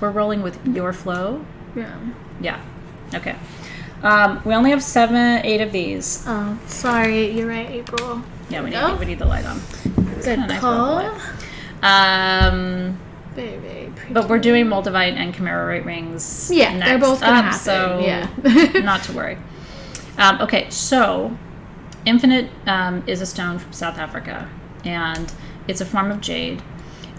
We're rolling with your flow. Yeah. Yeah. Okay. We only have 8 of these. Oh, sorry. You're right, April. Yeah, we need the light on. Good call. Very, very pretty. But we're doing Moldavite and Charoite rings. Yeah, next they're both gonna happen. So yeah. Not to worry. Okay, so Infinite is a stone from South Africa, and it's a form of jade,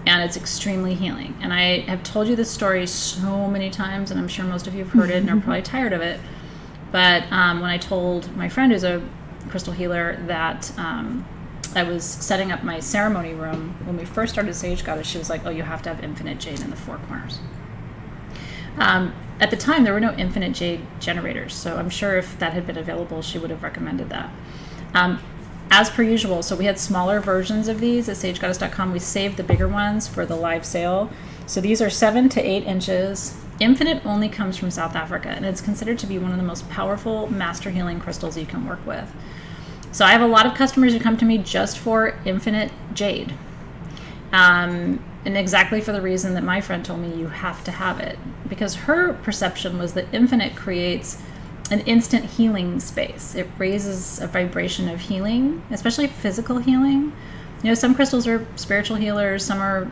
and it's extremely healing. And I have told you this story so many times, and I'm sure most of you have heard it and are probably tired of it. But when I told my friend who's a crystal healer that I was setting up my ceremony room when we first started Sage Goddess, she was like, oh, you have to have infinite jade in the 4 corners. At the time, there were no infinite jade generators, so I'm sure if that had been available, she would have recommended that. As per usual, so we had smaller versions of these at sagegoddess.com. We saved the bigger ones for the live sale. So these are 7 to 8 inches. Infinite only comes from South Africa, and it's considered to be one of the most powerful master healing crystals you can work with. So I have a lot of customers who come to me just for infinite jade. And exactly for the reason that my friend told me you have to have it. Because her perception was that infinite creates an instant healing space. It raises a vibration of healing, especially physical healing. Some crystals are spiritual healers, some are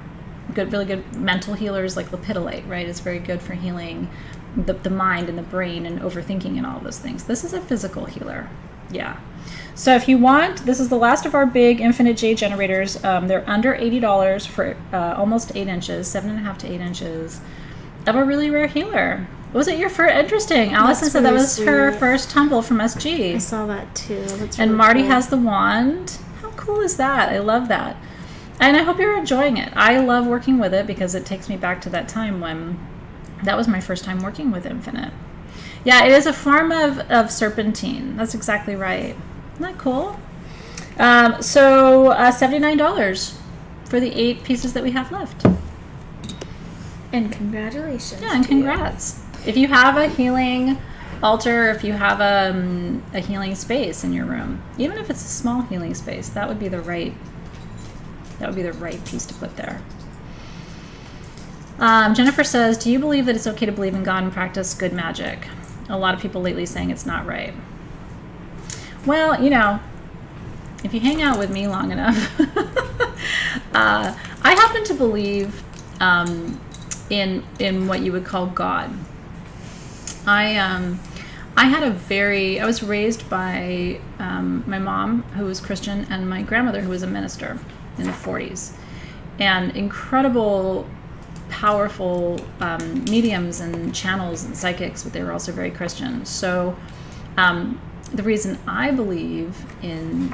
good, really good mental healers, like lepidolite, right? It's very good for healing the mind and the brain and overthinking and all those things. This is a physical healer. Yeah. So if you want, this is the last of our big infinite jade generators. They're under $80 for almost 8 inches, 7.5 to 8 inches of a really rare healer. Was it your first? Interesting. Allison said that was her first tumble from SG. I saw that too. That's and really Marty cool. has the wand. How cool is that? I love that. And I hope you're enjoying it. I love working with it because it takes me back to that time when that was my first time working with Infinite. Yeah, it is a form of serpentine. That's exactly right. Isn't that cool? So $79 for the 8 pieces that we have left. And congratulations. Yeah, and congrats. If you have a healing altar, if you have a healing space in your room, even if it's a small healing space, that would be the right piece to put there. Jennifer says, do you believe that it's okay to believe in God and practice good magic? A lot of people lately saying it's not right. Well, if you hang out with me long enough, I happen to believe in what you would call God. I was raised by my mom, who was Christian, and my grandmother, who was a minister in the 40s, and incredible, powerful mediums and channels and psychics, but they were also very Christian. So the reason I believe in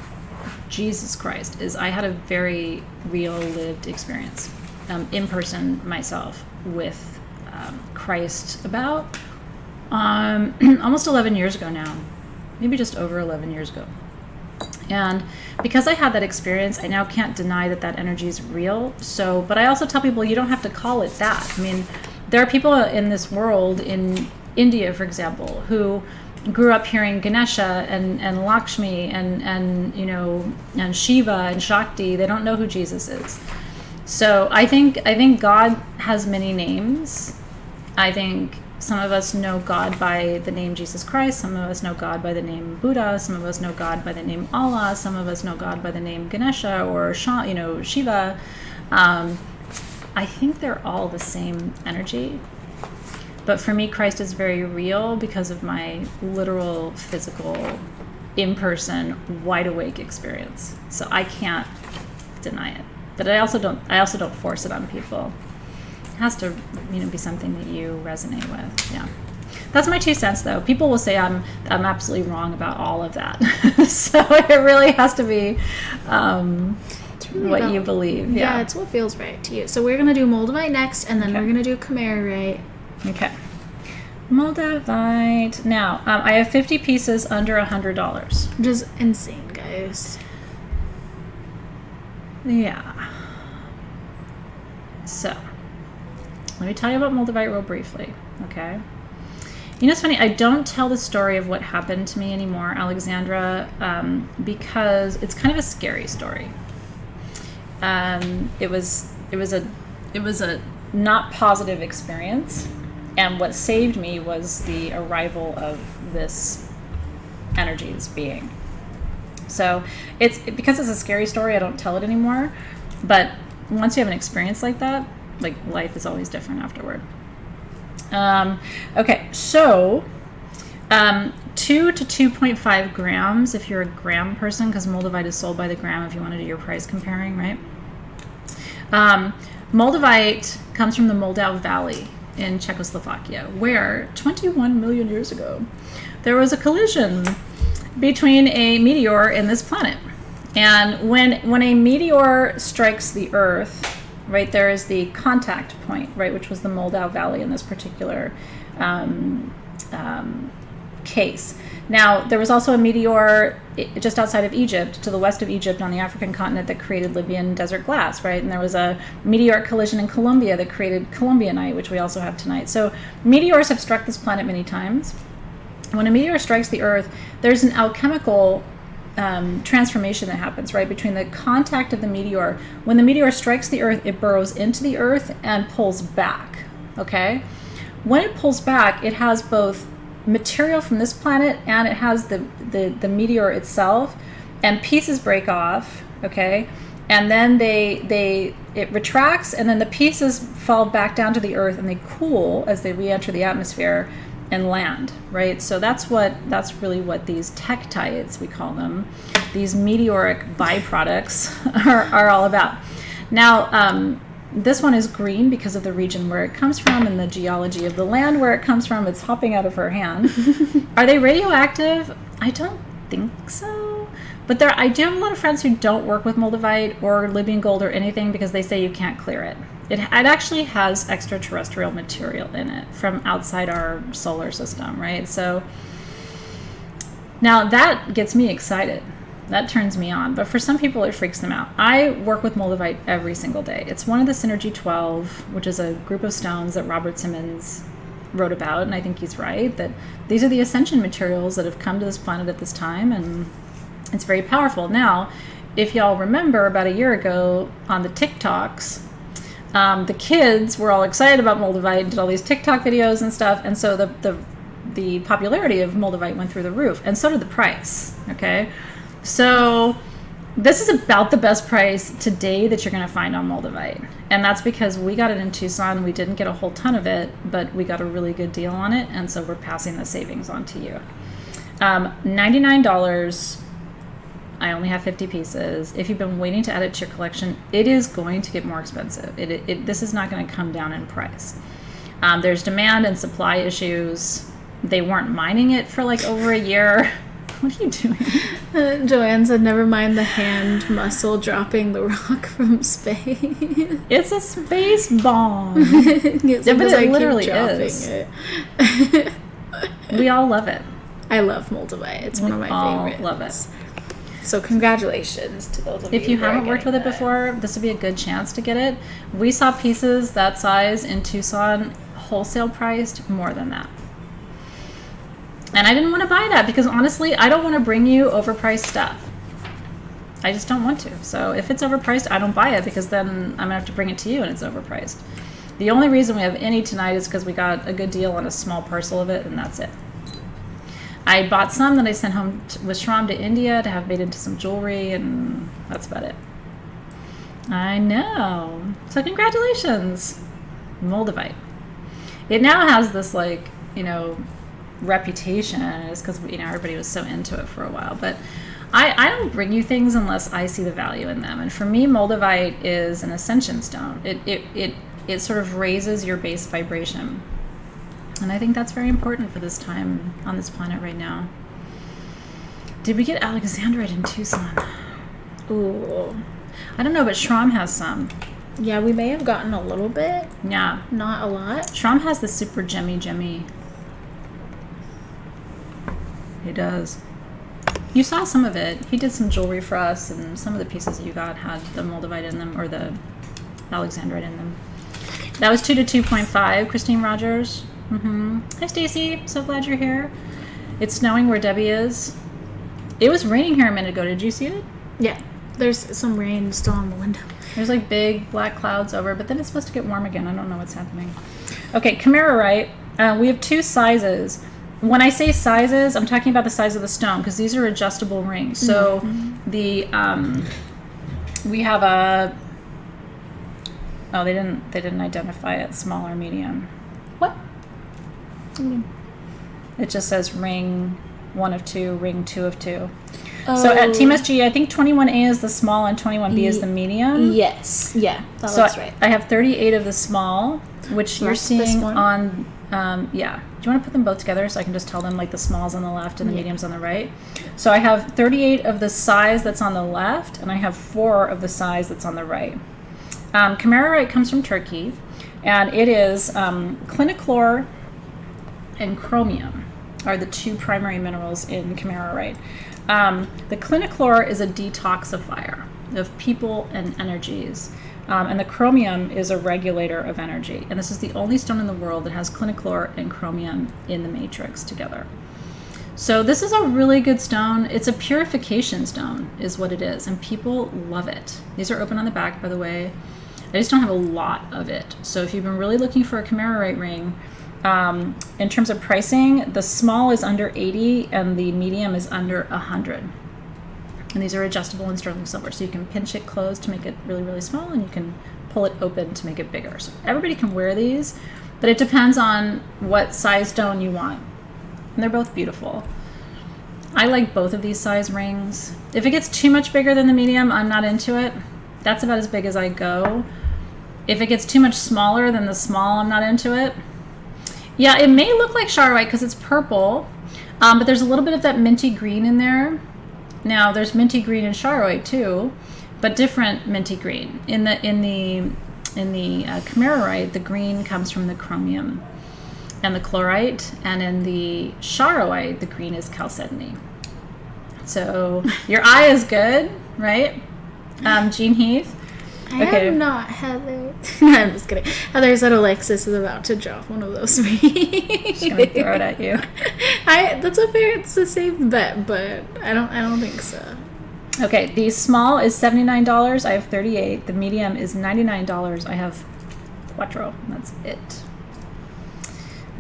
Jesus Christ is I had a very real lived experience in person myself with Christ about almost 11 years ago now, maybe just over 11 years ago. And because I had that experience, I now can't deny that energy is real. So, but I also tell people you don't have to call it that. I mean, there are people in this world, in India, for example, who grew up hearing Ganesha and Lakshmi and you know, and Shiva and Shakti. They don't know who Jesus is. So I think God has many names. I think some of us know God by the name Jesus Christ. Some of us know God by the name Buddha. Some of us know God by the name Allah. Some of us know God by the name Ganesha or Shiva. I think they're all the same energy. But for me, Christ is very real because of my literal, physical, in-person, wide-awake experience. So I can't deny it. But I also don't force it on people. It has to, be something that you resonate with. Yeah. That's my 2 cents, though. People will say I'm absolutely wrong about all of that. So it really has to be what you believe. Yeah, it's what feels right to you. So we're going to do Moldavite next, and then we're going to do Charoite. Okay. Moldavite. Now, I have 50 pieces under $100. Which is insane, guys. Yeah. So, let me tell you about Moldavite real briefly, okay? It's funny, I don't tell the story of what happened to me anymore, Alexandra, because it's kind of a scary story. It was a not positive experience, and what saved me was the arrival of this energies being. So because it's a scary story, I don't tell it anymore. But once you have an experience like that, like, life is always different afterward. Okay, so 2 to 2.5 grams if you're a gram person, because Moldavite is sold by the gram if you want to do your price comparing, right? Moldavite comes from the Moldau Valley in Czechoslovakia, where 21 million years ago there was a collision between a meteor and this planet. And when a meteor strikes the Earth, right, there is the contact point, right, which was the Moldau Valley in this particular case. Now, there was also a meteor just outside of Egypt, to the west of Egypt on the African continent, that created Libyan desert glass, right? And there was a meteoric collision in Colombia that created Colombianite, which we also have tonight. So meteors have struck this planet many times. When a meteor strikes the Earth, there's an alchemical transformation that happens, right, between the contact of the meteor. When the meteor strikes the Earth, it burrows into the Earth and pulls back, okay? When it pulls back, it has both material from this planet and it has the meteor itself, and pieces break off, okay? And then it retracts, and then the pieces fall back down to the Earth and they cool as they re-enter the atmosphere and land, right? So that's really what these tektites, we call them, these meteoric byproducts are all about. Now, this one is green because of the region where it comes from and the geology of the land where it comes from. It's hopping out of her hand. Are they radioactive? I don't think so. But I do have a lot of friends who don't work with Moldavite or Libyan gold or anything because they say you can't clear it. It actually has extraterrestrial material in it from outside our solar system, right? So now that gets me excited. That turns me on. But for some people, it freaks them out. I work with Moldavite every single day. It's one of the Synergy 12, which is a group of stones that Robert Simmons wrote about, and I think he's right, that these are the ascension materials that have come to this planet at this time, and it's very powerful. Now, if y'all remember, about a year ago on the TikToks, the kids were all excited about Moldavite and did all these TikTok videos and stuff, and so the popularity of Moldavite went through the roof, and so did the price, okay? So this is about the best price today that you're going to find on Moldavite, and that's because we got it in Tucson. We didn't get a whole ton of it, but we got a really good deal on it, and so we're passing the savings on to you. $99. I only have 50 pieces. If you've been waiting to add it to your collection, it is going to get more expensive. This is not going to come down in price. There's demand and supply issues. They weren't mining it for like over a year. What are you doing? Joanne said, never mind the hand muscle dropping the rock from space. It's a space bomb. Yes, yeah, but it I literally keep is. It. We all love it. I love Moldavite. It's one of my favorites. Love it. So congratulations to those of you. If you haven't worked with it before, this would be a good chance to get it. We saw pieces that size in Tucson. wholesale priced more than that. And I didn't want to buy that because honestly, I don't want to bring you overpriced stuff. I just don't want to. So if it's overpriced, I don't buy it because then I'm going to have to bring it to you and it's overpriced. The only reason we have any tonight is because we got a good deal on a small parcel of it, and that's it. I bought some that I sent home with Shram to India to have made into some jewelry, and that's about it. I know. So congratulations, Moldavite. It now has this, like, you know, reputation. It's because, you know, everybody was so into it for a while. But I don't bring you things unless I see the value in them. And for me, Moldavite is an ascension stone. It sort of raises your base vibration. And I think that's very important for this time on this planet right now. Did we get Alexandrite in Tucson? Ooh. I don't know, but Shram has some. Yeah, we may have gotten a little bit. Yeah. Not a lot. Shram has the super gemmy. He does. You saw some of it. He did some jewelry for us, and some of the pieces that you got had the Moldavite in them, or the Alexandrite in them. That was 2 to 2.5, Christine Rogers. Hi, Stacy. So glad you're here. It's snowing where Debbie is. It was raining here a minute ago. Did you see it? Yeah. There's some rain still on the window. There's like big black clouds over, but then it's supposed to get warm again. I don't know what's happening. Okay, Charoite. We have 2 sizes. When I say sizes, I'm talking about the size of the stone because these are adjustable rings. So the we have a they didn't identify it, small or medium. What? It just says ring 1 of 2, ring 2 of 2. Oh. So at Team SG, I think 21A is the small and 21B is the medium. Yes. Yeah, that's right. I have 38 of the small, which so you're seeing on, yeah. Do you want to put them both together so I can just tell them like the small's on the left and the medium's on the right? So I have 38 of the size that's on the left, and I have 4 of the size that's on the right. Charoite comes from Turkey, and it is cliniclor and chromium are the 2 primary minerals in Charoite. The cliniclor is a detoxifier of people and energies, and the chromium is a regulator of energy. And this is the only stone in the world that has cliniclor and chromium in the matrix together. So this is a really good stone. It's a purification stone is what it is, and people love it. These are open on the back, by the way. I just don't have a lot of it. So if you've been really looking for a Charoite ring, in terms of pricing, the small is under 80 and the medium is under 100. And these are adjustable in sterling silver, so you can pinch it closed to make it really, really small, and you can pull it open to make it bigger. So everybody can wear these, but it depends on what size stone you want. And they're both beautiful. I like both of these size rings. If it gets too much bigger than the medium, I'm not into it. That's about as big as I go. If it gets too much smaller than the small, I'm not into it. Yeah, it may look like Charoite because it's purple, but there's a little bit of that minty green in there. Now, there's minty green in Charoite too, but different minty green. In the Charoite, the green comes from the chromium and the chlorite, and in the Charoite, the green is chalcedony. So your eye is good, right? Jean Heath. I am not Heather. No, I'm just kidding. Heather said Alexys is about to drop one of those for me. She's gonna throw it at you. That's a fair. It's a safe bet, but I don't think so. Okay, the small is $79. I have 38. The medium is $99. I have Quattro. That's it.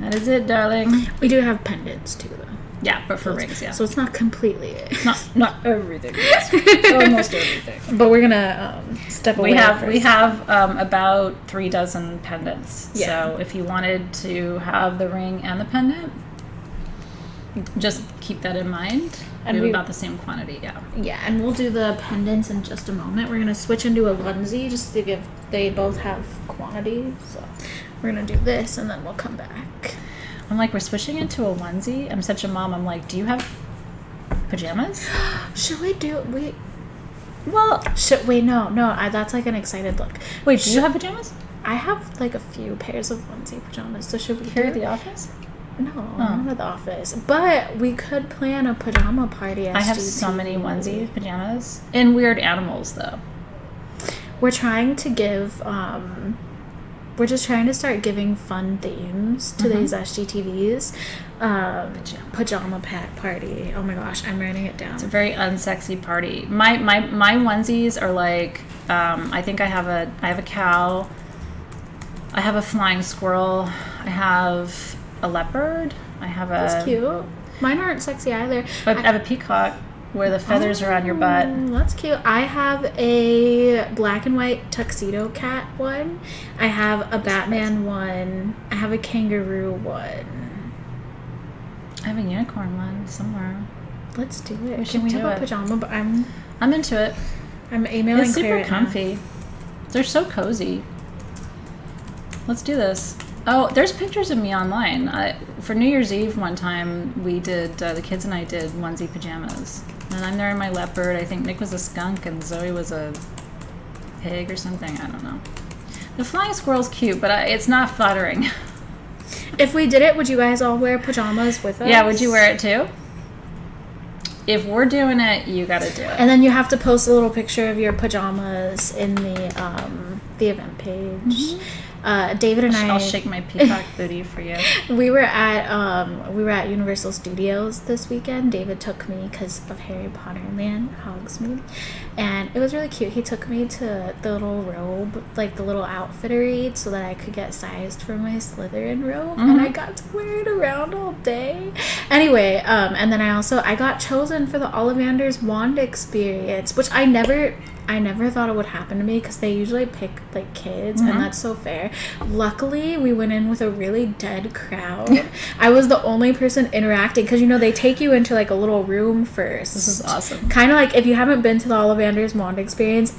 That is it, darling. We do have pendants too, though. Yeah, but for rings, yeah. So it's not completely it. Not everything. It's almost everything. But we're gonna step away. We have about 3 dozen pendants. Yeah. So if you wanted to have the ring and the pendant, just keep that in mind. And we have about the same quantity, yeah. Yeah, and we'll do the pendants in just a moment. We're gonna switch into a onesie just to give they both have quantity. So we're gonna do this and then we'll come back. I'm like, we're switching into a onesie. I'm such a mom. I'm like, do you have pajamas? Should we do it? No. That's like an excited look. Wait, do you have pajamas? I have like a few pairs of onesie pajamas. So should we here at the office? No, not at the office. But we could plan a pajama party. I have so many onesie pajamas. And weird animals, though. We're trying to give we're just trying to start giving fun themes to these SGTVs. Pajama party. Oh my gosh, I'm writing it down. It's a very unsexy party. My onesies are like, I think I have a cow. I have a flying squirrel. I have a leopard. I have That's cute. Mine aren't sexy either. I have a peacock where the feathers are on your butt. That's cute. I have a black and white tuxedo cat one. I have a Batman one. I have a kangaroo one. I have a unicorn one somewhere. Let's do it. Can we do it? Pajama? But I'm into it. I'm emailing. It's super Claire comfy. They're so cozy. Let's do this. Oh, there's pictures of me online. For New Year's Eve one time, we did, the kids and I did onesie pajamas. And I'm there in my leopard. I think Nick was a skunk and Zoe was a pig or something. I don't know. The flying squirrel's cute, but it's not flattering. If we did it, would you guys all wear pajamas with us? Yeah, would you wear it too? If we're doing it, you gotta do it. And then you have to post a little picture of your pajamas in the event page. Mm-hmm. David and I'll shake my peacock booty for you. We were at Universal Studios this weekend. David took me because of Harry Potter Land, Hogsmeade, and it was really cute. He took me to the little robe, like the little outfittery, so that I could get sized for my Slytherin robe, and I got to wear it around all day. Anyway, and then I got chosen for the Ollivander's wand experience, which I never thought it would happen to me because they usually pick like kids, and that's so fair. Luckily, we went in with a really dead crowd. I was the only person interacting because they take you into like a little room first. This is awesome. Kind of like if you haven't been to the Ollivander's wand experience,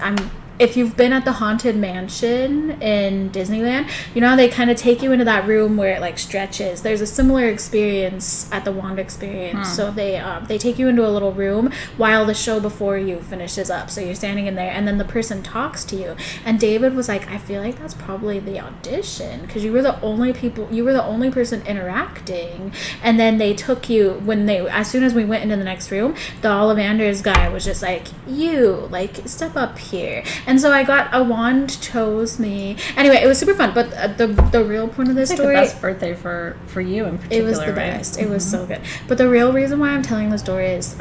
if you've been at the Haunted Mansion in Disneyland, how they kind of take you into that room where it like stretches. There's a similar experience at the wand experience. So they take you into a little room while the show before you finishes up. So you're standing in there, and then the person talks to you. And David was like, I feel like that's probably the audition because you were the only person interacting. And then they took you as soon as we went into the next room, the Ollivander's guy was just like, you like step up here. And so I got a wand chose me. Anyway, it was super fun. But the real point of this story... It's the best birthday for you in particular, it was the best. It was so good. But the real reason why I'm telling the story is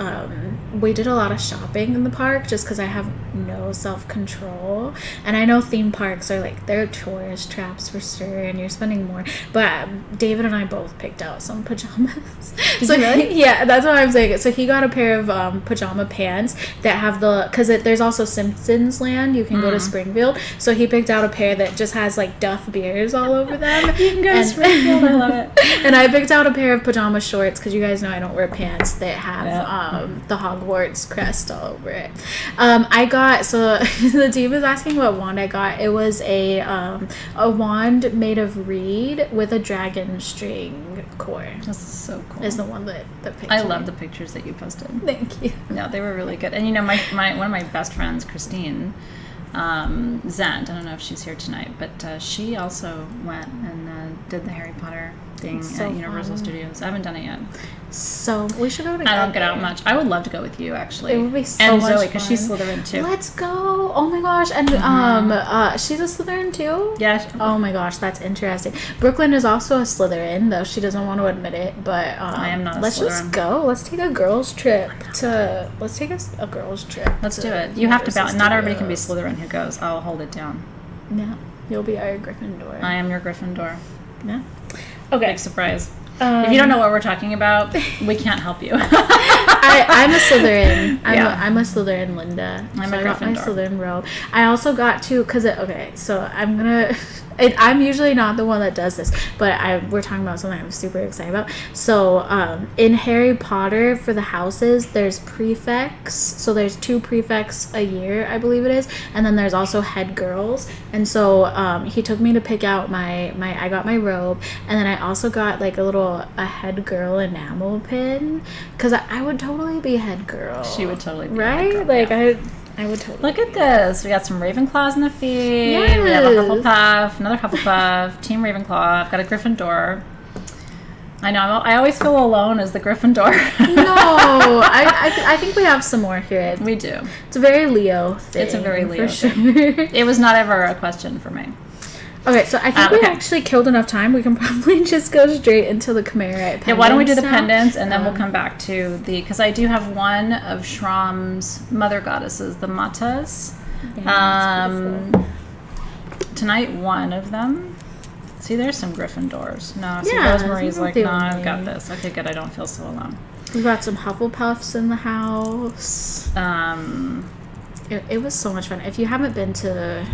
we did a lot of shopping in the park just because I have no self-control. And I know theme parks are like, they're tourist traps for sure, and you're spending more. But David and I both picked out some pajamas. So really? Yeah, that's what I'm saying. So he got a pair of pajama pants that have because there's also Simpsons Land. You can go to Springfield. So he picked out a pair that just has like Duff beers all over them. You can go to Springfield. I love it. And I picked out a pair of pajama shorts because you guys know I don't wear pants that have the Hogwarts crest all over it. So the team is asking what wand I got. It was a wand made of reed with a dragon string core. This is so cool. Is the one that picture. I love the pictures that you posted. Thank you. No, they were really good. And my one of my best friends, Christine Zent, I don't know if she's here tonight, but she also went and did the Harry Potter thing at Universal Studios. I haven't done it yet. So we should go together. I don't get out much. I would love to go with you, actually. It would be so much fun. And Zoe, because she's Slytherin too. Let's go! Oh my gosh! And she's a Slytherin too. Yeah. Oh my gosh, that's interesting. Brooklyn is also a Slytherin, though she doesn't want to admit it. But I am not. Let's just go. Let's take a girls' trip to. Let's take a girls' trip. Let's do it. You have to balance. Not everybody can be Slytherin who goes. I'll hold it down. Yeah, you'll be our Gryffindor. I am your Gryffindor. Yeah. Okay. Big surprise. If you don't know what we're talking about, we can't help you. I'm a Slytherin. I'm a Slytherin Linda. I'm so a I got my Gryffindor. Slytherin robe. I also got to so I'm gonna. I'm usually not the one that does this, but we're talking about something I'm super excited about. So in Harry Potter, for the houses, there's prefects. So there's 2 prefects a year, I believe it is, and then there's also head girls. And so he took me to pick out I got my robe, and then I also got like a head girl enamel pin because I would totally be head girl. She would totally be right? head girl, like yeah. I would totally. Look at this. We got some Ravenclaws in the feed. Yes. We have a Hufflepuff, another Hufflepuff, Team Ravenclaw. I've got a Gryffindor. I know. I always feel alone as the Gryffindor. No, I think we have some more here. We do. It's a very Leo thing. It's a very Leo for sure. thing. It was not ever a question for me. Okay, so I think we actually killed enough time. We can probably just go straight into the Charoite pendants. Yeah, why don't we do the pendants, and then we'll come back to the... Because I do have one of Shram's mother goddesses, the Matas. Yeah, tonight, one of them. See, there's some Gryffindors. No, see, Yeah, Rosemary's not like, the no, I've only- got this. Okay, good, I don't feel so alone. We've got some Hufflepuffs in the house. It was so much fun. If you haven't been to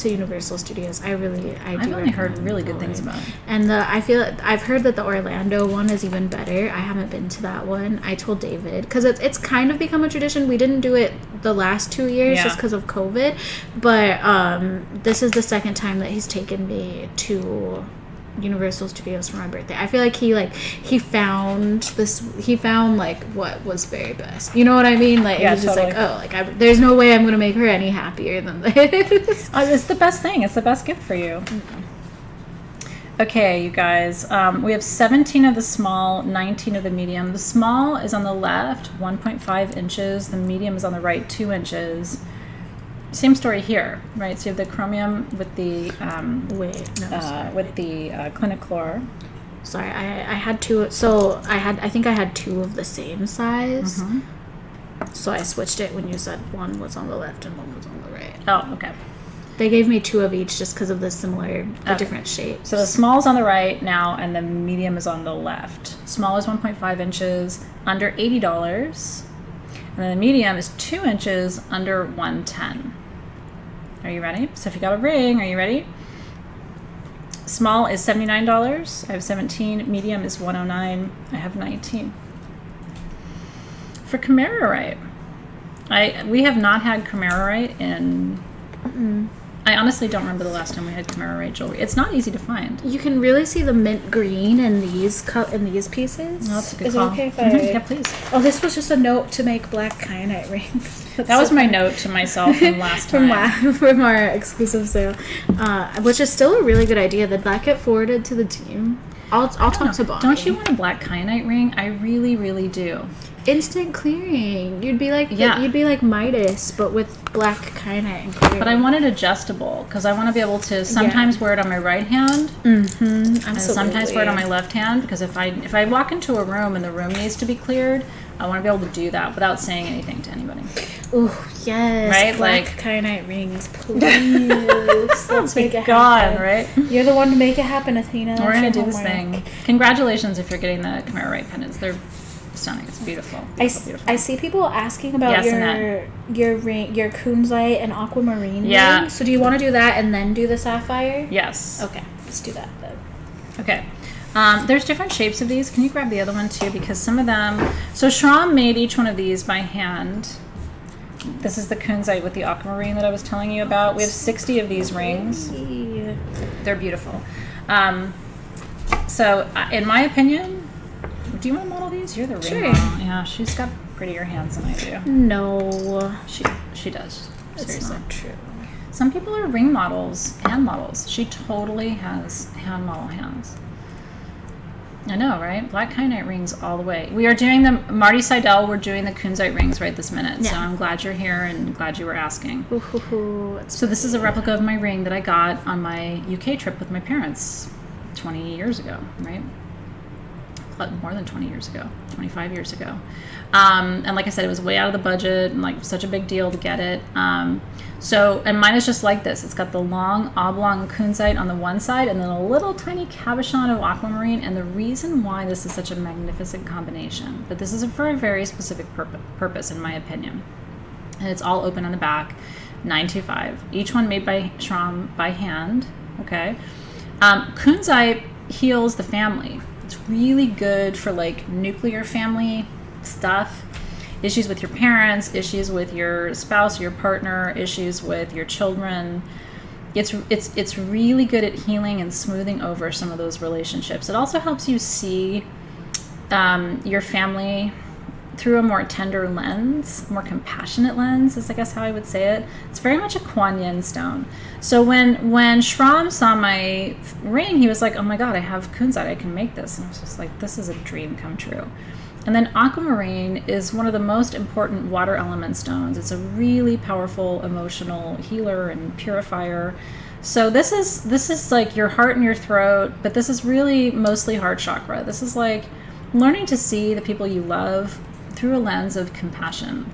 Universal Studios, I do I've only heard recommend really good going. things about it. And I've heard that the Orlando one is even better. I haven't been to that one. I told David because it's kind of become a tradition. We didn't do it the last 2 years just because of COVID, but this is the second time that he's taken me to Universal Studios for my birthday. I feel like he found like what was very best. You know what I mean? Like Yeah, he's just totally. like, oh, like there's no way I'm gonna make her any happier than this. It's the best thing. It's the best gift for you. Okay, you guys. We have 17 of the small, 19 of the medium. The small is on the left, 1.5 inches. The medium is on the right, 2 inches. Same story here, right? So you have the chromium with the cliniclor. Sorry, I had two. So I think I had two of the same size. So I switched it when you said one was on the left and one was on the right. Oh, okay. They gave me two of each just because of the different shapes. So the small is on the right now, and the medium is on the left. Small is 1.5 inches, under $80, and then the medium is 2 inches, under $110. Are you ready? So if you got a ring, are you ready? Small is $79. I have 17. Medium is $109. I have 19. For Charoite, we have not had Charoite in. I honestly don't remember the last time we had Charoite jewelry. It's not easy to find. You can really see the mint green in these pieces. Oh, that's a good Is call. it okay if Yeah, please. Oh, this was just a note to make black kyanite rings. That was my note to myself from last time. from our exclusive sale, which is still a really good idea. Did that get forwarded to the team? I'll talk to Bonnie. Don't you want a black kyanite ring? I really, really do. Instant clearing. You'd be like Midas, but with black kyanite and clear. But I want it adjustable because I want to be able to sometimes wear it on my right hand and sometimes wear it on my left hand, because if I walk into a room and the room needs to be cleared, I want to be able to do that without saying anything to anybody. Oh yes, right? Black kyanite rings, please. Let's make it happen. Right? You're the one to make it happen, Athena. We're gonna do this thing. Congratulations if you're getting the Charoite pendants. They're stunning. It's beautiful. Beautiful. I see people asking about your ring, your Kunzite and aquamarine ring. So do you want to do that and then do the sapphire? Yes. Okay, let's do that then. Okay. There's different shapes of these. Can you grab the other one too? Because some of them... So Shram made each one of these by hand. This is the Kunzite with the aquamarine that I was telling you about. We have 60 of these rings. They're beautiful. So in my opinion... Do you want to model these? You're the ring model. Yeah, she's got prettier hands than I do. No. She does. It's Seriously. not true. Some people are ring models, hand models. She totally has hand model hands. I know, right? Black kyanite rings all the way. We are doing them. Marty Seidel, we're doing the Kunzite rings right this minute. Yeah. So I'm glad you're here and glad you were asking. So this is a replica of my ring that I got on my UK trip with my parents 20 years ago, right? More than 20 years ago, 25 years ago. And like I said, it was way out of the budget and like such a big deal to get it. And mine is just like this. It's got the long oblong Kunzite on the one side and then a little tiny cabochon of aquamarine. And the reason why this is such a magnificent combination, but this is for a very specific purpose in my opinion. And it's all open on the back, 925. Each one made by Shram by hand, okay? Kunzite heals the family. It's really good for like nuclear family stuff, issues with your parents, issues with your spouse, your partner, issues with your children. It's really good at healing and smoothing over some of those relationships. It also helps you see your family through a more tender lens, more compassionate lens is I guess how I would say it. It's very much a Kuan Yin stone. So when Shram saw my ring, he was like, oh my God, I have Kunzite, I can make this. And I was just like, this is a dream come true. And then aquamarine is one of the most important water element stones. It's a really powerful emotional healer and purifier. So this is like your heart and your throat, but this is really mostly heart chakra. This is like learning to see the people you love through a lens of compassion.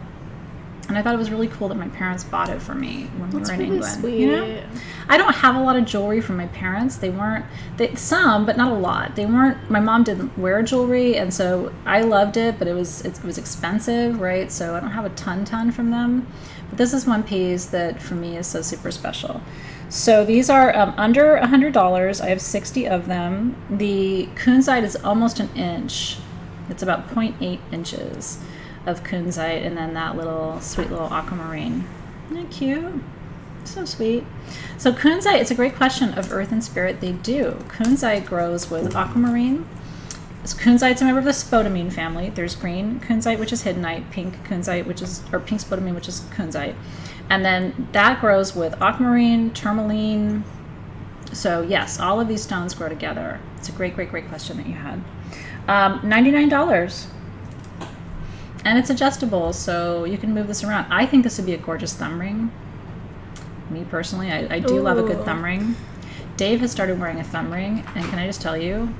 And I thought it was really cool that my parents bought it for me when we were in England. Sweet. You know, I don't have a lot of jewelry from my parents. They weren't some, but not a lot. They weren't. My mom didn't wear jewelry, and so I loved it, but it was expensive, right? So I don't have a ton from them. But this is one piece that for me is so super special. So these are under $100. I have 60 of them. The Kunzite is almost an inch. It's about 0.8 inches of Kunzite, and then that sweet little aquamarine. Isn't that cute? So sweet. So Kunzite, it's a great question of earth and spirit. They do. Kunzite grows with aquamarine. Kunzite's a member of the spodumene family. There's green Kunzite, which is hiddenite, pink Kunzite, pink spodumene, which is Kunzite. And then that grows with aquamarine, tourmaline. So yes, all of these stones grow together. It's a great question that you had. $99. And it's adjustable, so you can move this around. I think this would be a gorgeous thumb ring. Me personally, I do love a good thumb ring. Dave has started wearing a thumb ring, and can I just tell you,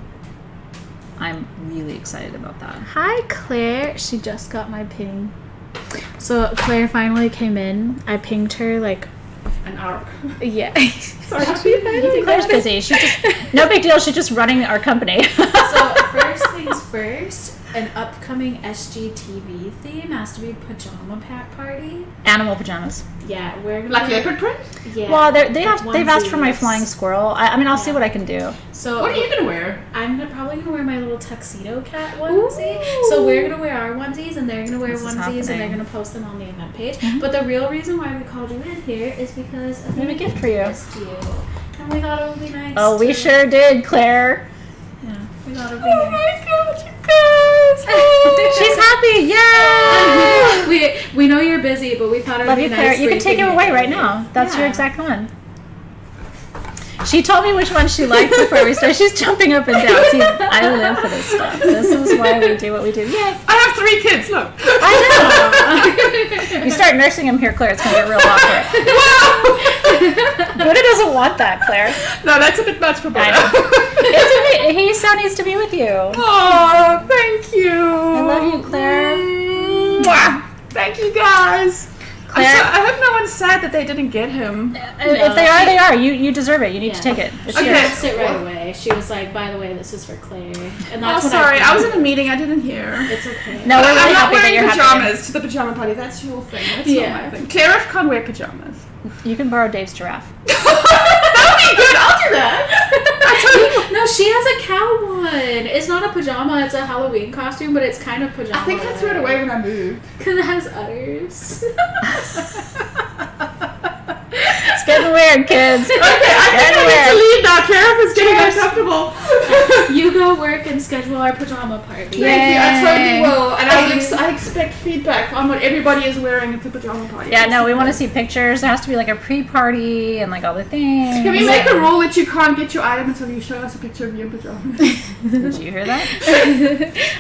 I'm really excited about that. Hi, Claire. She just got my ping. So Claire finally came in. I pinged her like an hour. Yeah. Sorry, Claire's busy. She's just no big deal. She's just running our company. So first things first, an upcoming SGTV theme has to be pajama party. Animal pajamas. Yeah, we're gonna Like leopard print? Yeah. Well, they've asked for my flying squirrel. I mean, I'll see what I can do. So what are you gonna wear? I'm probably gonna wear my little tuxedo cat onesie. So we're gonna wear our onesies, and they're gonna wear onesies, and they're gonna post them on the event page. Mm-hmm. But the real reason why we called you in here is because we have a gift for you. And we thought it would be nice. Oh, we sure did, Claire. Yeah, we thought it would be nice. Oh my God, you guys! She's happy! Yay! we know you're busy, but we thought it would Love be you, nice. Claire. You can take it away right now. That's your exact one. She told me which one she liked before we started. She's jumping up and down. See, I live for this stuff. This is why we do what we do. Yay! I have 3 kids. Look. I know. You start nursing him here, Claire. It's gonna get real awkward. Wow. Buddha doesn't want that, Claire. No, that's a bit much for Buddha. He still needs to be with you. Oh, thank you. I love you, Claire. Mwah. Thank you, guys. Claire, I hope no one's sad that they didn't get him. If they are, they are. You deserve it. You need to take it. She announced it right away. She was like, "By the way, this is for Claire." And that's sorry. I was in a meeting. I didn't hear. It's okay. No, we're really I'm not happy that wearing you're pajamas happy. to the pajama party. That's your thing. That's not my thing. Claire can't wear pajamas. You can borrow Dave's giraffe. That would be good. I'll do that. No, she has a cow one. It's not a pajama. It's a Halloween costume, but it's kind of pajama. I think I threw it away when I moved. Because it has udders. It's getting weird, kids. Okay, I think I need to leave now. Claire is getting uncomfortable. You go work and schedule our pajama party. Thank you. I totally will. And I expect feedback on what everybody is wearing at the pajama party. Yeah, no, we want to see pictures. There has to be like a pre-party and like all the things. Can we make a rule that you can't get your item until you show us a picture of your pajamas? Did you hear that?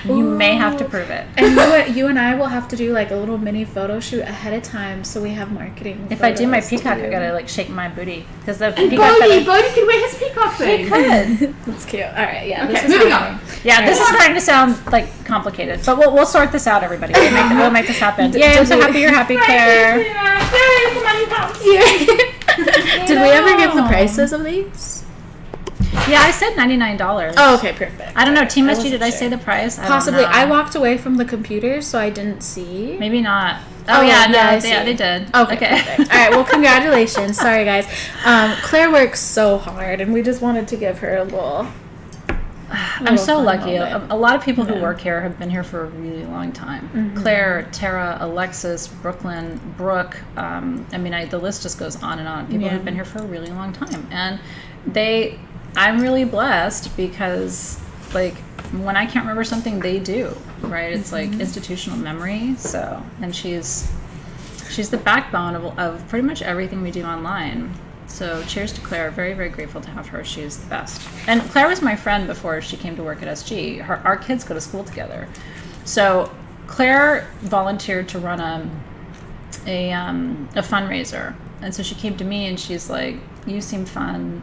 You may have to prove it. And you and I will have to do like a little mini photo shoot ahead of time so we have marketing. If I do my peacock, I gotta like shake my booty because the And peacock. Bodhi can wear his peacock thing. He could. That's cute. All right, yeah. Okay, this is moving happening. on. Yeah, this is starting to sound like complicated, but we'll sort this out, everybody. We'll make this happen. Yay! I'm so happy you're happy, Claire. Yay, for money pounds. Did we ever give the prices of these? Yeah, I said $99. Oh, okay, perfect. I don't know. Team SG, wasn't did I sure. say the price? Possibly. I I walked away from the computer, so I didn't see. Maybe not. Oh, yeah, no, I they see. did. Okay. Perfect. All right. Well, congratulations. Sorry, guys. Claire works so hard, and we just wanted to give her a little. I'm so fun lucky. moment. A lot of people who work here have been here for a really long time. Mm-hmm. Claire, Tara, Alexys, Brooklyn, Brooke. The list just goes on and on. People who've been here for a really long time, and I'm really blessed because, like, when I can't remember something, they do. Right? It's like institutional memory. So, and she's the backbone of pretty much everything we do online. So cheers to Claire. Very, very grateful to have her. She's the best. And Claire was my friend before she came to work at SG. Our kids go to school together. So Claire volunteered to run a fundraiser And so she came to me and she's like, you seem fun.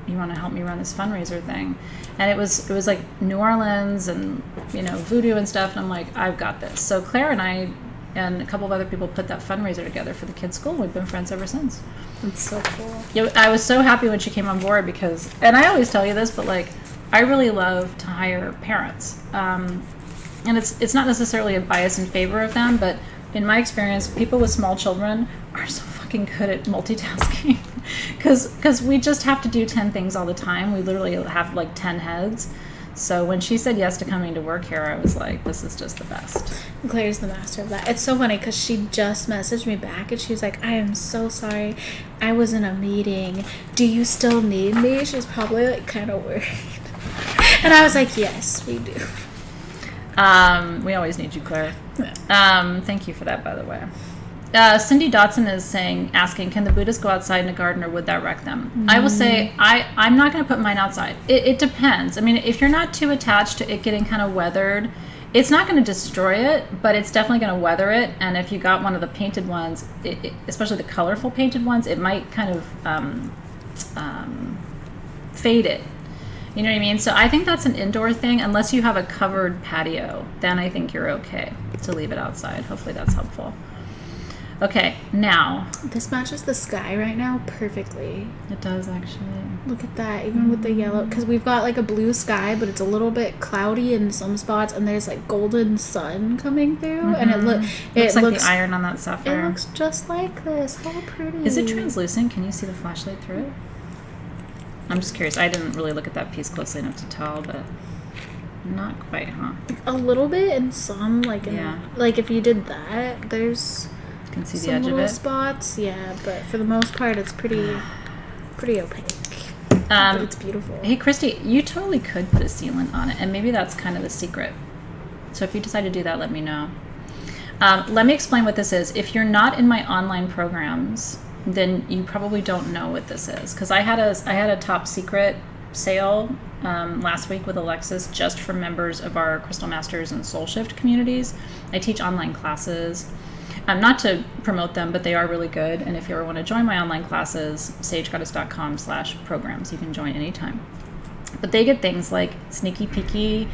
You want to help me run this fundraiser thing? And it was like New Orleans and, you know, voodoo and stuff. And I'm like, I've got this. So Claire and I and a couple of other people put that fundraiser together for the kids' school. We've been friends ever since. That's so cool. Yeah, I was so happy when she came on board because, and I always tell you this, but like, I really love to hire parents. And it's not necessarily a bias in favor of them, but in my experience, people with small children are so fucking good at multitasking because we just have to do 10 things all the time. We literally have like 10 heads. So when she said yes to coming to work here, I was like, this is just the best. Claire's the master of that. It's so funny because she just messaged me back and she's like, I am so sorry. I was in a meeting. Do you still need me? She's probably like kind of worried. And I was like, yes, we do. We always need you, Claire. Thank you for that, by the way. Cindy Dotson is asking, can the Buddhists go outside in a garden or would that wreck them? I will say, I'm not going to put mine outside. It depends. I mean, if you're not too attached to it getting kind of weathered, it's not going to destroy it, but it's definitely going to weather it. And if you got one of the painted ones, especially the colorful painted ones, it might kind of fade it. You know what I mean? So I think that's an indoor thing. Unless you have a covered patio, then I think you're okay to leave it outside. Hopefully that's helpful. Okay, now. This matches the sky right now perfectly. It does, actually. Look at that, even with the yellow. Because we've got like a blue sky, but it's a little bit cloudy in some spots, and there's like golden sun coming through. And it looks like the iron on that sapphire. It looks just like this. How pretty. Is it translucent? Can you see the flashlight through it? I'm just curious. I didn't really look at that piece closely enough to tell, but not quite, huh? A little bit in some, like if you did that, there's can see some the edge little of it. spots, yeah, but for the most part, it's pretty opaque. But it's beautiful. Hey, Christy, you totally could put a sealant on it, and maybe that's kind of the secret. So if you decide to do that, let me know. Let me explain what this is. If you're not in my online programs, then you probably don't know what this is. Because I had a top secret sale last week with Alexys just for members of our Crystal Masters and Soul Shift communities. I teach online classes. Not to promote them, but they are really good. And if you ever want to join my online classes, sagegoddess.com/programs. You can join anytime. But they get things like sneaky peeky,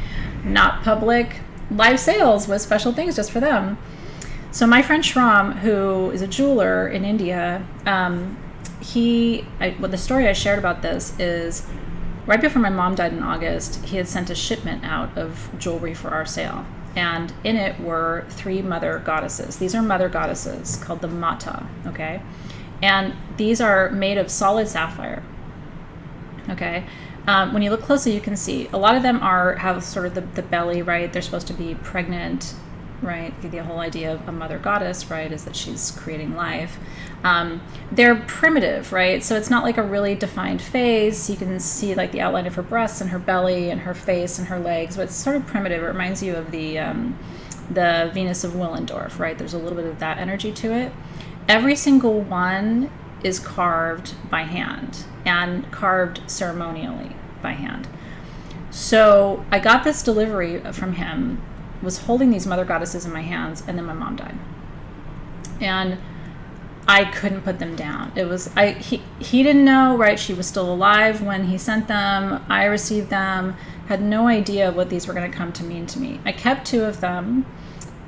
not public, live sales with special things just for them. So my friend Shram, who is a jeweler in India, the story I shared about this is right before my mom died in August, he had sent a shipment out of jewelry for our sale. And in it were 3 mother goddesses. These are mother goddesses called the Mata, okay? And these are made of solid sapphire, okay? When you look closely, you can see a lot of them have sort of the belly, right? They're supposed to be pregnant, right? The whole idea of a mother goddess, right, is that she's creating life. They're primitive, right? So it's not like a really defined face. You can see like the outline of her breasts and her belly and her face and her legs, but it's sort of primitive. It reminds you of the Venus of Willendorf, right? There's a little bit of that energy to it. Every single one is carved by hand and carved ceremonially by hand. So I got this delivery from him, was holding these mother goddesses in my hands, and then my mom died. And I couldn't put them down. It was he didn't know, right? She was still alive when he sent them. I received them, had no idea what these were going to come to mean to me. I kept 2 of them.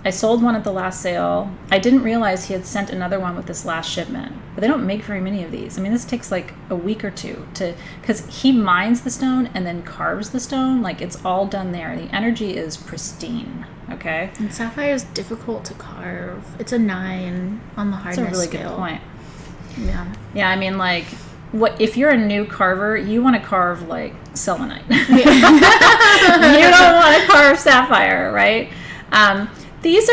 I sold one at the last sale. I didn't realize he had sent another one with this last shipment. But they don't make very many of these. I mean, this takes like a week or 2 because he mines the stone and then carves the stone. Like it's all done there. The energy is pristine. Okay. And sapphire is difficult to carve. It's a 9 on the hardness That's a really scale. good point. Yeah. Yeah, I mean, like, what if you're a new carver? You want to carve like selenite. You don't want to carve sapphire, right? These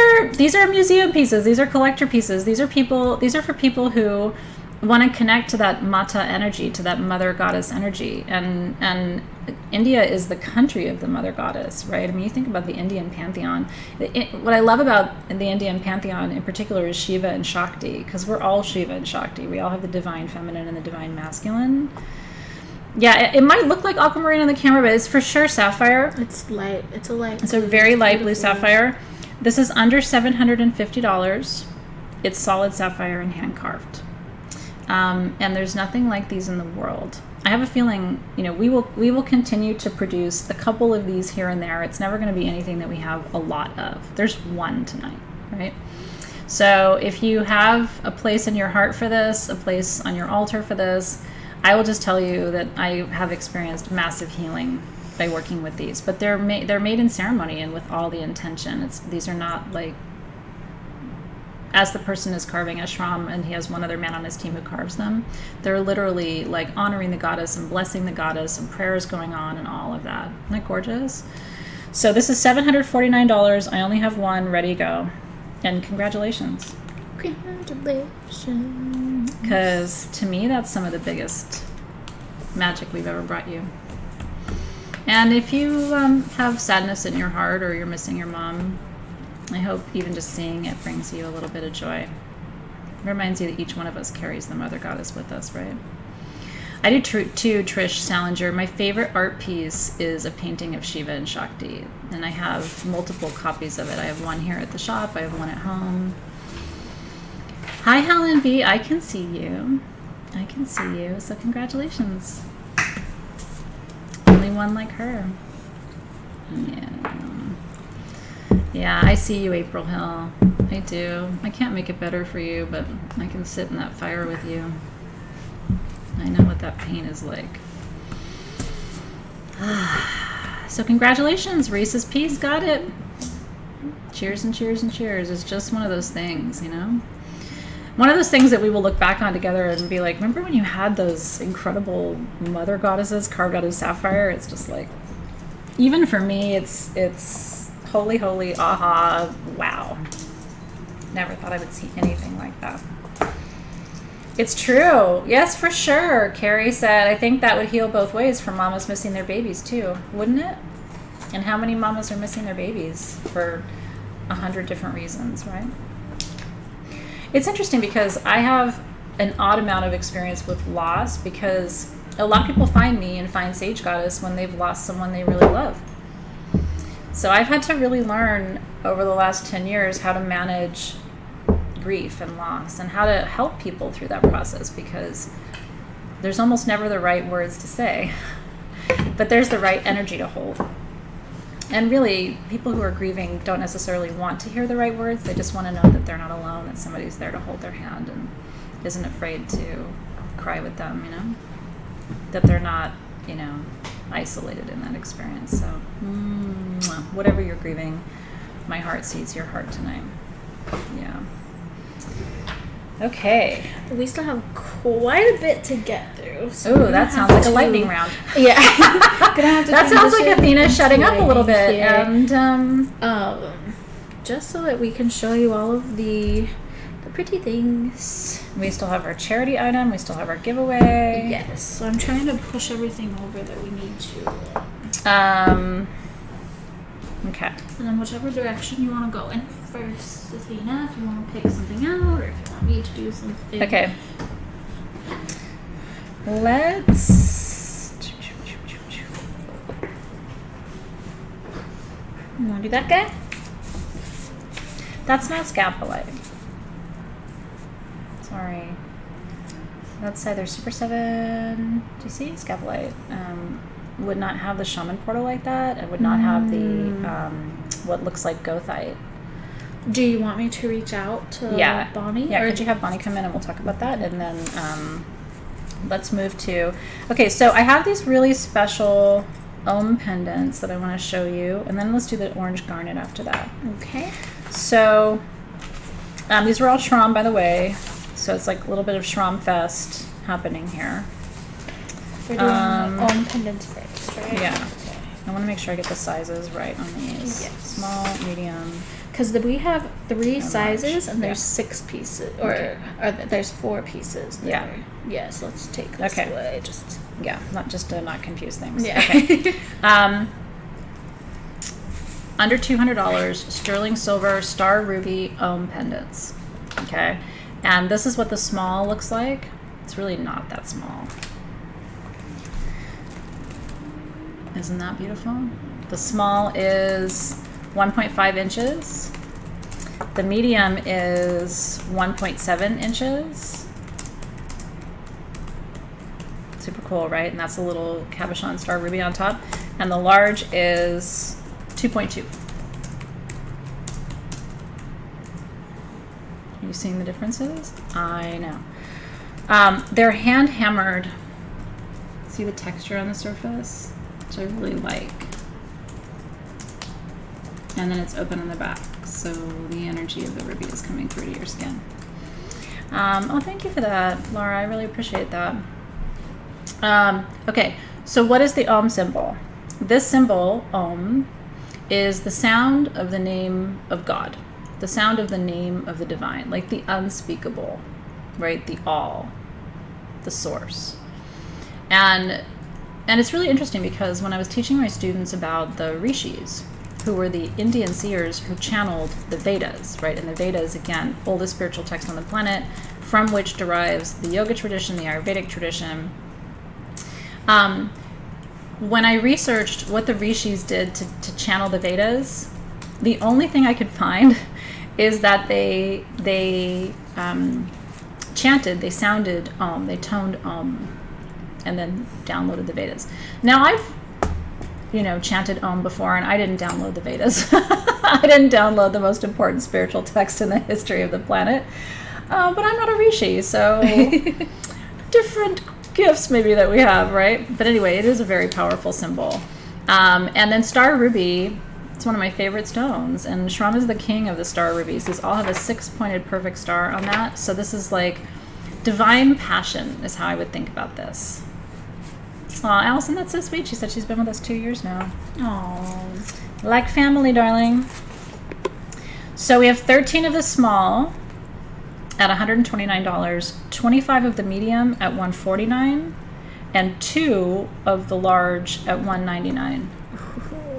are museum pieces. These are collector pieces. These are for people who want to connect to that Mata energy, to that mother goddess energy. And India is the country of the mother goddess, right? I mean, you think about the Indian pantheon. What I love about the Indian pantheon in particular is Shiva and Shakti, because we're all Shiva and Shakti. We all have the divine feminine and the divine masculine. Yeah, it might look like aquamarine on the camera, but it's for sure sapphire. It's light. It's a light. It's a very light blue sapphire. This is under $750. It's solid sapphire and hand carved. And there's nothing like these in the world. I have a feeling, we will continue to produce a couple of these here and there. It's never going to be anything that we have a lot of. There's one tonight, right? So if you have a place in your heart for this, a place on your altar for this, I will just tell you that I have experienced massive healing by working with these. But they're made in ceremony and with all the intention. These are not like, as the person is carving a shram and he has one other man on his team who carves them, they're literally like honoring the goddess and blessing the goddess and prayers going on and all of that. Isn't that gorgeous? So this is $749. I only have one ready to go. And congratulations. Congratulations. Because to me, that's some of the biggest magic we've ever brought you. And if you have sadness in your heart or you're missing your mom, I hope even just seeing it brings you a little bit of joy. It reminds you that each one of us carries the Mother Goddess with us, right? I do too, Trish Salinger. My favorite art piece is a painting of Shiva and Shakti, and I have multiple copies of it. I have one here at the shop. I have one at home. Hi, Helen B. I can see you. I can see you. So congratulations. Only one like her. Yeah. Yeah, I see you, April Hill. I do. I can't make it better for you, but I can sit in that fire with you. I know what that pain is like. So congratulations, Reese's Piece got it. Cheers and cheers and cheers. It's just one of those things, One of those things that we will look back on together and be like, remember when you had those incredible mother goddesses carved out of sapphire? It's just like, even for me, it's holy, holy, aha, wow. Never thought I would see anything like that. It's true. Yes, for sure. Carrie said, I think that would heal both ways for mamas missing their babies too, wouldn't it? And how many mamas are missing their babies for 100 different reasons, right? It's interesting because I have an odd amount of experience with loss because a lot of people find me and find Sage Goddess when they've lost someone they really love. So I've had to really learn over the last 10 years how to manage grief and loss and how to help people through that process, because there's almost never the right words to say, but there's the right energy to hold. And really, people who are grieving don't necessarily want to hear the right words. They just want to know that they're not alone, that somebody's there to hold their hand and isn't afraid to cry with them, that they're not, isolated in that experience. So whatever you're grieving, my heart sees your heart tonight. Yeah. Okay. We still have quite a bit to get through. So ooh, that sounds like a lightning round. Yeah. Gonna have to that sounds like Athena shutting up a little bit. Here. And just so that we can show you all of the pretty things. We still have our charity item. We still have our giveaway. Yes. So I'm trying to push everything over that we need to. Okay. And then whichever direction you want to go in first, Athena, if you want to pick something out or if you want me to do something. Okay. Let's... You want to do that guy? That's not Scapolite. Sorry. That's either Super 7... Do you see? Scapolite. Would not have the shaman portal like that. It would not have the what looks like gothite. Do you want me to reach out to Bonnie? Yeah, or could you have Bonnie come in and we'll talk about that, and then let's move to... Okay, so I have these really special pendants that I want to show you, and then let's do the orange garnet after that. Okay. So these are all shram, by the way, so it's like a little bit of shram fest happening here. We're doing pendants first, right? Yeah. Okay. I want to make sure I get the sizes right on these. Yes. Small, medium. Because we have 3 sizes large. and there's 6 pieces, or there's 4 pieces there. Yeah. Yes, let's take this away. Just not just to not confuse things. Yeah. Okay. Under $200, sterling silver, star ruby pendants. Okay. And this is what the small looks like. It's really not that small. Isn't that beautiful? The small is 1.5 inches. The medium is 1.7 inches. Super cool, right? And that's a little cabochon star ruby on top. And the large is 2.2. Are you seeing the differences? I know. They're hand hammered. See the texture on the surface? Which I really like. And then it's open on the back, so the energy of the ruby is coming through to your skin. Oh, thank you for that, Laura. I really appreciate that. Okay, so what is the Om symbol? This symbol, Om, is the sound of the name of God, the sound of the name of the divine, like the unspeakable, right? The all, the source. And it's really interesting because when I was teaching my students about the rishis, who were the Indian seers who channeled the Vedas, right? And the Vedas, again, oldest spiritual text on the planet, from which derives the yoga tradition, the Ayurvedic tradition. When I researched what the rishis did to channel the Vedas, the only thing I could find is that they chanted, they sounded Om, they toned Om, and then downloaded the Vedas. Now I've chanted Om before, and I didn't download the Vedas. I didn't download the most important spiritual text in the history of the planet. But I'm not a rishi, so different gifts maybe that we have, right? But anyway, it is a very powerful symbol. And then star ruby, it's one of my favorite stones, and Shram is the king of the star rubies. These all have a 6-pointed perfect star on that. So this is like divine passion is how I would think about this. Aw, Allison, that's so sweet. She said she's been with us 2 years now. Aw, like family, darling. So we have 13 of the small at $129, 25 of the medium at $149, and 2 of the large at $199.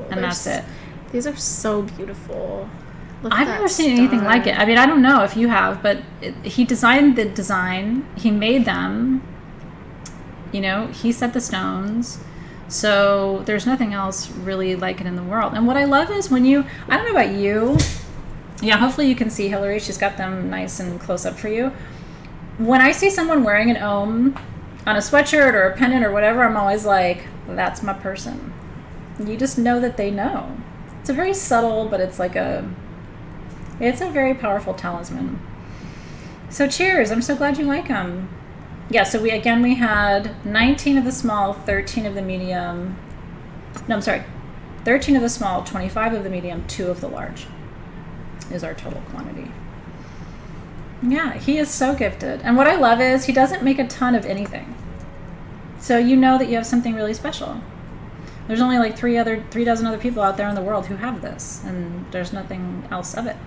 And that's it. These are so beautiful. I've never seen anything like it. I mean, I don't know if you have, but he designed the design. He made them. He set the stones. So there's nothing else really like it in the world. And what I love is when I don't know about you. Yeah, hopefully you can see Hillary. She's got them nice and close up for you. When I see someone wearing an Om on a sweatshirt or a pendant or whatever, I'm always like, that's my person. You just know that they know. It's a very subtle, but it's a very powerful talisman. So cheers. I'm so glad you like them. Yeah, so we had 19 of the small, 13 of the medium. No, I'm sorry. 13 of the small, 25 of the medium, 2 of the large is our total quantity. Yeah, he is so gifted. And what I love is he doesn't make a ton of anything. So you know that you have something really special. There's only like 3 dozen other people out there in the world who have this, and there's nothing else of it.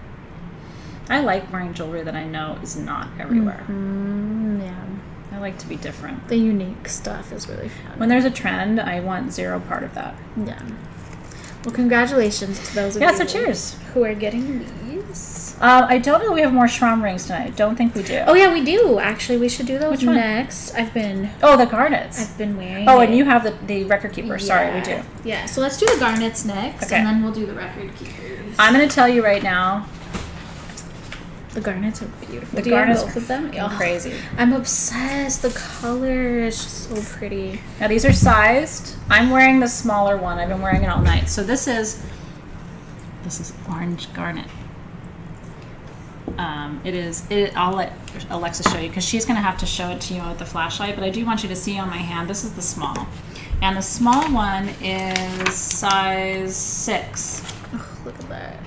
I like wearing jewelry that I know is not everywhere. Mm-hmm, yeah. I like to be different. The unique stuff is really fun. When there's a trend, I want 0 part of that. Yeah. Well, congratulations to those of you so cheers. Who are getting these. I don't know that we have more Shram rings tonight. I don't think we do. Oh, yeah, we do. Actually, we should do those Which one? next. The garnets. I've been wearing and you have the record keeper. Yeah. Sorry, we do. Yeah, so let's do the garnets next, Okay. and then we'll do the record keepers. I'm going to tell you right now. The garnets are beautiful. The garnets both of them? are crazy. I'm obsessed. The color is just so pretty. Now these are sized. I'm wearing the smaller one. I've been wearing it all night. So this is orange garnet. I'll let Alexis show you because she's going to have to show it to you with the flashlight. But I do want you to see on my hand. This is the small, and the small one is size 6. Oh, look at that.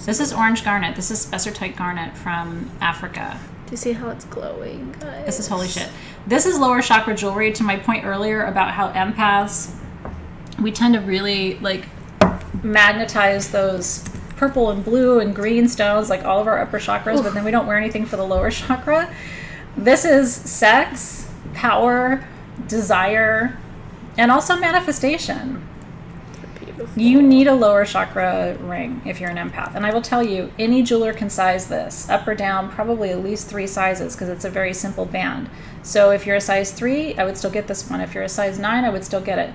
This is orange garnet. This is Specirtite garnet from Africa. Do you see how it's glowing, guys? This is holy shit. This is lower chakra jewelry. To my point earlier about how empaths, we tend to really magnetize those purple and blue and green stones, like all of our upper chakras, but then we don't wear anything for the lower chakra. This is sex, power, desire, and also manifestation. You need a lower chakra ring if you're an empath. And I will tell you, any jeweler can size this, up or down, probably at least 3 sizes, because it's a very simple band. So if you're a size 3, I would still get this one. If you're a size 9, I would still get it.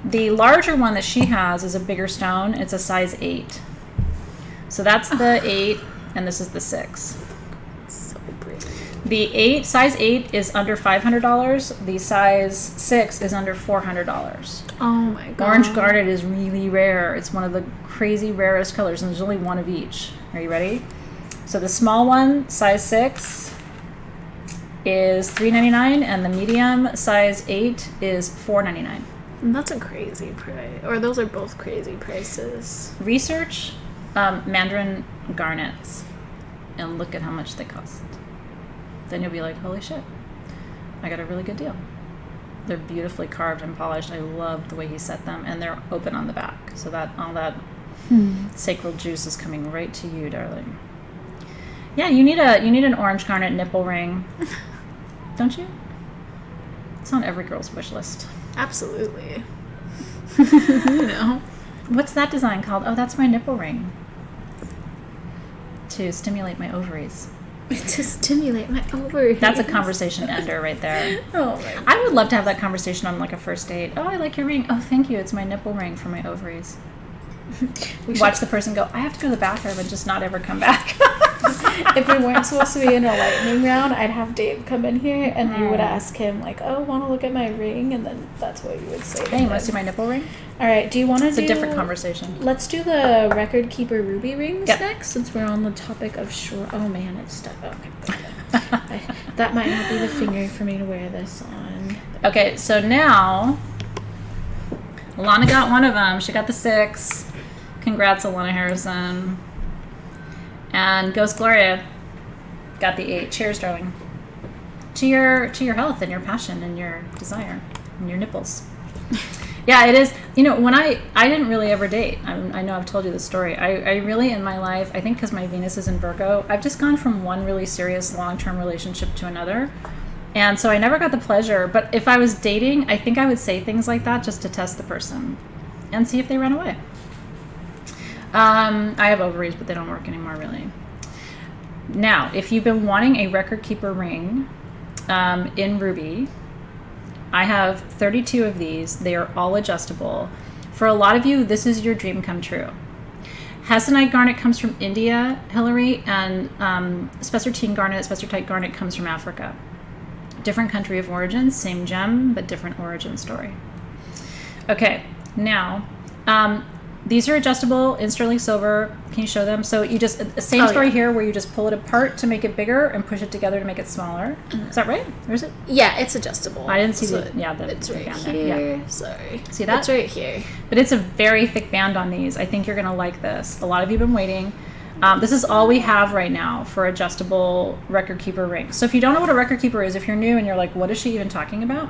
The larger one that she has is a bigger stone. It's a size 8. So that's the 8, and this is the 6. So pretty. The size 8 is under $500. The size 6 is under $400. Oh my god. Orange garnet is really rare. It's one of the crazy rarest colors, and there's only one of each. Are you ready? So the small one, size 6, is $3.99, and the medium, size 8, is $4.99. That's a crazy price. Or those are both crazy prices. Research Mandarin garnets and look at how much they cost. Then you'll be like, holy shit, I got a really good deal. They're beautifully carved and polished. I love the way he set them, and they're open on the back, so that all that sacred juice is coming right to you, darling. Yeah, you need an orange garnet nipple ring, don't you? It's on every girl's wish list. Absolutely. You know. What's that design called? Oh, that's my nipple ring. To stimulate my ovaries. To stimulate my ovaries. That's a conversation ender right there. Oh my god. I would love to have that conversation on like a first date. Oh, I like your ring. Oh, thank you. It's my nipple ring for my ovaries. Watch the person go, I have to go to the bathroom and just not ever come back. If we weren't supposed to be in a lightning round, I'd have Dave come in here and you would ask him like, oh, want to look at my ring? And then that's what you would say. Hey, you want to see my nipple ring? All right, do you want to do... It's a different conversation. Let's do the record keeper ruby rings next, since we're on the topic of oh man, it's stuck. Okay. That might not be the finger for me to wear this on. Okay, so now Alana got one of them. She got the 6. Congrats, Alana Harrison. And Ghost Gloria got the 8. Cheers, darling. To your health and your passion and your desire and your nipples. Yeah, it is. You know, when I didn't really ever date. I know I've told you this story. I really, in my life, I think because my Venus is in Virgo, I've just gone from one really serious long-term relationship to another. And so I never got the pleasure. But if I was dating, I think I would say things like that just to test the person and see if they ran away. I have ovaries, but they don't work anymore, really. Now, if you've been wanting a record keeper ring in ruby, I have 32 of these. They are all adjustable. For a lot of you, this is your dream come true. Hessonite garnet comes from India, Hillary, and Spessartine garnet, Spessartite garnet comes from Africa. Different country of origin, same gem, but different origin story. Okay, now, these are adjustable in sterling silver. Can you show them? So you just, same story here where you just pull it apart to make it bigger and push it together to make it smaller. Is that right? Or is it? Yeah, it's adjustable. I didn't see so it's right band here. there. Yeah. Sorry. See that? It's right here. But it's a very thick band on these. I think you're going to like this. A lot of you have been waiting. This is all we have right now for adjustable record keeper rings. So if you don't know what a record keeper is, if you're new and you're like, what is she even talking about?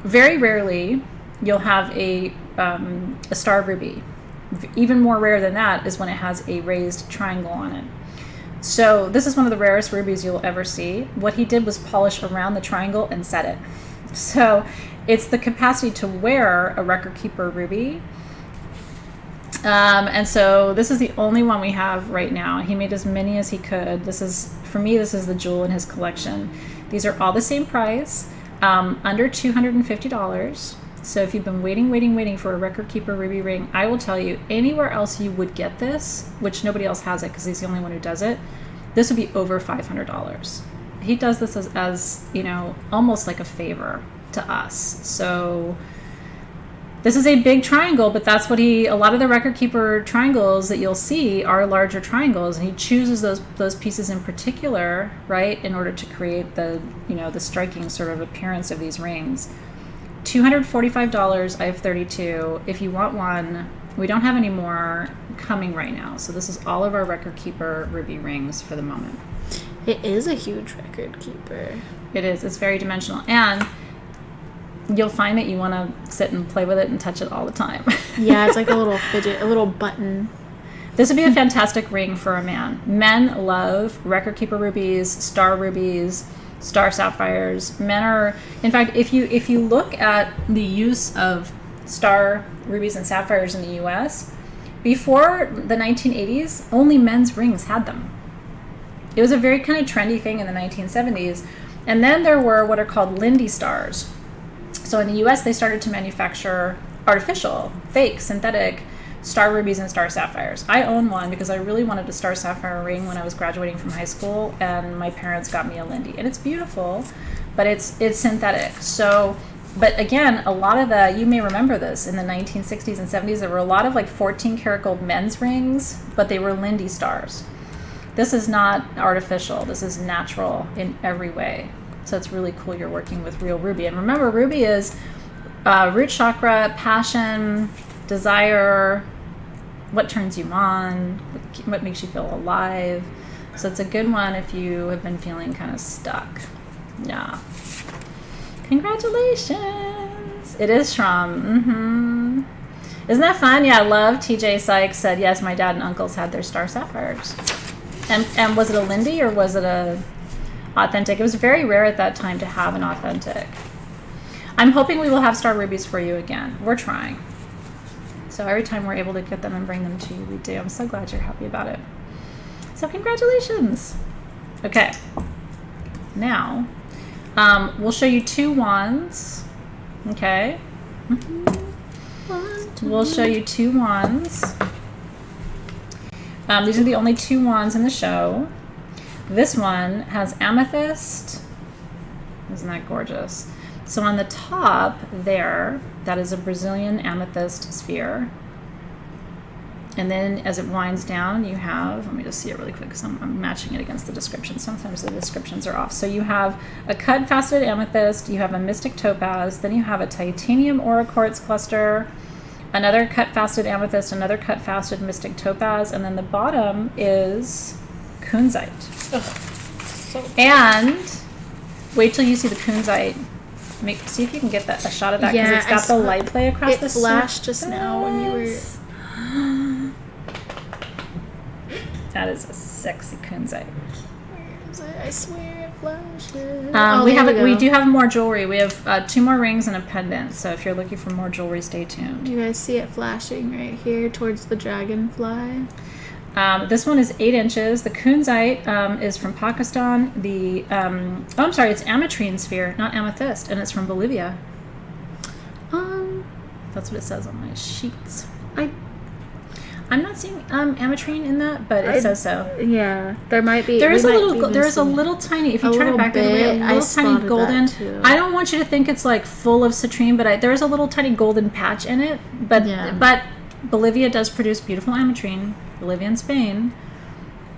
Very rarely you'll have a star ruby. Even more rare than that is when it has a raised triangle on it. So this is one of the rarest rubies you'll ever see. What he did was polish around the triangle and set it. So it's the capacity to wear a record keeper ruby. And so this is the only one we have right now. He made as many as he could. This is, for me, this is the jewel in his collection. These are all the same price, under $250. So if you've been waiting for a record keeper ruby ring, I will tell you, anywhere else you would get this, which nobody else has it because he's the only one who does it, this would be over $500. He does this as you know, almost like a favor to us. So this is a big triangle, but that's what a lot of the record keeper triangles that you'll see are larger triangles, and he chooses those pieces in particular, right, in order to create the striking sort of appearance of these rings. $245. I have 32. If you want one, we don't have any more coming right now. So this is all of our record keeper ruby rings for the moment. It is a huge record keeper. It is. It's very dimensional. And you'll find that you want to sit and play with it and touch it all the time. Yeah, it's like a little fidget, a little button. This would be a fantastic ring for a man. Men love record keeper rubies, star rubies, star sapphires. Men are, in fact, if you look at the use of star rubies and sapphires in the US, before the 1980s, only men's rings had them. It was a very kind of trendy thing in the 1970s. And then there were what are called Lindy stars. So in the US, they started to manufacture artificial, fake, synthetic star rubies and star sapphires. I own one because I really wanted a star sapphire ring when I was graduating from high school, and my parents got me a Lindy, and it's beautiful, but it's synthetic. So, but again, a lot of you may remember this in the 1960s and 70s, there were a lot of like 14 karat gold men's rings, but they were Lindy stars. This is not artificial. This is natural in every way. So it's really cool you're working with real ruby. And remember, ruby is root chakra, passion, desire, what turns you on, what makes you feel alive. So it's a good one if you have been feeling kind of stuck. Yeah. Congratulations. It is Shram. Isn't that fun? Yeah, I love TJ Sykes said, yes, my dad and uncles had their star sapphires. And was it a Lindy or was it a authentic? It was very rare at that time to have an authentic. I'm hoping we will have star rubies for you again. We're trying. So every time we're able to get them and bring them to you, we do. I'm so glad you're happy about it. So congratulations. Okay. Now, we'll show you 2 wands. Okay. We'll show you 2 wands. These are the only 2 wands in the show. This one has amethyst. Isn't that gorgeous? So on the top there, that is a Brazilian amethyst sphere. And then as it winds down, you have, let me just see it really quick because I'm matching it against the description. Sometimes the descriptions are off. So you have a cut faceted amethyst, you have a mystic topaz, then you have a titanium aura quartz cluster, another cut faceted amethyst, another cut faceted mystic topaz, and then the bottom is Kunzite. So and wait till you see the Kunzite. See if you can get a shot of that because it's got the light play across the surface. It flashed just now when you were... That is a sexy Kunzite. Where is it? I swear it flashes. We do have more jewelry. We have 2 more rings and a pendant. So if you're looking for more jewelry, stay tuned. You guys see it flashing right here towards the dragonfly. This one is 8 inches. The Kunzite is from Pakistan. I'm sorry, it's ametrine sphere, not amethyst, and it's from Bolivia. That's what it says on my sheets. I'm not seeing ametrine in that, but it says so. Yeah, there might be. There is a little tiny. If you turn it back the other way, a little tiny golden. I don't want you to think it's like full of citrine, but there is a little tiny golden patch in it. But Bolivia does produce beautiful ametrine. Bolivia and Spain,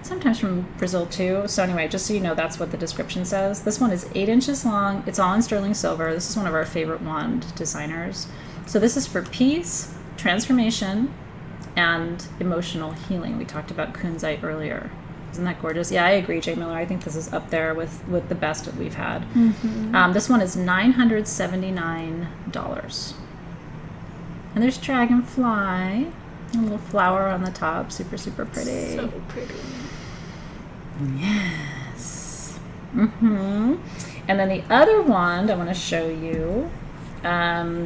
sometimes from Brazil too. So anyway, just so you know, that's what the description says. This one is 8 inches long. It's all in sterling silver. This is one of our favorite wand designers. So this is for peace, transformation, and emotional healing. We talked about Kunzite earlier. Isn't that gorgeous? Yeah, I agree, Jay Miller. I think this is up there with the best that we've had. This one is $979. And there's dragonfly. A little flower on the top. Super, super pretty. So pretty. Yes. And then the other wand I want to show you. A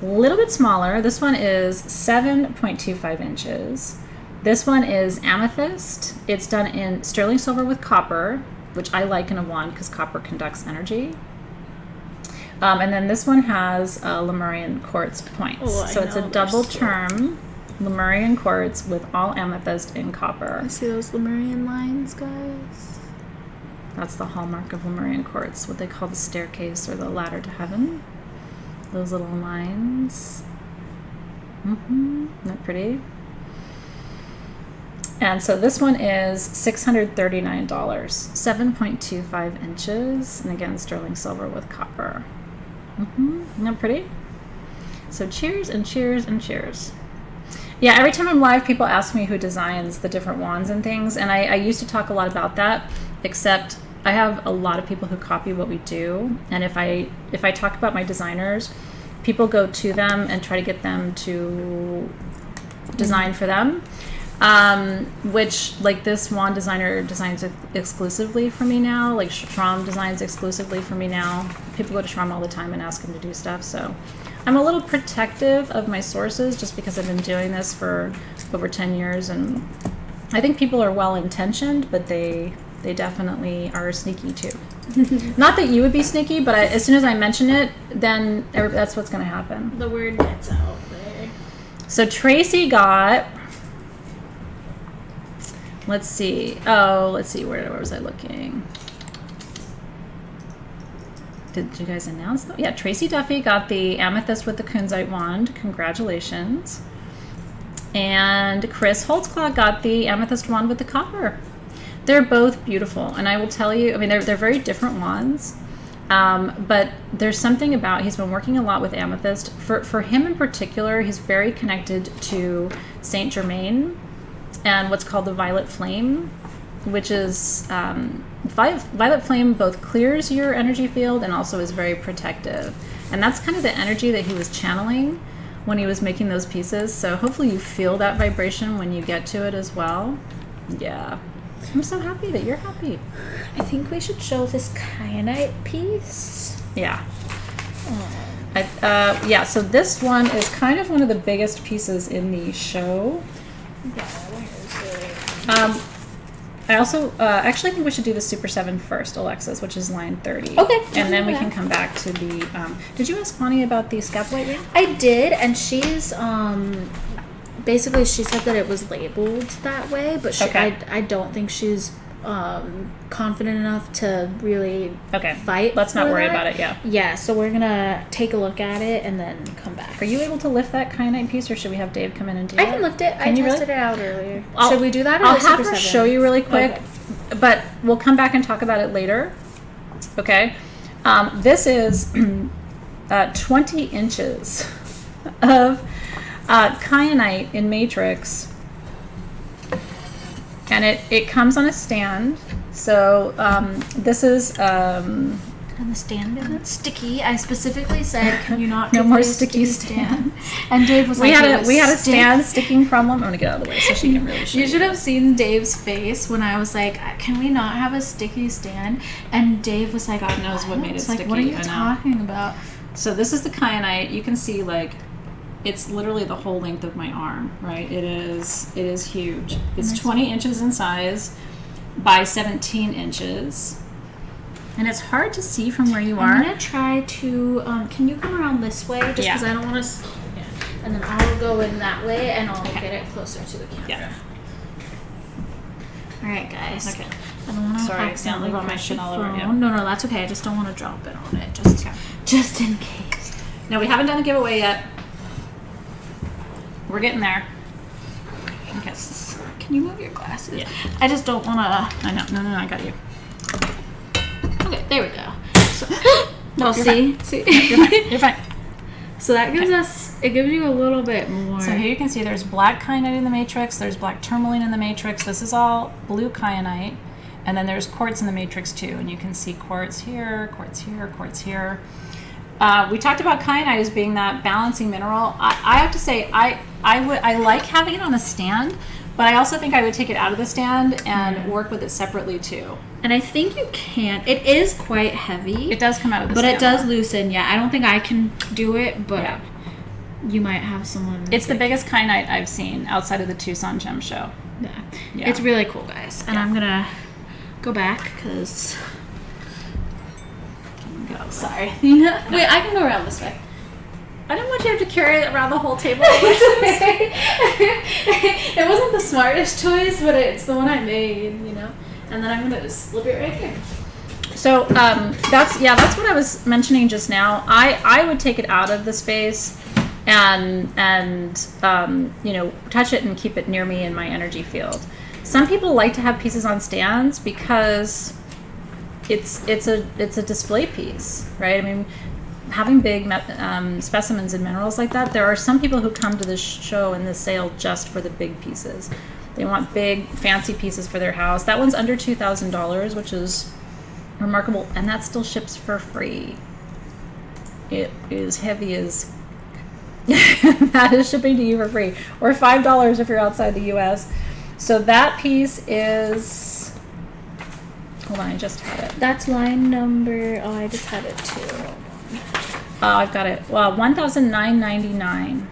little bit smaller. This one is 7.25 inches. This one is amethyst. It's done in sterling silver with copper, which I like in a wand because copper conducts energy. And then this one has Lemurian quartz points. So it's a double term Lemurian quartz with all amethyst in copper. I see those Lemurian lines, guys. That's the hallmark of Lemurian quartz, what they call the staircase or the ladder to heaven. Those little lines. Isn't that pretty? And so this one is $639, 7.25 inches, and again, sterling silver with copper. Isn't that pretty? So cheers and cheers and cheers. Yeah, every time I'm live, people ask me who designs the different wands and things, and I used to talk a lot about that, except I have a lot of people who copy what we do, and if I talk about my designers, people go to them and try to get them to design for them. Which, like, this wand designer designs exclusively for me now. Like, Shram designs exclusively for me now. People go to Shram all the time and ask him to do stuff. So I'm a little protective of my sources just because I've been doing this for over 10 years. And I think people are well-intentioned, but they definitely are sneaky, too. Not that you would be sneaky, but as soon as I mention it, then that's what's going to happen. The word gets out there. So Tracy got, let's see, where was I looking? Did you guys announce that? Yeah, Tracy Duffy got the amethyst with the Kunzite wand. Congratulations. And Chris Holtzclaw got the amethyst wand with the copper. They're both beautiful, and I will tell you, I mean, they're very different wands, but there's something about, he's been working a lot with amethyst. For him in particular, he's very connected to Saint Germain and what's called the violet flame, which is violet flame both clears your energy field and also is very protective, and that's kind of the energy that he was channeling when he was making those pieces. So hopefully you feel that vibration when you get to it as well. Yeah, I'm so happy that you're happy. I think we should show this kyanite piece. Yeah. Yeah, so this one is kind of one of the biggest pieces in the show. Yeah, where is it? I also actually think we should do the Super 7 first, Alexys, which is line 30. Okay. And then we can come back to the... did you ask Bonnie about the scapular ring? I did, and she's... basically, she said that it was labeled that way, but I don't think she's confident enough to really fight. Let's not for worry that. about it, yeah. Yeah, so we're going to take a look at it and then come back. Are you able to lift that kyanite piece, or should we have Dave come in and do I it? can lift it. Can I you tested really? it out earlier. I'll- Should we do that? Or I'll the have Super her 7? show you really quick, Okay. but we'll come back and talk about it later. Okay? This is 20 inches of kyanite in matrix, and it comes on a stand. So this is And the stand isn't sticky. I specifically said, "Can you not no give more me a sticky stand." And Dave was We like, had a stick. stand sticking problem. I'm gonna get out of the way so she can really show You should have seen Dave's face when I was like, "Can we not have a sticky stand?" And Dave was like, God knows what made it It's like, sticky. what are you I know. talking about? So this is the kyanite. You can see, like, it's literally the whole length of my arm, right? It is huge. It's 20 inches in size by 17 inches. And it's hard to see from where you are. I'm gonna try to. Can you come around this way? Just because I don't want to. Yeah. And then I'll go in that way, and I'll get it closer to the camera. Yeah. All right, guys. Okay. I don't want to Sorry, accidentally don't rub my crush shit the all over phone. you. No, that's okay. I just don't want to drop it on it, just in case. No, we haven't done the giveaway yet. We're getting there. Okay. Can you move your glasses? Yeah. I just don't want to. I know. No, I got you. Okay, there we go. So, No, well, you're see. You're fine. So that gives us. It gives you a little bit more. So here you can see there's black kyanite in the matrix, there's black tourmaline in the matrix, this is all blue kyanite, and then there's quartz in the matrix too, and you can see quartz here, quartz here, quartz here. We talked about kyanite as being that balancing mineral. I have to say, I like having it on a stand, but I also think I would take it out of the stand and work with it separately too. And I think you can. It is quite heavy. It does come out of the but stand. it does loosen. Yeah, I don't think I can do it, but Yeah. you might have someone. It's the biggest kyanite I've seen outside of the Tucson Gem Show. Yeah. Yeah. It's really cool, guys. And Yeah. I'm gonna go back because. Go. Sorry, Athena. Wait, I can go around this way. I don't want you to have to carry it around the whole table. It wasn't the smartest choice, but it's the one I made, you know. And then I'm gonna just slip it right here. So that's what I was mentioning just now. I would take it out of the space and touch it and keep it near me in my energy field. Some people like to have pieces on stands because it's a display piece, right? I mean, having big specimens and minerals like that, there are some people who come to this show and this sale just for the big pieces. They want big, fancy pieces for their house. That one's under $2,000, which is remarkable, and that still ships for free. It is heavy as that is shipping to you for free, or $5 if you're outside the U.S. So that piece is. Hold on, I just had it. That's line number. Oh, I just had it too. Oh, I've got it. Well, $1,999.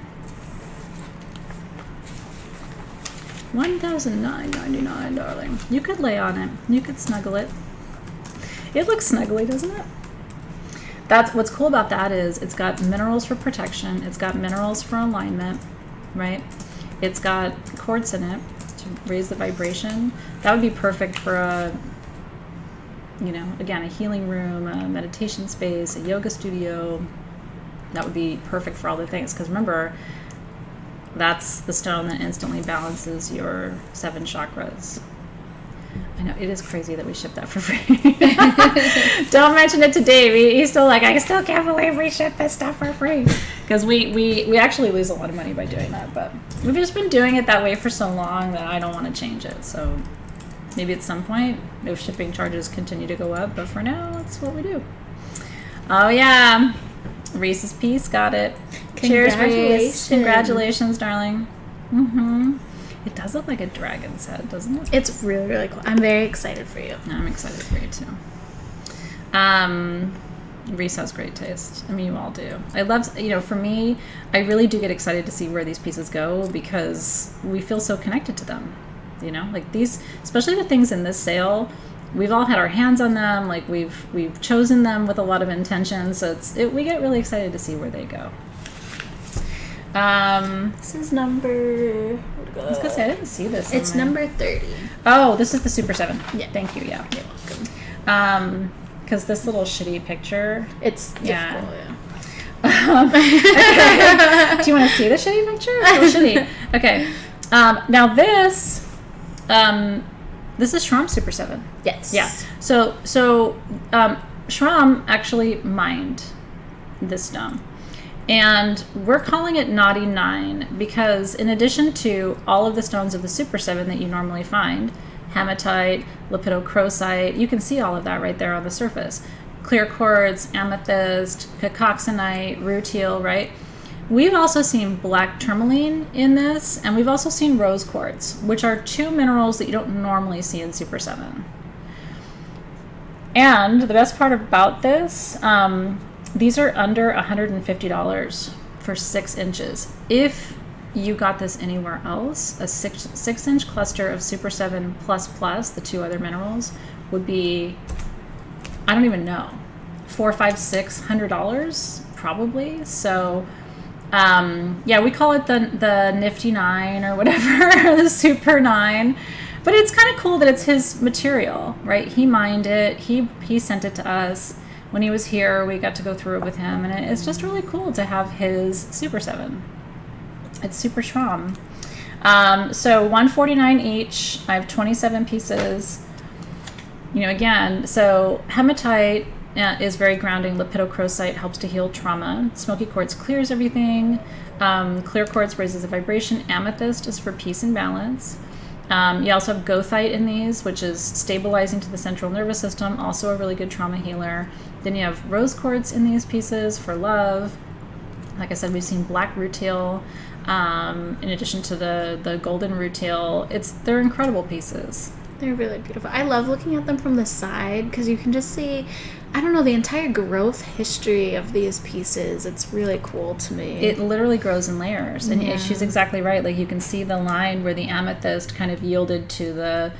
$1,999, darling. You could lay on it. You could snuggle it. It looks snuggly, doesn't it? That's what's cool about that is it's got minerals for protection. It's got minerals for alignment. right? It's got quartz in it to raise the vibration. That would be perfect for a, you know, again, a healing room, a meditation space, a yoga studio. That would be perfect for all the things. Because remember, that's the stone that instantly balances your 7 chakras. I know, it is crazy that we ship that for free. Don't mention it to Dave. He's still like, I still can't believe we ship this stuff for free. Because we actually lose a lot of money by doing that. But we've just been doing it that way for so long that I don't want to change it. So maybe at some point, if shipping charges continue to go up. But for now, that's what we do. Oh, yeah. Reese's Piece, got it. Cheers, Reese. Congratulations, darling. Mm-hmm. It does look like a dragon's head, doesn't it? It's really, really cool. I'm very excited for you. I'm excited for you, too. Reese has great taste. I mean, you all do. I love, you know, for me, I really do get excited to see where these pieces go because we feel so connected to them. You know, like these, especially the things in this sale, we've all had our hands on them. Like we've chosen them with a lot of intention. So we get really excited to see where they go. This is number. I was gonna say I didn't see this. It's number 30. Oh, this is the Super 7. Yeah. Thank you. Yeah. You're welcome. Because this little shitty picture. It's difficult. Yeah. Okay. Do you want to see the shitty picture? It's a little shitty. Okay. Now this is Shram Super 7. Yes. Yeah. So Shram actually mined this stone. And we're calling it Naughty 9 because in addition to all of the stones of the Super 7 that you normally find, hematite, lepidocrosite, you can see all of that right there on the surface. Clear quartz, amethyst, cacoxenite, rutile, right? We've also seen black tourmaline in this, and we've also seen rose quartz, which are 2 minerals that you don't normally see in Super 7. And the best part about this, these are under $150 for 6 inches. If you got this anywhere else, a 6-inch cluster of Super 7 plus the 2 other minerals would be, I don't even know, $400, $500, $600 probably. So yeah, we call it the Nifty 9 or whatever, the Super 9. But it's kind of cool that it's his material, right? He mined it. He sent it to us. When he was here, we got to go through it with him, and it's just really cool to have his Super 7. It's super Shram. So $149 each. I have 27 pieces. You know, again, so hematite is very grounding. Lepidocrosite helps to heal trauma. Smoky quartz clears everything. Clear quartz raises the vibration. Amethyst is for peace and balance. You also have goethite in these, which is stabilizing to the central nervous system, also a really good trauma healer. Then you have rose quartz in these pieces for love. Like I said, we've seen black rutile, in addition to the golden rutile. They're incredible pieces. They're really beautiful. I love looking at them from the side because you can just see, I don't know, the entire growth history of these pieces. It's really cool to me. It literally grows in layers. And she's exactly right. Like you can see the line where the amethyst kind of yielded to the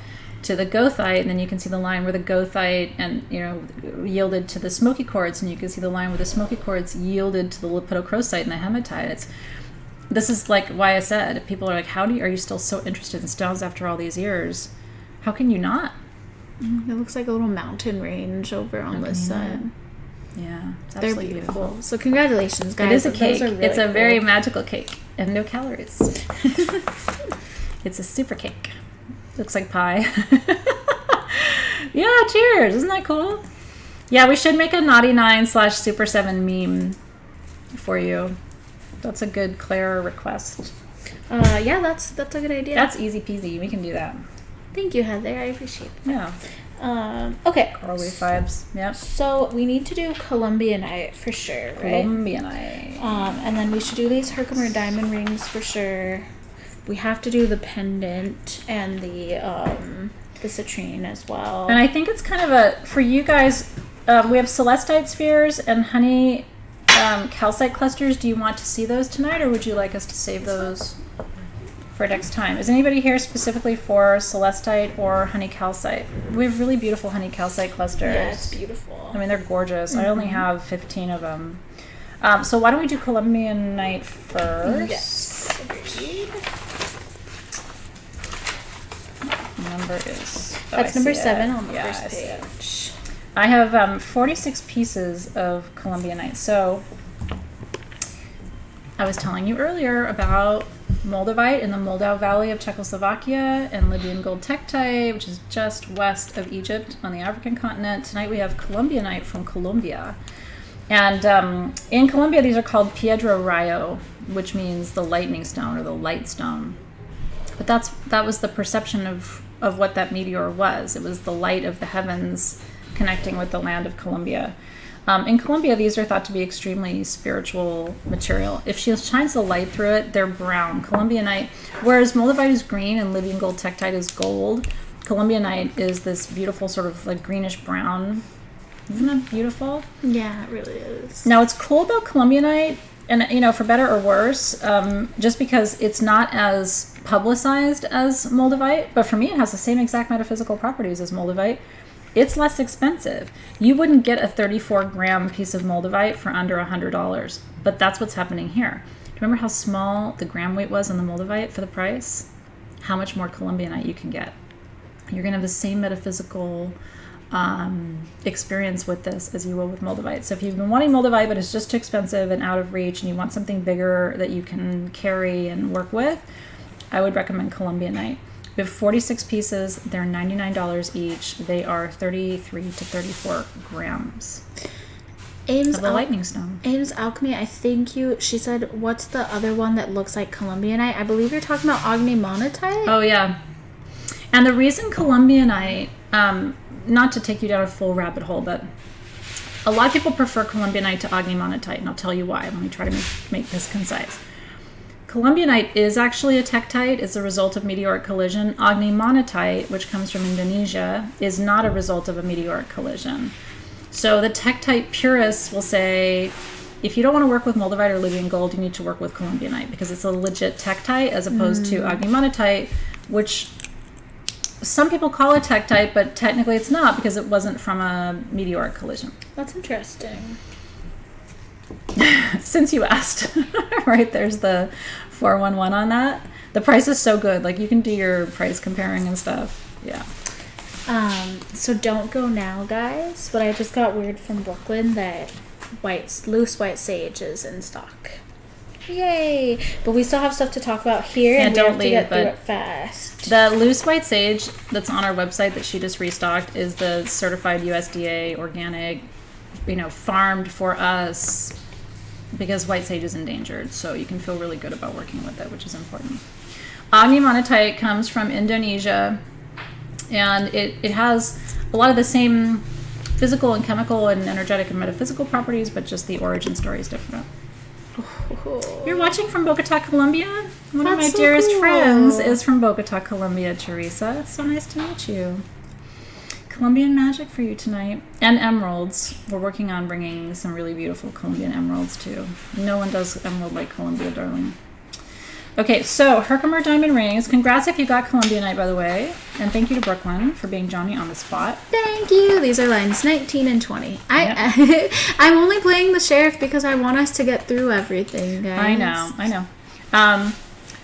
goethite, and then you can see the line where the goethite and yielded to the smoky quartz, and you can see the line where the smoky quartz yielded to the lepidocrosite and the hematite. This is like why I said people are like, are you still so interested in stones after all these years? How can you not? It looks like a little mountain range over on this side. Yeah, it's they're absolutely beautiful. So congratulations, guys. It is a cake. Really it's a cool. very magical cake and no calories. It's a super cake. Looks like pie. Yeah, cheers. Isn't that cool? Yeah, we should make a Naughty 9/Super 7 meme for you. That's a good Claire request. Yeah, that's a good idea. That's easy peasy. We can do that. Thank you, Heather. I appreciate it. Yeah. Okay. Coral Reef vibes. Yep. So we need to do Colombianite for sure, right? Colombianite. And then we should do these Herkimer diamond rings for sure. We have to do the pendant and the citrine as well. And I think it's kind of for you guys, we have celestite spheres and honey calcite clusters. Do you want to see those tonight, or would you like us to save those for next time? Is anybody here specifically for celestite or honey calcite? We have really beautiful honey calcite clusters. Yeah, it's beautiful. I mean, they're gorgeous. I only have 15 of them. So why don't we do Colombianite first? Yes. Number is... That's number 7 on the I first see it. page. I have 46 pieces of Columbianite. So I was telling you earlier about Moldavite in the Moldau Valley of Czechoslovakia and Libyan gold tektite, which is just west of Egypt on the African continent. Tonight we have Columbianite from Colombia. And in Colombia, these are called Piedra Rayo, which means the lightning stone or the light stone. But that was the perception of what that meteor was. It was the light of the heavens connecting with the land of Colombia. In Colombia, these are thought to be extremely spiritual material. If she shines the light through it, they're brown. Columbianite, whereas Moldavite is green and Libyan gold tektite is gold, Columbianite is this beautiful sort of like greenish brown. Isn't that beautiful? Yeah, it really is. Now, what's cool about Columbianite, and you know, for better or worse, just because it's not as publicized as Moldavite, but for me it has the same exact metaphysical properties as Moldavite, it's less expensive. You wouldn't get a 34-gram piece of Moldavite for under $100, but that's what's happening here. Do you remember how small the gram weight was on the Moldavite for the price? How much more Columbianite you can get. You're going to have the same metaphysical experience with this as you will with Moldavite. So if you've been wanting Moldavite but it's just too expensive and out of reach and you want something bigger that you can carry and work with, I would recommend Columbianite. We have 46 pieces. They're $99 each. They are 33 to 34 grams. Ames of the lightning stone. Ames Alchemy, I think she said, what's the other one that looks like Columbianite? I believe you're talking about ognimonitite? Oh, yeah. And the reason Columbianite, not to take you down a full rabbit hole, but a lot of people prefer Columbianite to ognimonitite, and I'll tell you why. Let me try to make this concise. Columbianite is actually a tektite. It's a result of meteoric collision. Ognimonitite, which comes from Indonesia, is not a result of a meteoric collision. So the tektite purists will say, if you don't want to work with Moldavite or Libyan gold, you need to work with Columbianite because it's a legit tektite as opposed to ognimonitite, which some people call it tektite, but technically it's not because it wasn't from a meteoric collision. That's interesting. Since you asked, right, there's the 411 on that. The price is so good. Like, you can do your price comparing and stuff. Yeah. So don't go now, guys. But I just got word from Brooklyn that loose white sage is in stock. Yay! But we still have stuff to talk about here, and we have to get through it fast. The loose white sage that's on our website that she just restocked is the certified USDA organic, farmed for us, because white sage is endangered, so you can feel really good about working with it, which is important. Ognimonitite comes from Indonesia, and it has a lot of the same physical and chemical and energetic and metaphysical properties, but just the origin story is different. Oh. You're watching from Bogota, Colombia? One of my dearest friends is from Bogota, Colombia, Teresa. It's so nice to meet you. Colombian magic for you tonight. And emeralds. We're working on bringing some really beautiful Colombian emeralds too. No one does emerald like Colombia, darling. Okay, so Herkimer diamond rings. Congrats if you got Columbianite, by the way. And thank you to Brooklyn for being Johnny on the spot. Thank you. These are lines 19 and 20. I'm only playing the sheriff because I want us to get through everything, guys. I know.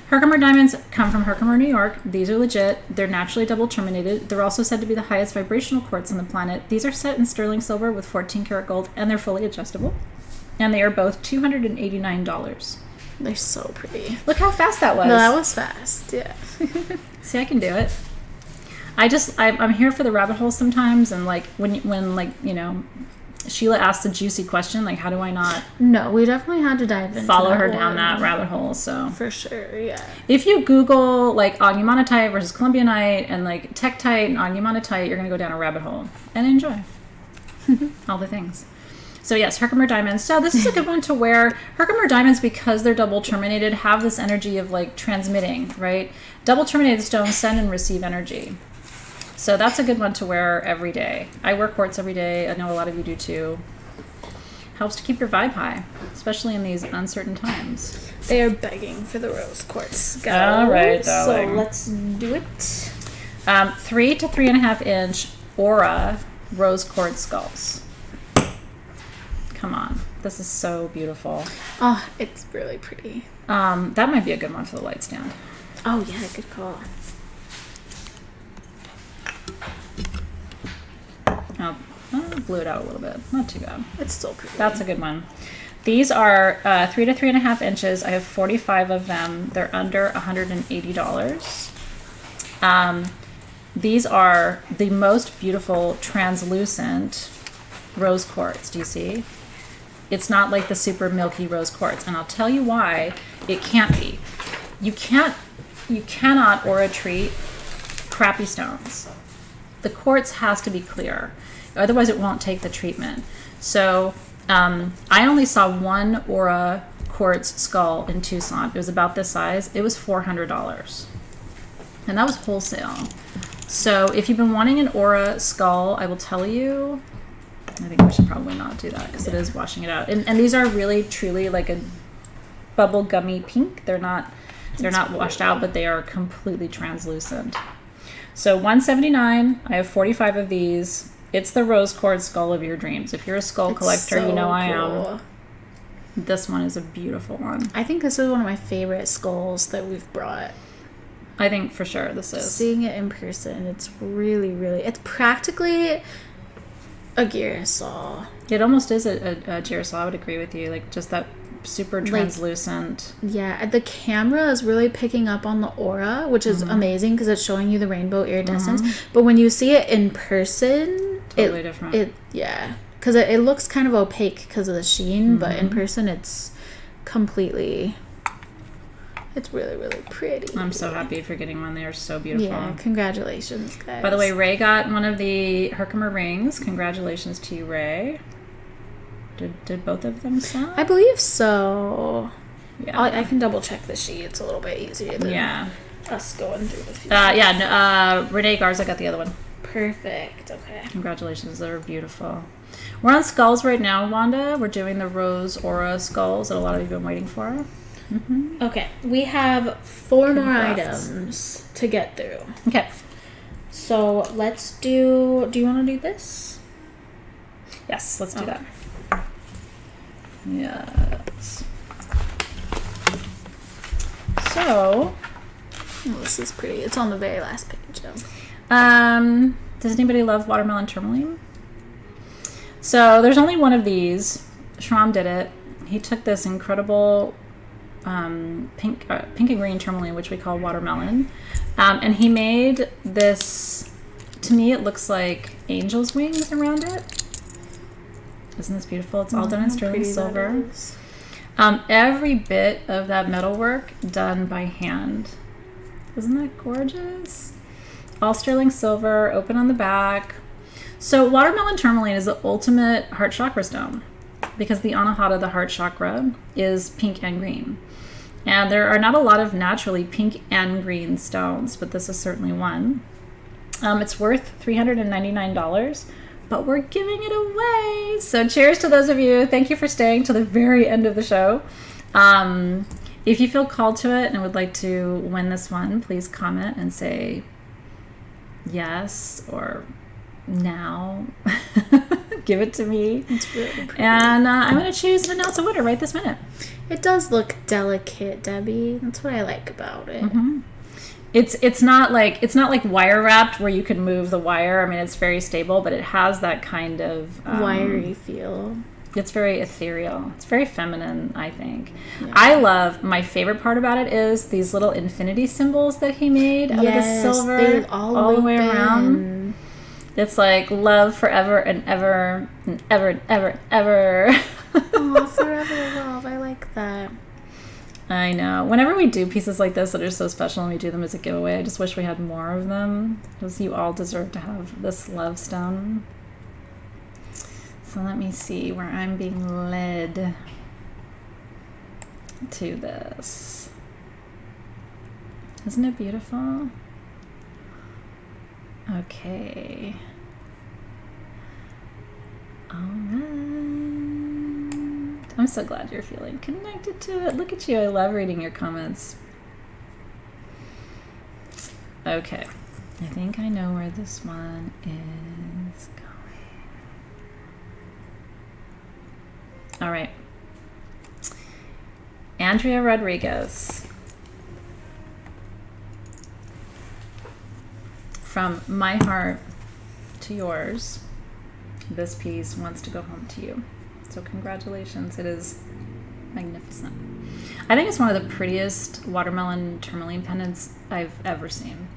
Herkimer diamonds come from Herkimer, New York. These are legit. They're naturally double terminated. They're also said to be the highest vibrational quartz on the planet. These are set in sterling silver with 14 karat gold, and they're fully adjustable. And they are both $289. They're so pretty. Look how fast that was. No, that was fast. Yeah. See, I can do it. I'm here for the rabbit hole sometimes, and like when Sheila asked the juicy question, like, how do I not? No, we definitely had to dive into follow her down that rabbit hole. So for sure, yeah. If you Google like ognimonitite versus Columbianite and like tektite and ognimonitite, you're gonna go down a rabbit hole and enjoy all the things. So yes, Herkimer diamonds. So this is a good one to wear. Herkimer diamonds, because they're double terminated, have this energy of like transmitting, right? Double terminated stones send and receive energy. So that's a good one to wear every day. I wear quartz every day. I know a lot of you do too. Helps to keep your vibe high, especially in these uncertain times. They are begging for the rose quartz. All right, darling. So let's do it. 3 to 3.5 inch Aura rose quartz skulls. Come on. This is so beautiful. Oh, it's really pretty. That might be a good one for the light stand. Oh yeah, good call. Oh, blew it out a little bit. Not too bad. It's still pretty. That's a good one. These are 3 to 3.5 inches. I have 45 of them. They're under $180. These are the most beautiful translucent rose quartz. Do you see? It's not like the super milky rose quartz, and I'll tell you why it can't be. You cannot aura treat crappy stones. The quartz has to be clear, otherwise it won't take the treatment. So I only saw one aura quartz skull in Tucson. It was about this size. It was $400, and that was wholesale. So if you've been wanting an aura skull, I will tell you, I think we should probably not do that because it is washing it out. And these are really truly like a bubble gummy pink. They're not washed out, but they are completely translucent. So $179. I have 45 of these. It's the rose quartz skull of your dreams. If you're a skull collector, so you know I cool. am. This one is a beautiful one. I think this is one of my favorite skulls that we've brought. I think for sure this is. Seeing it in person, it's really, really... It's practically a girasol. It almost is a girasol. I would agree with you. Like, just that super translucent. Yeah, the camera is really picking up on the aura, which is amazing because it's showing you the rainbow iridescence. But when you see it in person, totally different. Because it looks kind of opaque because of the sheen, but in person it's completely... It's really, really pretty. I'm so happy for getting one. They are so beautiful. Yeah, congratulations, guys. By the way, Ray got one of the Herkimer rings. Congratulations to you, Ray. Did both of them sell? I believe so. Yeah. I can double check the sheet. It's a little bit easier than us going through the few. Renee Garza got the other one. Perfect. Okay. Congratulations. They're beautiful. We're on skulls right now, Wanda. We're doing the rose aura skulls that a lot of you have been waiting for. Okay. We have 4 more items to get through. Okay. So let's do you want to do this? Yes, let's do that. Yes. So, this is pretty. It's on the very last page, though. Does anybody love watermelon tourmaline? So there's only one of these. Shram did it. He took this incredible pink and green tourmaline, which we call watermelon, and he made this. To me, it looks like angel's wings around it. Isn't this beautiful? It's all done in sterling silver. Every bit of that metalwork done by hand. Isn't that gorgeous? All sterling silver, open on the back. So watermelon tourmaline is the ultimate heart chakra stone because the anahata, the heart chakra, is pink and green. And there are not a lot of naturally pink and green stones, but this is certainly one. It's worth $399. But we're giving it away. So cheers to those of you. Thank you for staying to the very end of the show. If you feel called to it and would like to win this one, please comment and say yes or now. Give it to me. It's really pretty. And I'm going to choose and announce a winner right this minute. It does look delicate, Debbie. That's what I like about it. It's not like wire wrapped where you can move the wire. I mean, it's very stable, but it has that kind of wiry feel. It's very ethereal. It's very feminine, I think. Yeah. I love, my favorite part about it is these little infinity symbols that he made out of the silver all the way around. It's like love forever and ever and ever and ever and ever. Oh, forever love. I like that. I know. Whenever we do pieces like this that are so special and we do them as a giveaway, I just wish we had more of them because you all deserve to have this love stone. So let me see where I'm being led to this. Isn't it beautiful? Okay. All right. I'm so glad you're feeling connected to it. Look at you. I love reading your comments. Okay. I think I know where this one is going. All right. Andrea Rodriguez. From my heart to yours, this piece wants to go home to you. So congratulations. It is magnificent. I think it's one of the prettiest watermelon tourmaline pendants I've ever seen.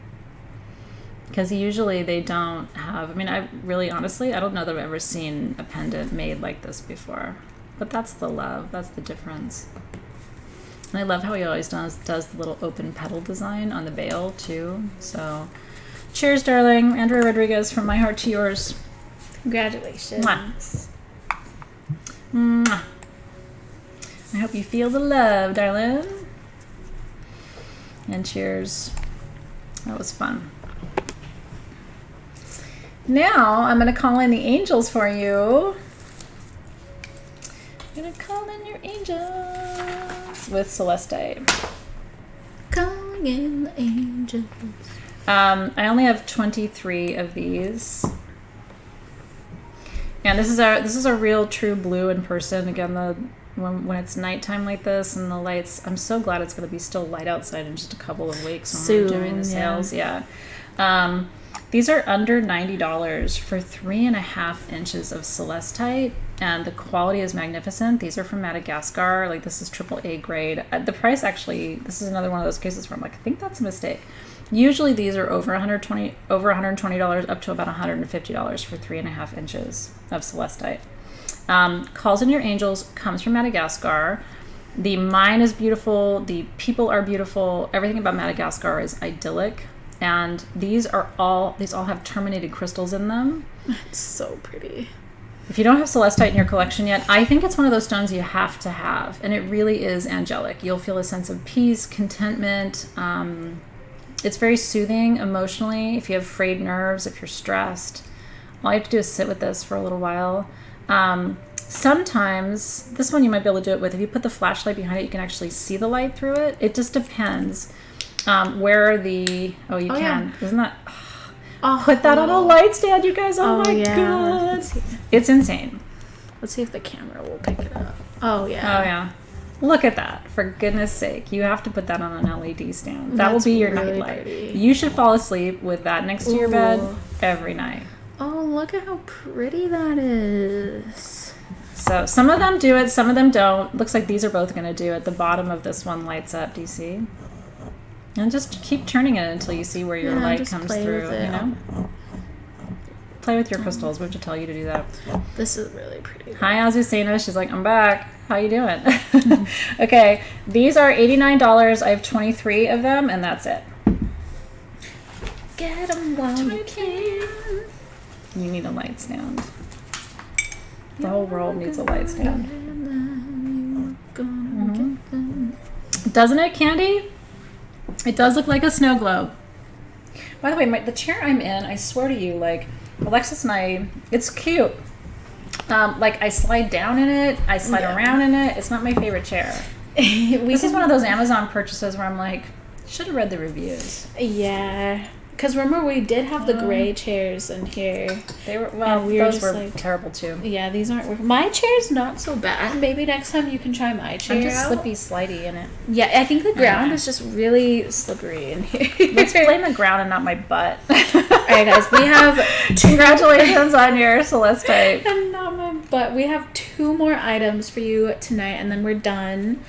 Because usually they don't have, I mean, I really honestly, I don't know that I've ever seen a pendant made like this before. But that's the love, that's the difference. And I love how he always does the little open petal design on the bail too. So cheers, darling. Andrea Rodriguez, from my heart to yours. Congratulations. Mwah. Mwah. I hope you feel the love, darling. And cheers. That was fun. Now I'm going to call in the angels for you. I'm going to call in your angels with Celestite. Calling in the angels. I only have 23 of these. And this is a real true blue in person. Again, when it's nighttime like this and the lights, I'm so glad it's going to be still light outside in just a couple of weeks when we're doing the sales. Yeah. These are under $90 for 3.5 inches of Celestite, and the quality is magnificent. These are from Madagascar. Like, this is AAA grade. The price, actually, this is another one of those cases where I'm like, I think that's a mistake. Usually these are over $120 up to about $150 for 3.5 inches of Celestite. Calls in your angels comes from Madagascar. The mine is beautiful. The people are beautiful. Everything about Madagascar is idyllic. And these all have terminated crystals in them. It's so pretty. If you don't have Celestite in your collection yet, I think it's one of those stones you have to have. And it really is angelic. You'll feel a sense of peace, contentment. It's very soothing emotionally. If you have frayed nerves, if you're stressed, all you have to do is sit with this for a little while. Sometimes, this one you might be able to do it with. If you put the flashlight behind it, you can actually see the light through it. It just depends. Where the... Oh, you can. Yeah. Isn't that... Put that on a light stand, you guys. Oh my God. It's insane. Let's see if the camera will pick it up. Oh, yeah. Oh, yeah. Look at that. For goodness sake. You have to put that on an LED stand. That will be your really nightlight. Pretty. You should fall asleep with that next to your bed every night. Oh, look at how pretty that is. So some of them do it, some of them don't. Looks like these are both going to do it. The bottom of this one lights up. Do you see? And just keep turning it until you see where your light comes through, you know? Play with your crystals. We have to tell you to do that. This is really pretty. Hi, Azucena. She's like, I'm back. How you doing? Okay, these are $89. I have 23 of them, and that's it. Get them while you can. You need a light stand. The whole world needs a light stand. Doesn't it, Candy? It does look like a snow globe. By the way, the chair I'm in, I swear to you, like, Alexys and I, it's cute. Like, I slide down in it, I slide around in it. It's not my favorite chair. This is one of those Amazon purchases where I'm like, should have read the reviews. Yeah. Because remember, we did have the gray chairs in here. They were, well, those were like, terrible too. Yeah, these aren't working. My chair's not so bad. Maybe next time you can try my chair. I'm just slippy, slidey in it. Yeah, I think the ground is just really slippery in here. Let's blame the ground and not my butt. Alright, guys, we have congratulations on your Celestite. And not my butt. We have 2 more items for you tonight, and then we're done.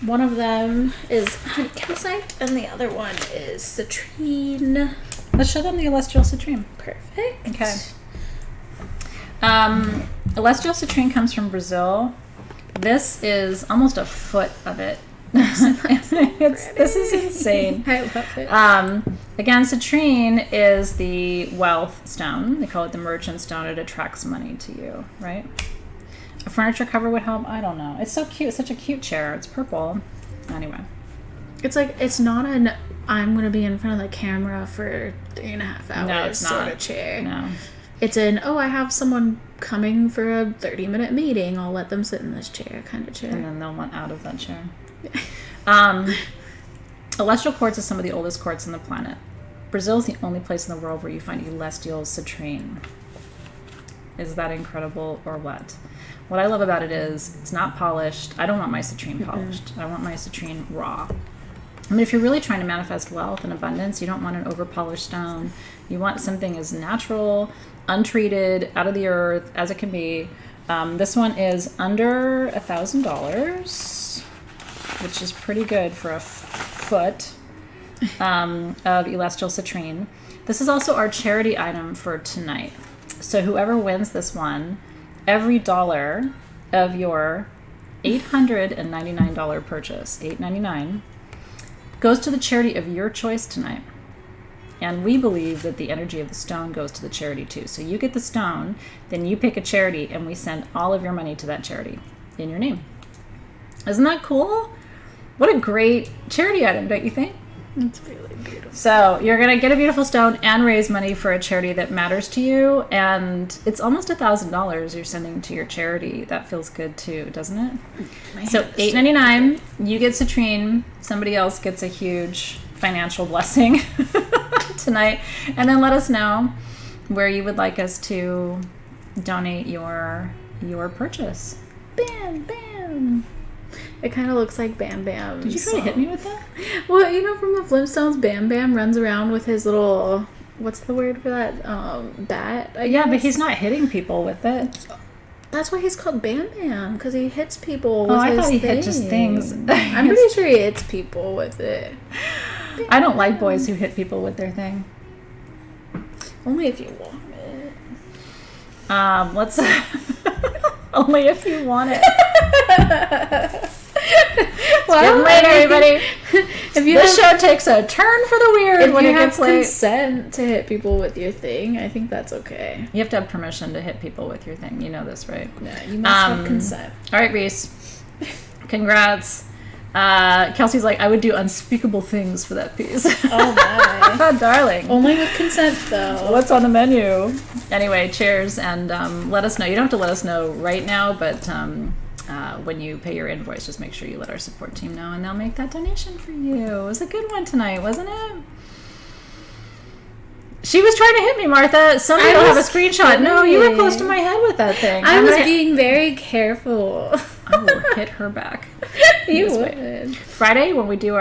One of them is calcite, and the other one is citrine. Let's show them the celestial citrine. Perfect. Okay. Celestial citrine comes from Brazil. This is almost a foot of it. This is insane. I love it. Again, citrine is the wealth stone. They call it the merchant stone. It attracts money to you, right? A furniture cover would help. I don't know. It's so cute. It's such a cute chair. It's purple. Anyway. It's like, it's not an I'm going to be in front of the camera for 3.5 hours sort of chair. No. It's an, I have someone coming for a 30-minute meeting. I'll let them sit in this chair kind of chair. And then they'll want out of that chair. Celestial quartz is some of the oldest quartz on the planet. Brazil is the only place in the world where you find celestial citrine. Is that incredible or what? What I love about it is it's not polished. I don't want my citrine polished. I want my citrine raw. I mean, if you're really trying to manifest wealth and abundance, you don't want an over-polished stone. You want something as natural, untreated, out of the earth as it can be. This one is under $1,000, which is pretty good for a foot of celestial citrine. This is also our charity item for tonight. So whoever wins this one, every dollar of your $899 purchase, $899, goes to the charity of your choice tonight. And we believe that the energy of the stone goes to the charity too. So you get the stone, then you pick a charity, and we send all of your money to that charity in your name. Isn't that cool? What a great charity item, don't you think? It's really beautiful. So you're going to get a beautiful stone and raise money for a charity that matters to you. And it's almost $1,000 you're sending to your charity. That feels good too, doesn't it? So $899, you get citrine. Somebody else gets a huge financial blessing tonight. And then let us know where you would like us to donate your purchase. Bam, bam. It kind of looks like Bam Bam. Did you try to hit me with that? Well, you know, from the Flintstones, Bam Bam runs around with his little, what's the word for that? Bat, I guess. Yeah, but he's not hitting people with it. That's why he's called Bam Bam, because he hits people with I his thought he thing. hit just things. I'm pretty sure he hits people with it. I don't like boys who hit people with their thing. Only if you want it. Let's... Only if you want it. Well, getting late, everybody. If you This show takes a turn for the weird when it gets late. Consent to hit people with your thing, I think that's okay. You have to have permission to hit people with your thing. You know this, right? Yeah, you must have consent. All right, Reese. Congrats. Kelsey's like, I would do unspeakable things for that piece. Oh my. Darling. Only with consent, though. What's on the menu? Anyway, cheers, and let us know. You don't have to let us know right now, but when you pay your invoice, just make sure you let our support team know, and they'll make that donation for you. It was a good one tonight, wasn't it? She was trying to hit me, Martha. Somebody will have a screenshot. No, you were close to my head with that thing. I was being very careful. I will hit her back. You would. Friday, when we do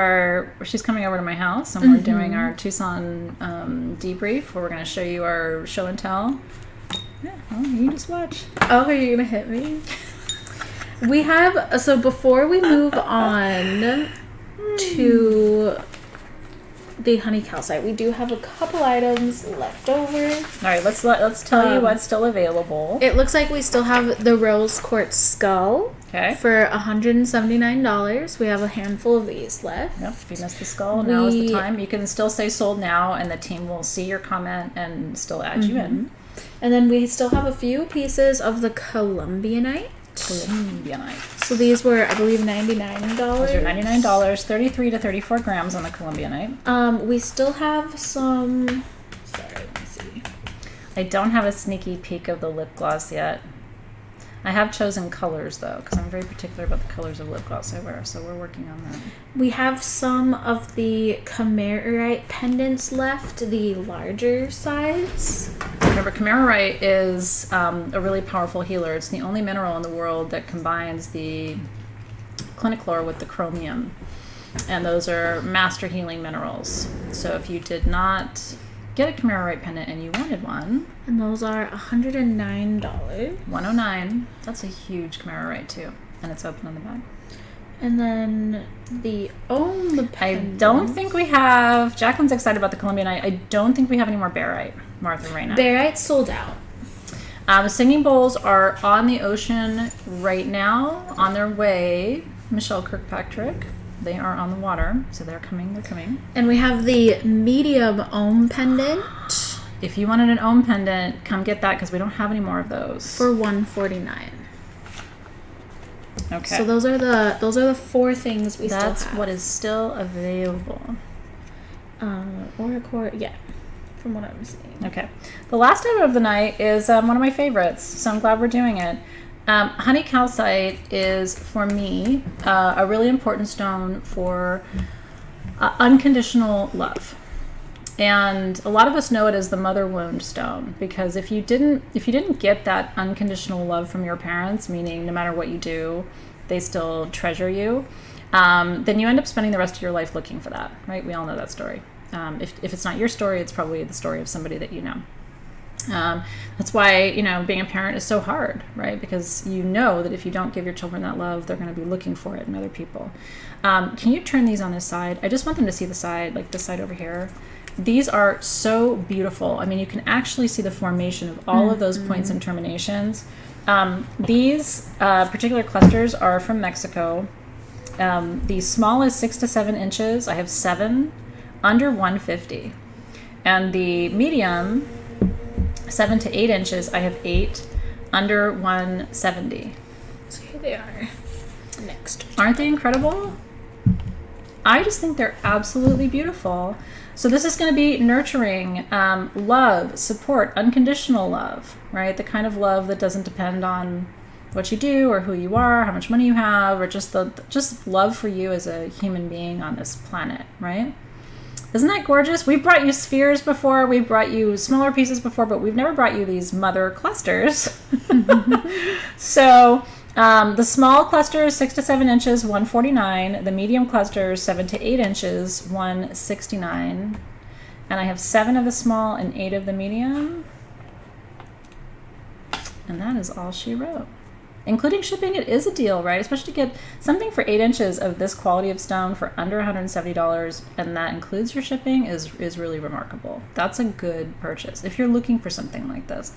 she's coming over to my house, and we're doing our Tucson debrief, where we're going to show you our show and tell. Yeah, well, you just watch. Oh, are you going to hit me? We have, so before we move on to the honey calcite, we do have a couple items left over. All right, let's tell you what's still available. It looks like we still have the rose quartz skull. Okay. For $179. We have a handful of these left. Yep, if you missed the skull, now is the time. You can still say sold now, and the team will see your comment and still add you in. And then we still have a few pieces of the Columbianite. So these were, I believe, $99. Those are $99, 33 to 34 grams on the Columbianite. We still have some. Sorry, let me see. I don't have a sneaky peek of the lip gloss yet. I have chosen colors, though, because I'm very particular about the colors of lip gloss I wear, so we're working on that. We have some of the Charoite pendants left, the larger size. Remember, Charoite is a really powerful healer. It's the only mineral in the world that combines the cliniclor with the chromium, and those are master healing minerals. So if you did not get a Charoite pendant and you wanted one, and those are $109. $109. That's a huge Charoite too, and it's open on the back. And then the pendants. I don't think we have. Jacqueline's excited about the Columbianite. I don't think we have any more Barite, Martha, right now. Barite sold out. The singing bowls are on the ocean right now, on their way. Michelle Kirkpatrick. They are on the water, so they're coming. And we have the medium ohm pendant. If you wanted an ohm pendant, come get that, because we don't have any more of those. For $149. Okay. So those are the four things we still have. That's what is still available. Yeah, from what I'm seeing. Okay. The last item of the night is one of my favorites, so I'm glad we're doing it. Honey calcite is, for me, a really important stone for unconditional love. And a lot of us know it as the mother wound stone, because if you didn't get that unconditional love from your parents, meaning no matter what you do, they still treasure you, then you end up spending the rest of your life looking for that, right? We all know that story. If it's not your story, it's probably the story of somebody that you know. That's why, being a parent is so hard, right? Because you know that if you don't give your children that love, they're going to be looking for it in other people. Can you turn these on this side? I just want them to see the side, like this side over here. These are so beautiful. I mean, you can actually see the formation of all of those points and terminations. These particular clusters are from Mexico. The small is 6 to 7 inches. I have 7 under 150. And the medium, 7 to 8 inches, I have 8 under 170. So here they are. Next. Aren't they incredible? I just think they're absolutely beautiful. So this is going to be nurturing, love, support, unconditional love, right? The kind of love that doesn't depend on what you do or who you are, how much money you have, or just love for you as a human being on this planet, right? Isn't that gorgeous? We've brought you spheres before, we've brought you smaller pieces before, but we've never brought you these mother clusters. So the small cluster is 6 to 7 inches, 149. The medium cluster is 7 to 8 inches, 169. And I have 7 of the small and 8 of the medium. And that is all she wrote. Including shipping, it is a deal, right? Especially to get something for 8 inches of this quality of stone for under $170, and that includes your shipping, is really remarkable. That's a good purchase if you're looking for something like this.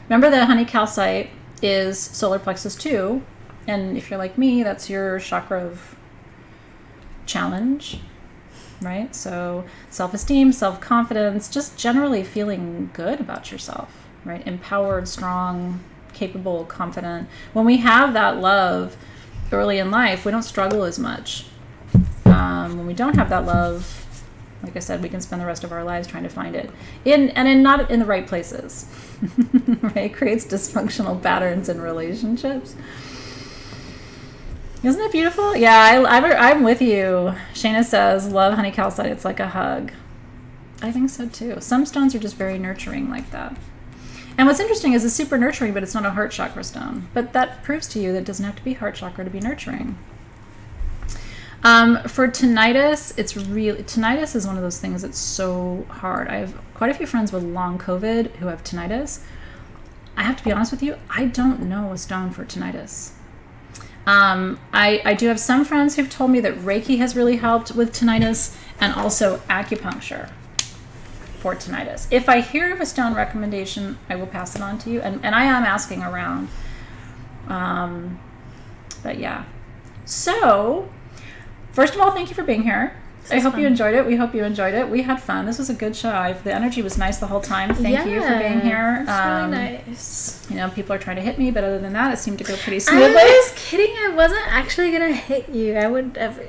Remember, the honey calcite is solar plexus 2, and if you're like me, that's your chakra of challenge, right? So self-esteem, self-confidence, just generally feeling good about yourself, right? Empowered, strong, capable, confident. When we have that love early in life, we don't struggle as much. When we don't have that love, like I said, we can spend the rest of our lives trying to find it not in the right places. Right? It creates dysfunctional patterns in relationships. Isn't it beautiful? Yeah, I'm with you. Shayna says, love honey calcite. It's like a hug. I think so too. Some stones are just very nurturing like that. And what's interesting is it's super nurturing, but it's not a heart chakra stone. But that proves to you that it doesn't have to be heart chakra to be nurturing. For tinnitus, tinnitus is one of those things that's so hard. I have quite a few friends with long COVID who have tinnitus. I have to be honest with you, I don't know a stone for tinnitus. I do have some friends who've told me that Reiki has really helped with tinnitus, and also acupuncture for tinnitus. If I hear of a stone recommendation, I will pass it on to you. And I am asking around. But yeah. So, first of all, thank you for being here. I hope you enjoyed it. We hope you enjoyed it. We had fun. This was a good show. The energy was nice the whole time. Thank you for being here. It's really nice. People are trying to hit me, but other than that, it seemed to go pretty smoothly. I was kidding. I wasn't actually going to hit you. I would ever.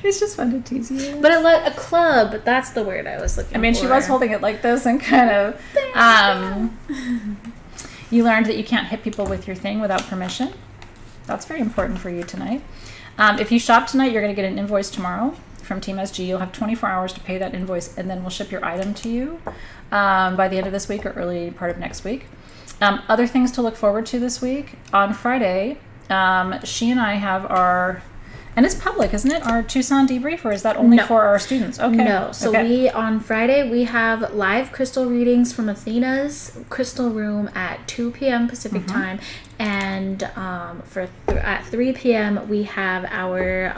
It's just fun to tease you. But a club, that's the word I was looking for. I mean, she was holding it like this and kind of... you learned that you can't hit people with your thing without permission. That's very important for you tonight. If you shop tonight, you're going to get an invoice tomorrow from Team SG. You'll have 24 hours to pay that invoice, and then we'll ship your item to you by the end of this week or early part of next week. Other things to look forward to this week. On Friday, she and I have our... And it's public, isn't it? Our Tucson debrief, or is that only for our students? Okay. No. So on Friday, we have live crystal readings from Athena's crystal room at 2 p.m. Pacific time. And at 3 p.m., we have our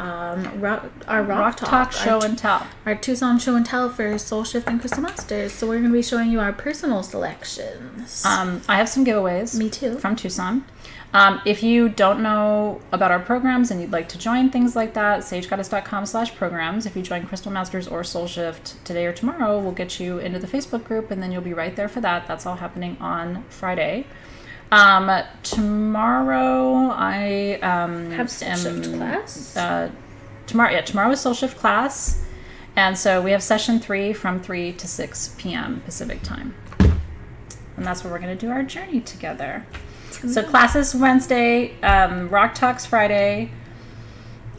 Rock Talk show and tell. Our Tucson show and tell for Soul Shift and Crystal Masters. So we're going to be showing you our personal selections. I have some giveaways. Me too. From Tucson. If you don't know about our programs and you'd like to join things like that, sagegoddess.com/programs. If you join Crystal Masters or Soul Shift today or tomorrow, we'll get you into the Facebook group, and then you'll be right there for that. That's all happening on Friday. Tomorrow I have Soul Shift class. Tomorrow is Soul Shift class, and so we have session 3 from 3 to 6 p.m. Pacific time, and that's where we're going to do our journey together. So classes Wednesday, Rock Talks Friday,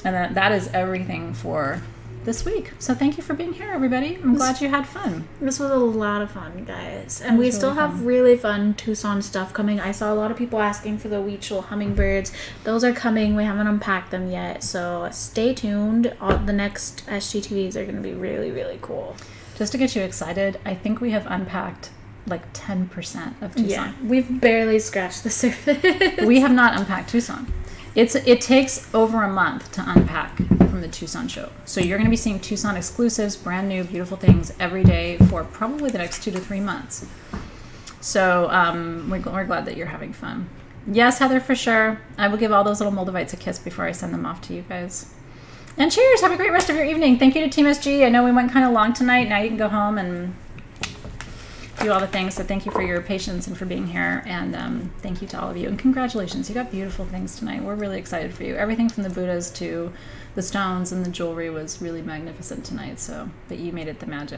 and that is everything for this week. So thank you for being here, everybody. I'm glad you had fun. This was a lot of fun, guys. And we was still really have fun. really fun Tucson stuff coming. I saw a lot of people asking for the Weechel hummingbirds. Those are coming. We haven't unpacked them yet. So stay tuned. The next SGTVs are going to be really, really cool. Just to get you excited, I think we have unpacked like 10% of Tucson. Yeah, we've barely scratched the surface. We have not unpacked Tucson. It takes over a month to unpack from the Tucson show. So you're going to be seeing Tucson exclusives, brand new, beautiful things every day for probably the next 2 to 3 months. So we're glad that you're having fun. Yes, Heather, for sure. I will give all those little Moldavites a kiss before I send them off to you guys. And cheers. Have a great rest of your evening. Thank you to Team SG. I know we went kind of long tonight. Now you can go home and do all the things. So thank you for your patience and for being here. And thank you to all of you. And congratulations. You got beautiful things tonight. We're really excited for you. Everything from the Buddhas to the stones and the jewelry was really magnificent tonight. So, but you made it the magic.